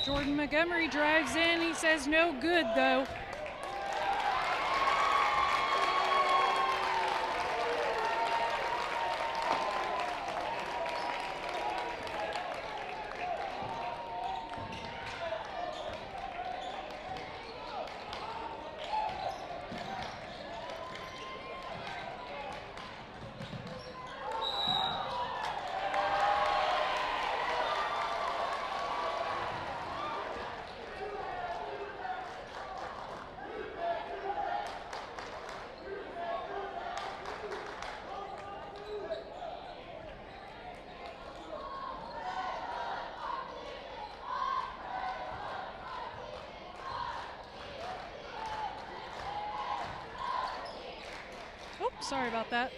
Jordan Montgomery drives in. He says no good, though. Sorry about that.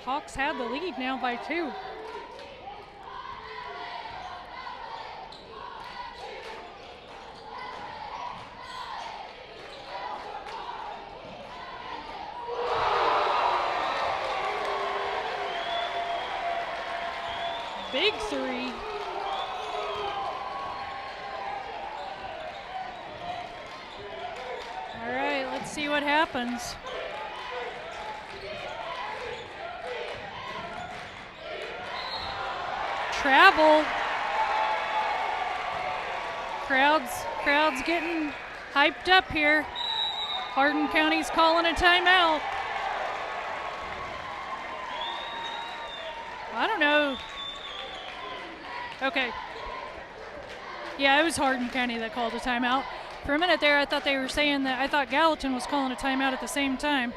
Hawks have the lead now by 2. Big 3. See what happens. Travel. Crowd's getting hyped up here. Hardin County's calling a timeout. I don't know. Okay. Yeah, it was Hardin County that called a timeout. For a minute there, I thought they were saying that. I thought Gallatin was calling a timeout at the same time.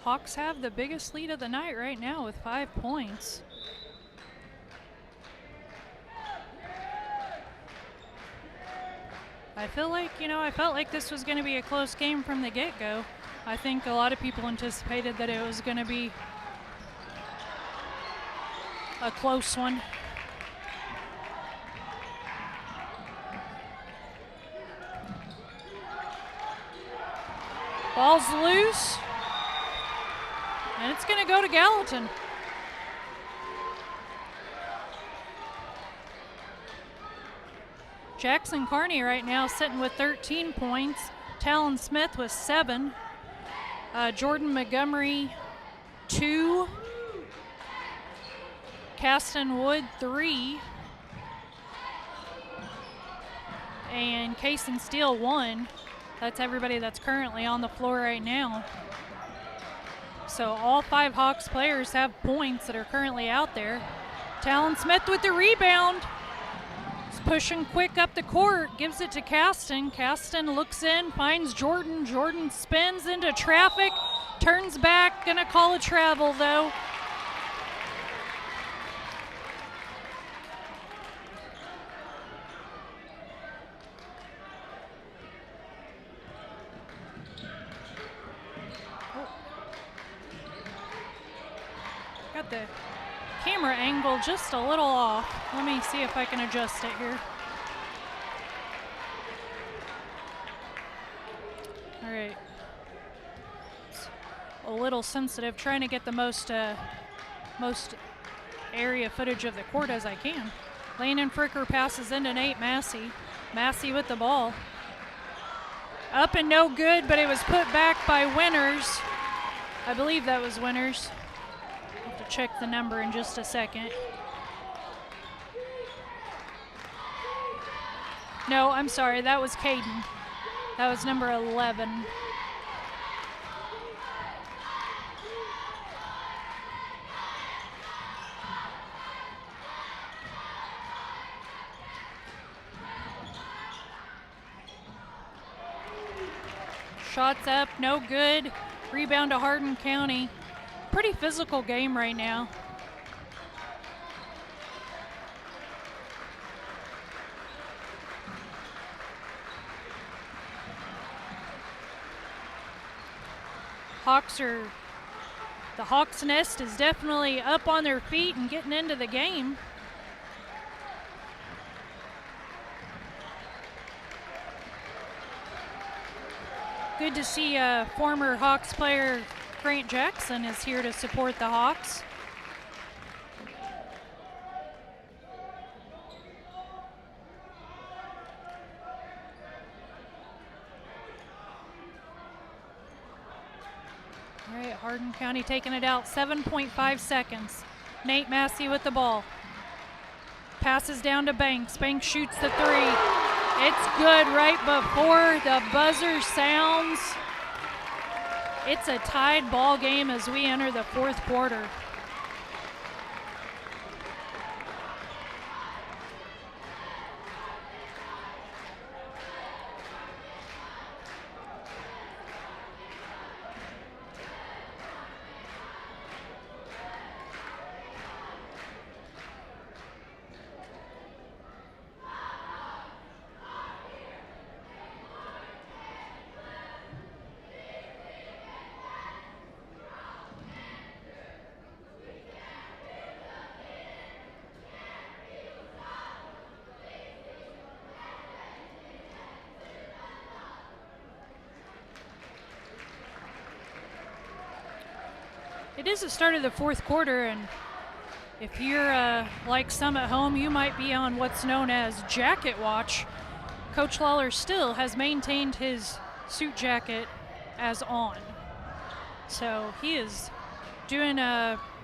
Hawks have the biggest lead of the night right now with 5 points. I felt like this was going to be a close game from the get-go. I think a lot of people anticipated that it was going to be a close one. Ball's loose. And it's going to go to Gallatin. Jackson Carney right now sitting with 13 points. Talon Smith with 7. Jordan Montgomery, 2. Caston Wood, 3. And Cason Steele, 1. That's everybody that's currently on the floor right now. So all 5 Hawks players have points that are currently out there. Talon Smith with the rebound. He's pushing quick up the court, gives it to Caston. Caston looks in, finds Jordan. Jordan spins into traffic, turns back, gonna call a travel though. Got the camera angle just a little off. Let me see if I can adjust it here. little sensitive, trying to get the most area footage of the court as I can. Landon Fricker passes into Nate Massey. Massey with the ball. Up and no good, but it was put back by Winters. I believe that was Winters. I'll have to check the number in just a second. No, I'm sorry, that was Caden. That was number 11. Shots up, no good. Rebound to Hardin County. Pretty physical game right now. The Hawks Nest is definitely up on their feet and getting into the game. Good to see former Hawks player Grant Jackson is here to support the Hawks. All right, Hardin County taking it out, 7.5 seconds. Nate Massey with the ball. Passes down to Banks. Banks shoots the three. It's good right before the buzzer sounds. It's a tied ball game as we enter the fourth quarter. It is the start of the fourth quarter, and if you're like some at home, you might be on what's known as jacket watch. Coach Lawler still has maintained his suit jacket as on. So he is doing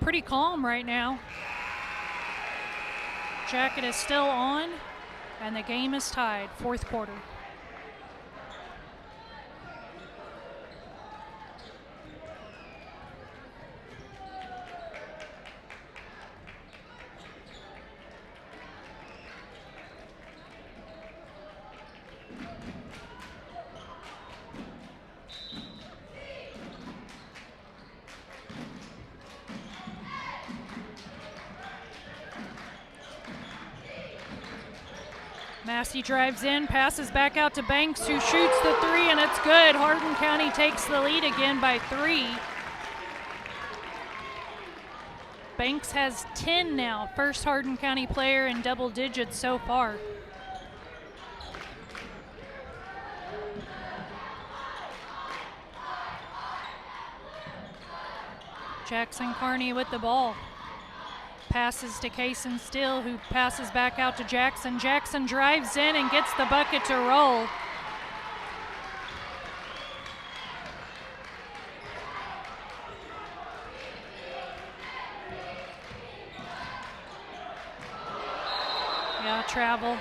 pretty calm right now. Jacket is still on, and the game is tied, fourth quarter. Massey drives in, passes back out to Banks, who shoots the three, and it's good. Hardin County takes the lead again by 3. Banks has 10 now, first Hardin County player in double digits so far. Jackson Carney with the ball. Passes to Kaysen Still, who passes back out to Jackson. Jackson drives in and gets the bucket to roll. Yeah, travel.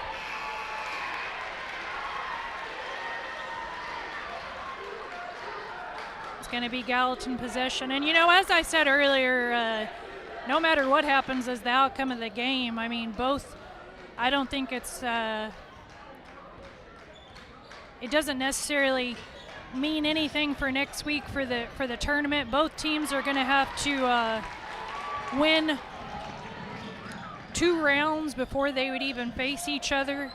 It's going to be Gallatin possession. And, you know, as I said earlier, no matter what happens as the outcome of the game, I mean, both, I don't think it doesn't necessarily mean anything for next week for the tournament. Both teams are going to have to win 2 rounds before they would even face each other.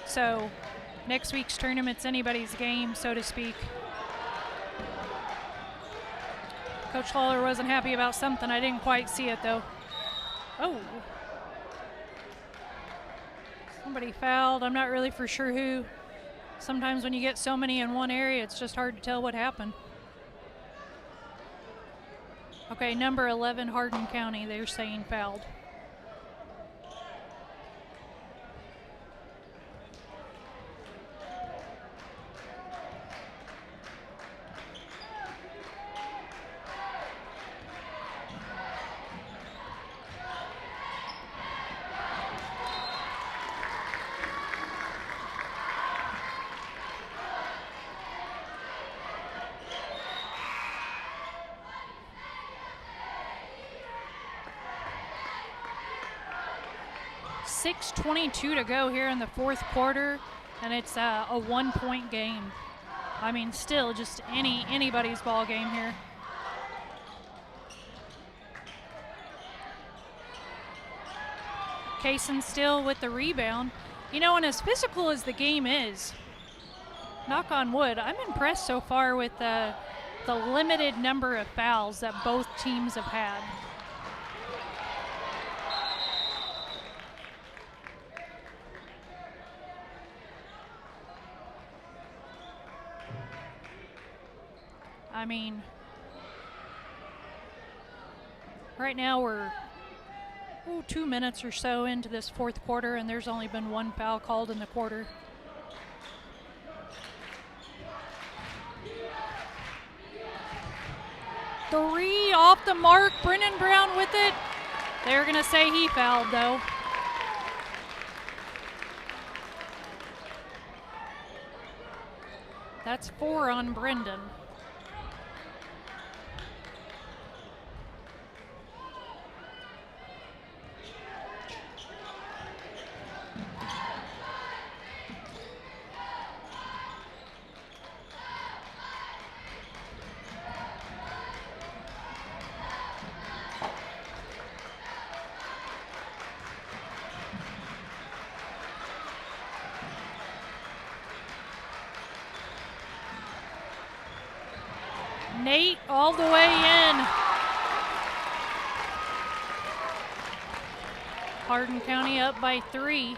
So next week's tournament's anybody's game, so to speak. Coach Lawler wasn't happy about something. I didn't quite see it, though. Oh. Somebody fouled. I'm not really for sure who. Sometimes when you get so many in one area, it's just hard to tell what happened. Okay, number 11, Hardin County, they're saying fouled. .6:22 to go here in the fourth quarter, and it's a 1-point game. I mean, still just anybody's ball game here. Kaysen still with the rebound. You know, and as physical as the game is, knock on wood, I'm impressed so far with the limited number of fouls that both teams have had. I mean, right now we're 2 minutes or so into this fourth quarter, and there's only been one foul called in the quarter. Three off the mark, Brennan Brown with it. They're going to say he fouled, though. That's 4 on Brendan. Nate all the way in. Hardin County up by 3.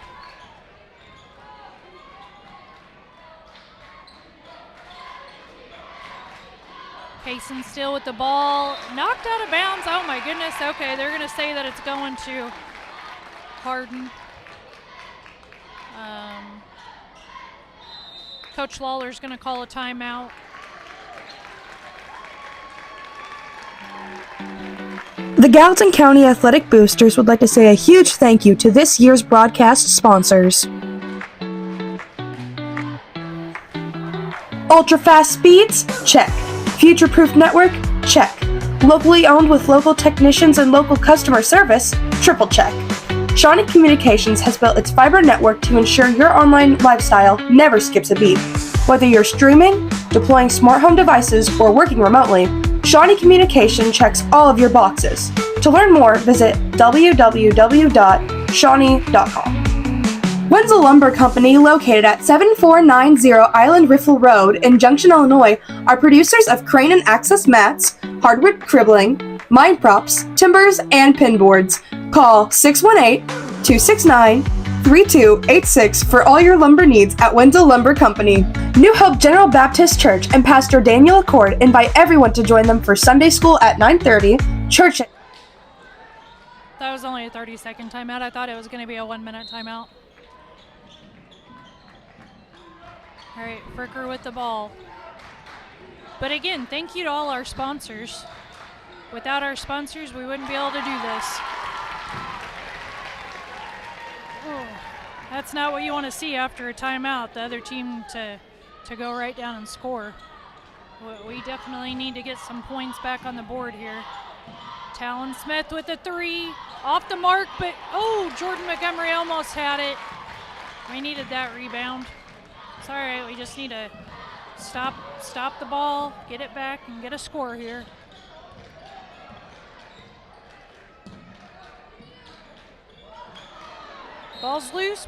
Kaysen still with the ball. Knocked out of bounds. Oh my goodness. Okay, they're going to say that it's going to Hardin. Coach Lawler's going to call a timeout. The Gallatin County Athletic Boosters would like to say a huge thank you to this year's broadcast sponsors. Ultra-fast speeds? Check. Future-proof network? Check. Locally owned with local technicians and local customer service? Triple check. Shawnee Communications has built its fiber network to ensure your online lifestyle never skips a beat. Whether you're streaming, deploying smart home devices, or working remotely, Shawnee Communication checks all of your boxes. To learn more, visit www.shawnee.com. Wenzel Lumber Company, located at 7490 Island Riffle Road in Junction, Illinois, are producers of crane and access mats, hardwood cribbling, mine props, timbers, and pin boards. Call 618-269-3286 for all your lumber needs at Wenzel Lumber Company. New Hope General Baptist Church and Pastor Daniel Accord invite everyone to join them for Sunday school at 9:30. Church. That was only a 30-second timeout. I thought it was going to be a 1-minute timeout. All right, Fricker with the ball. But again, thank you to all our sponsors. Without our sponsors, we wouldn't be able to do this. Oh, that's not what you want to see after a timeout, the other team to go right down and score. We definitely need to get some points back on the board here. Talon Smith with a 3, off the mark, but Jordan Montgomery almost had it. We needed that rebound. It's all right, we just need to stop the ball, get it back, and get a score here. Ball's loose.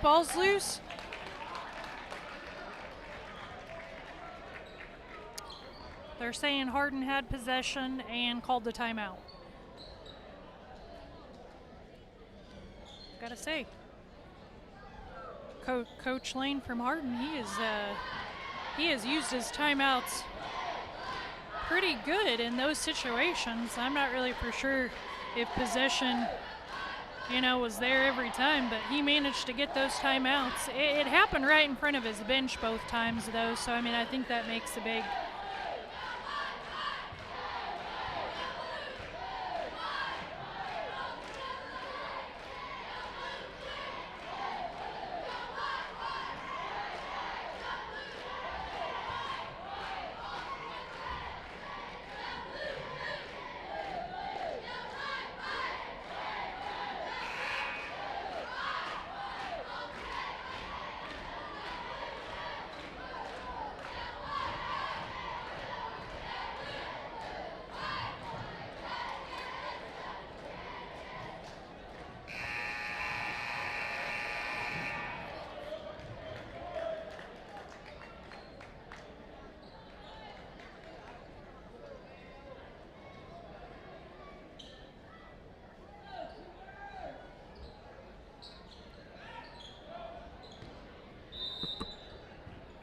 They're saying Hardin had possession and called the timeout. Gotta say, Coach Lane from Hardin, he is he has used his timeouts pretty good in those situations. I'm not really for sure if possession, was there every time, but he managed to get those timeouts. It happened right in front of his bench both times, though, so I think that makes a big.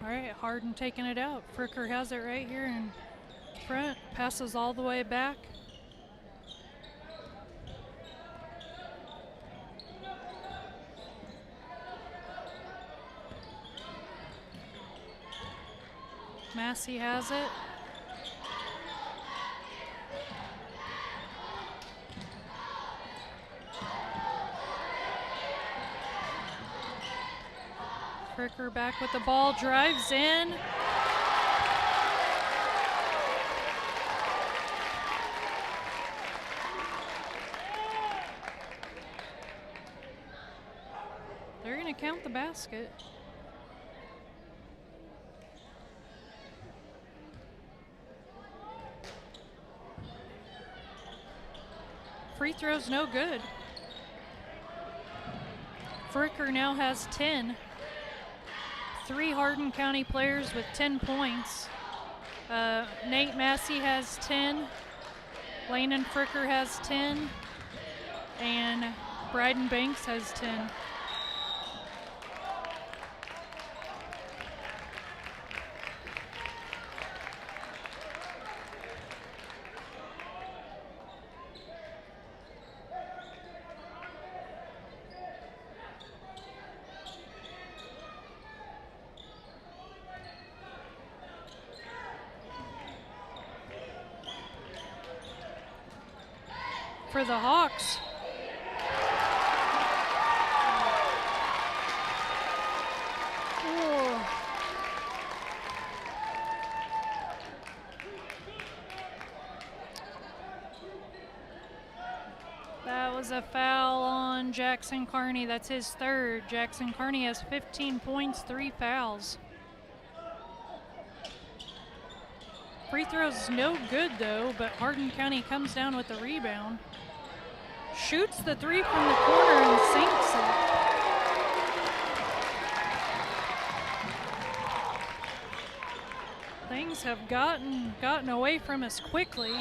All right, Hardin taking it out. Fricker has it right here in front. Passes all the way back. Massey has it. Fricker back with the ball, drives in. They're going to count the basket. Free throw's no good. Fricker now has 10. 3 Hardin County players with 10 points. Nate Massey has 10. Landon Fricker has 10. And Bryden Banks has 10. For the Hawks. Ooh. That was a foul on Jackson Carney. That's his third. Jackson Carney has 15 points, 3 fouls. Free throw's no good though, but Hardin County comes down with the rebound. Shoots the 3 from the corner and sinks it. Things have gotten away from us quickly.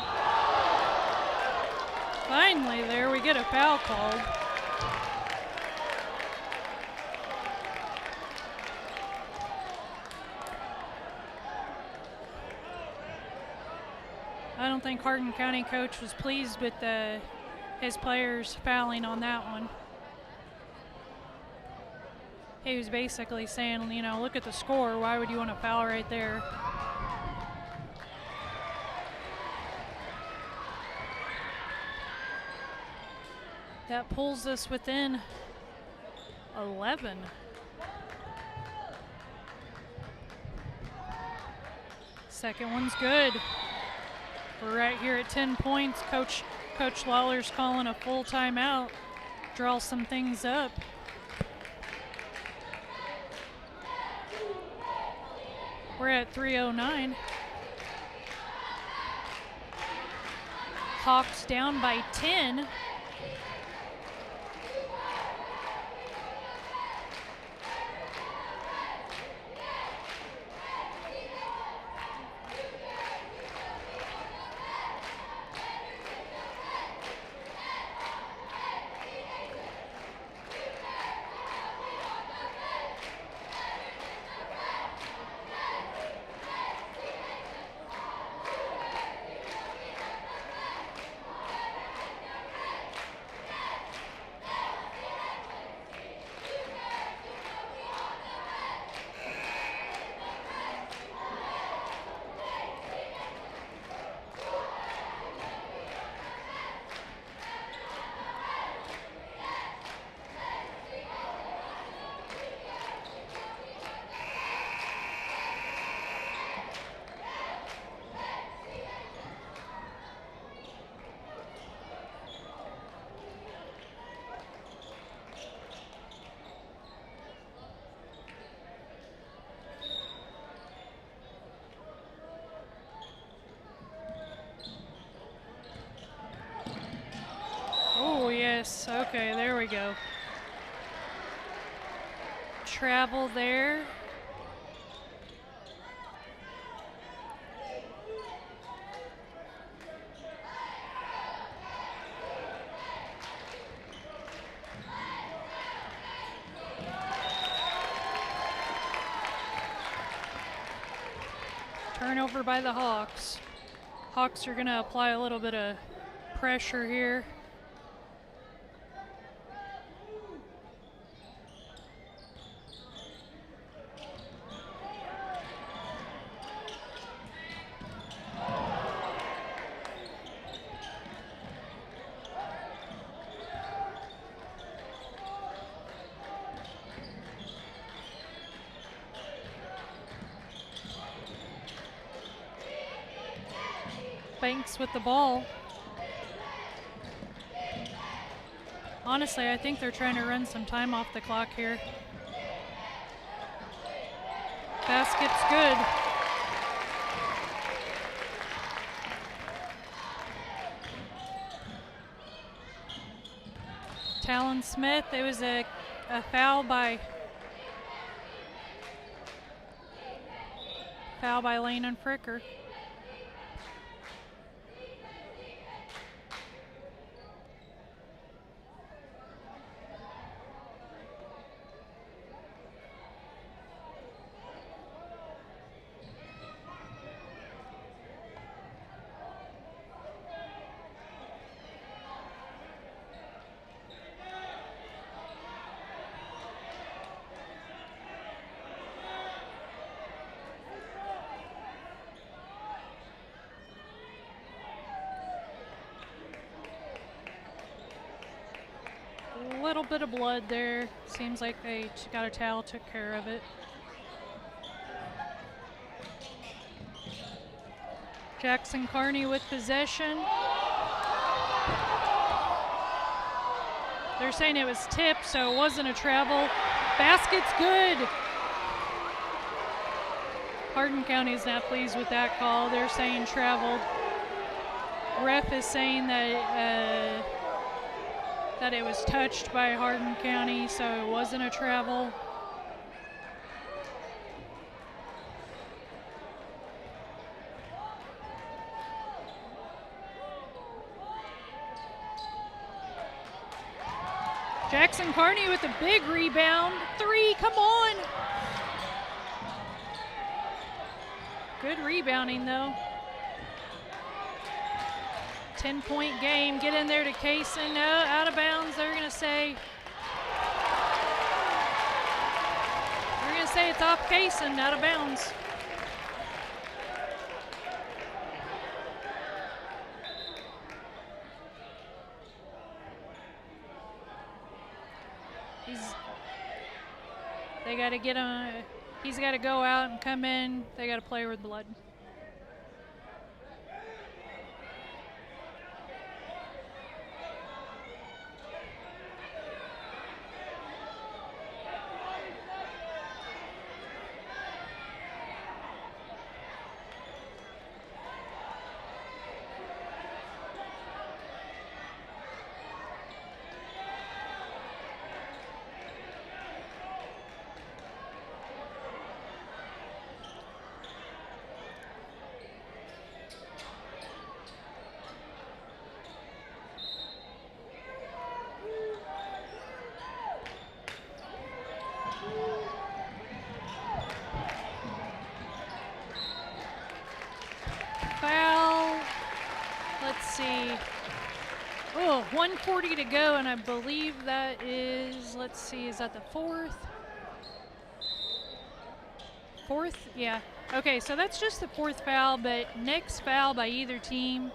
Finally there we get a foul called. I don't think Hardin County coach was pleased with his players fouling on that one. He was basically saying, look at the score. Why would you want to foul right there? That pulls us within 11. Second one's good. We're right here at 10 points. Coach Lawler's calling a full timeout. Draw some things up. We're at 3:09. Hawks down by 10. Yes, okay, there we go. Travel there. Turnover by the Hawks. Hawks are going to apply a little bit of pressure here. Banks with the ball. Honestly, I think they're trying to run some time off the clock here. Basket's good. Talon Smith, it was a foul by Lane and Fricker. A little bit of blood there. Seems like they got a towel, took care of it. Jackson Carney with possession. They're saying it was tipped, so it wasn't a travel. Basket's good. Hardin County is not pleased with that call. They're saying traveled. Ref is saying that it was touched by Hardin County, so it wasn't a travel. Jackson Carney with a big rebound. 3, come on. Good rebounding though. 10-point game. Get in there to Kaysen. No, out of bounds. They're going to say it's off Kaysen, out of bounds. They got to get him. He's got to go out and come in. They got to play with blood. Foul. Let's see. Oh, 1:40 to go, and I believe that is, let's see, is that the fourth? Fourth? Yeah. Okay, so that's just the fourth foul, but next foul by either team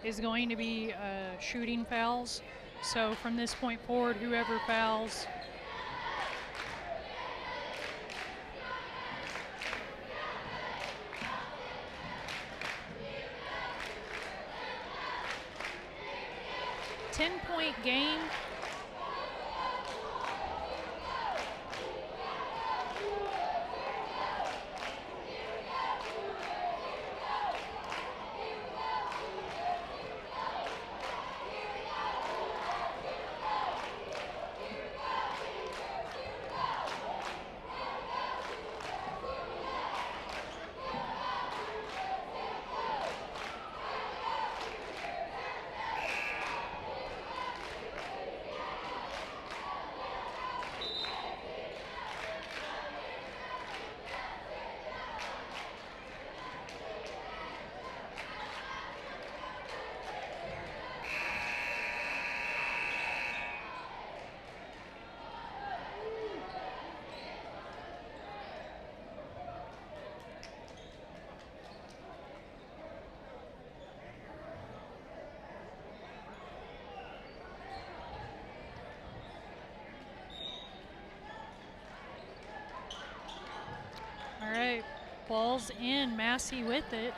is going to be shooting fouls. So from this point forward, whoever fouls. Ten-point game. falls in. Massey with it.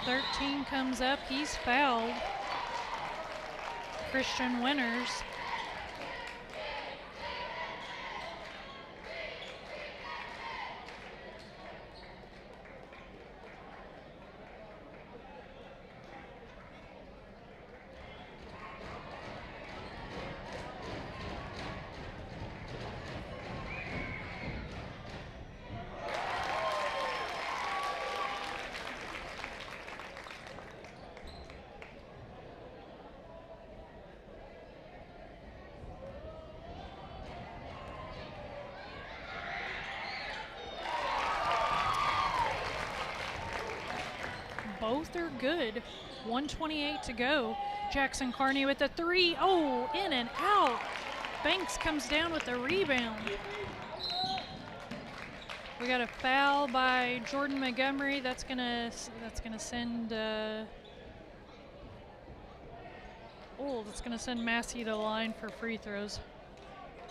"13 comes up. He's fouled. Christian Winters. Both are good. 1:28 to go. Jackson Carney with the 3. Oh, in and out. Banks comes down with the rebound. We got a foul by Jordan Montgomery. That's gonna send that's gonna send Massey to the line for free throws.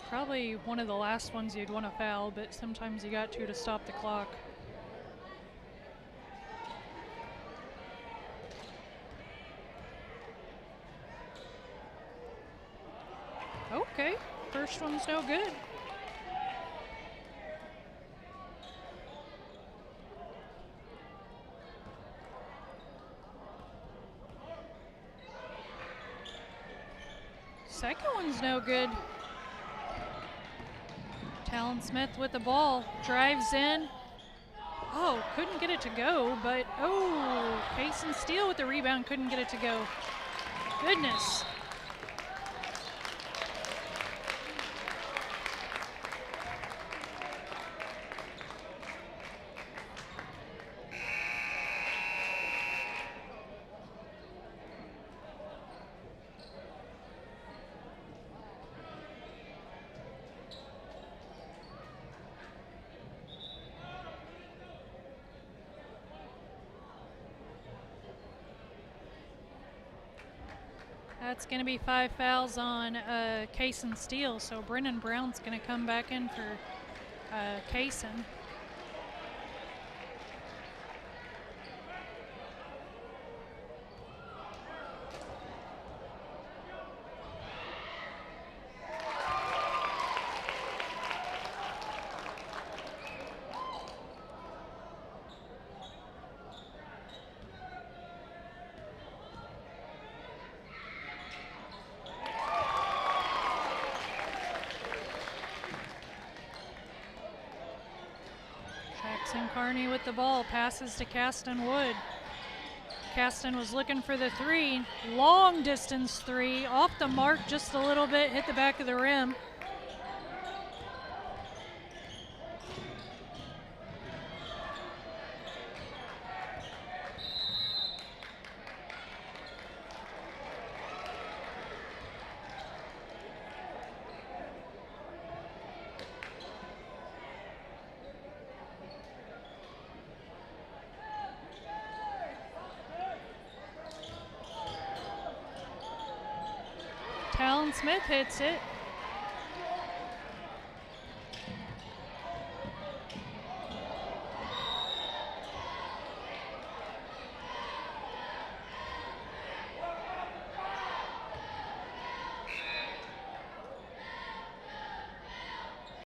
Probably one of the last ones you'd want to foul, but sometimes you got to stop the clock. Okay, first one's no good. Second one's no good. Talon Smith with the ball, drives in. Oh, couldn't get it to go, but Payson Steele with the rebound, couldn't get it to go. Goodness. That's going to be 5 fouls on Kaysen Steele, so Brennan Brown's going to come back in for Kaysen. Jackson Carney with the ball, passes to Caston Wood. Caston was looking for the 3, long distance 3, off the mark just a little bit, hit the back of the rim. Talon Smith hits it.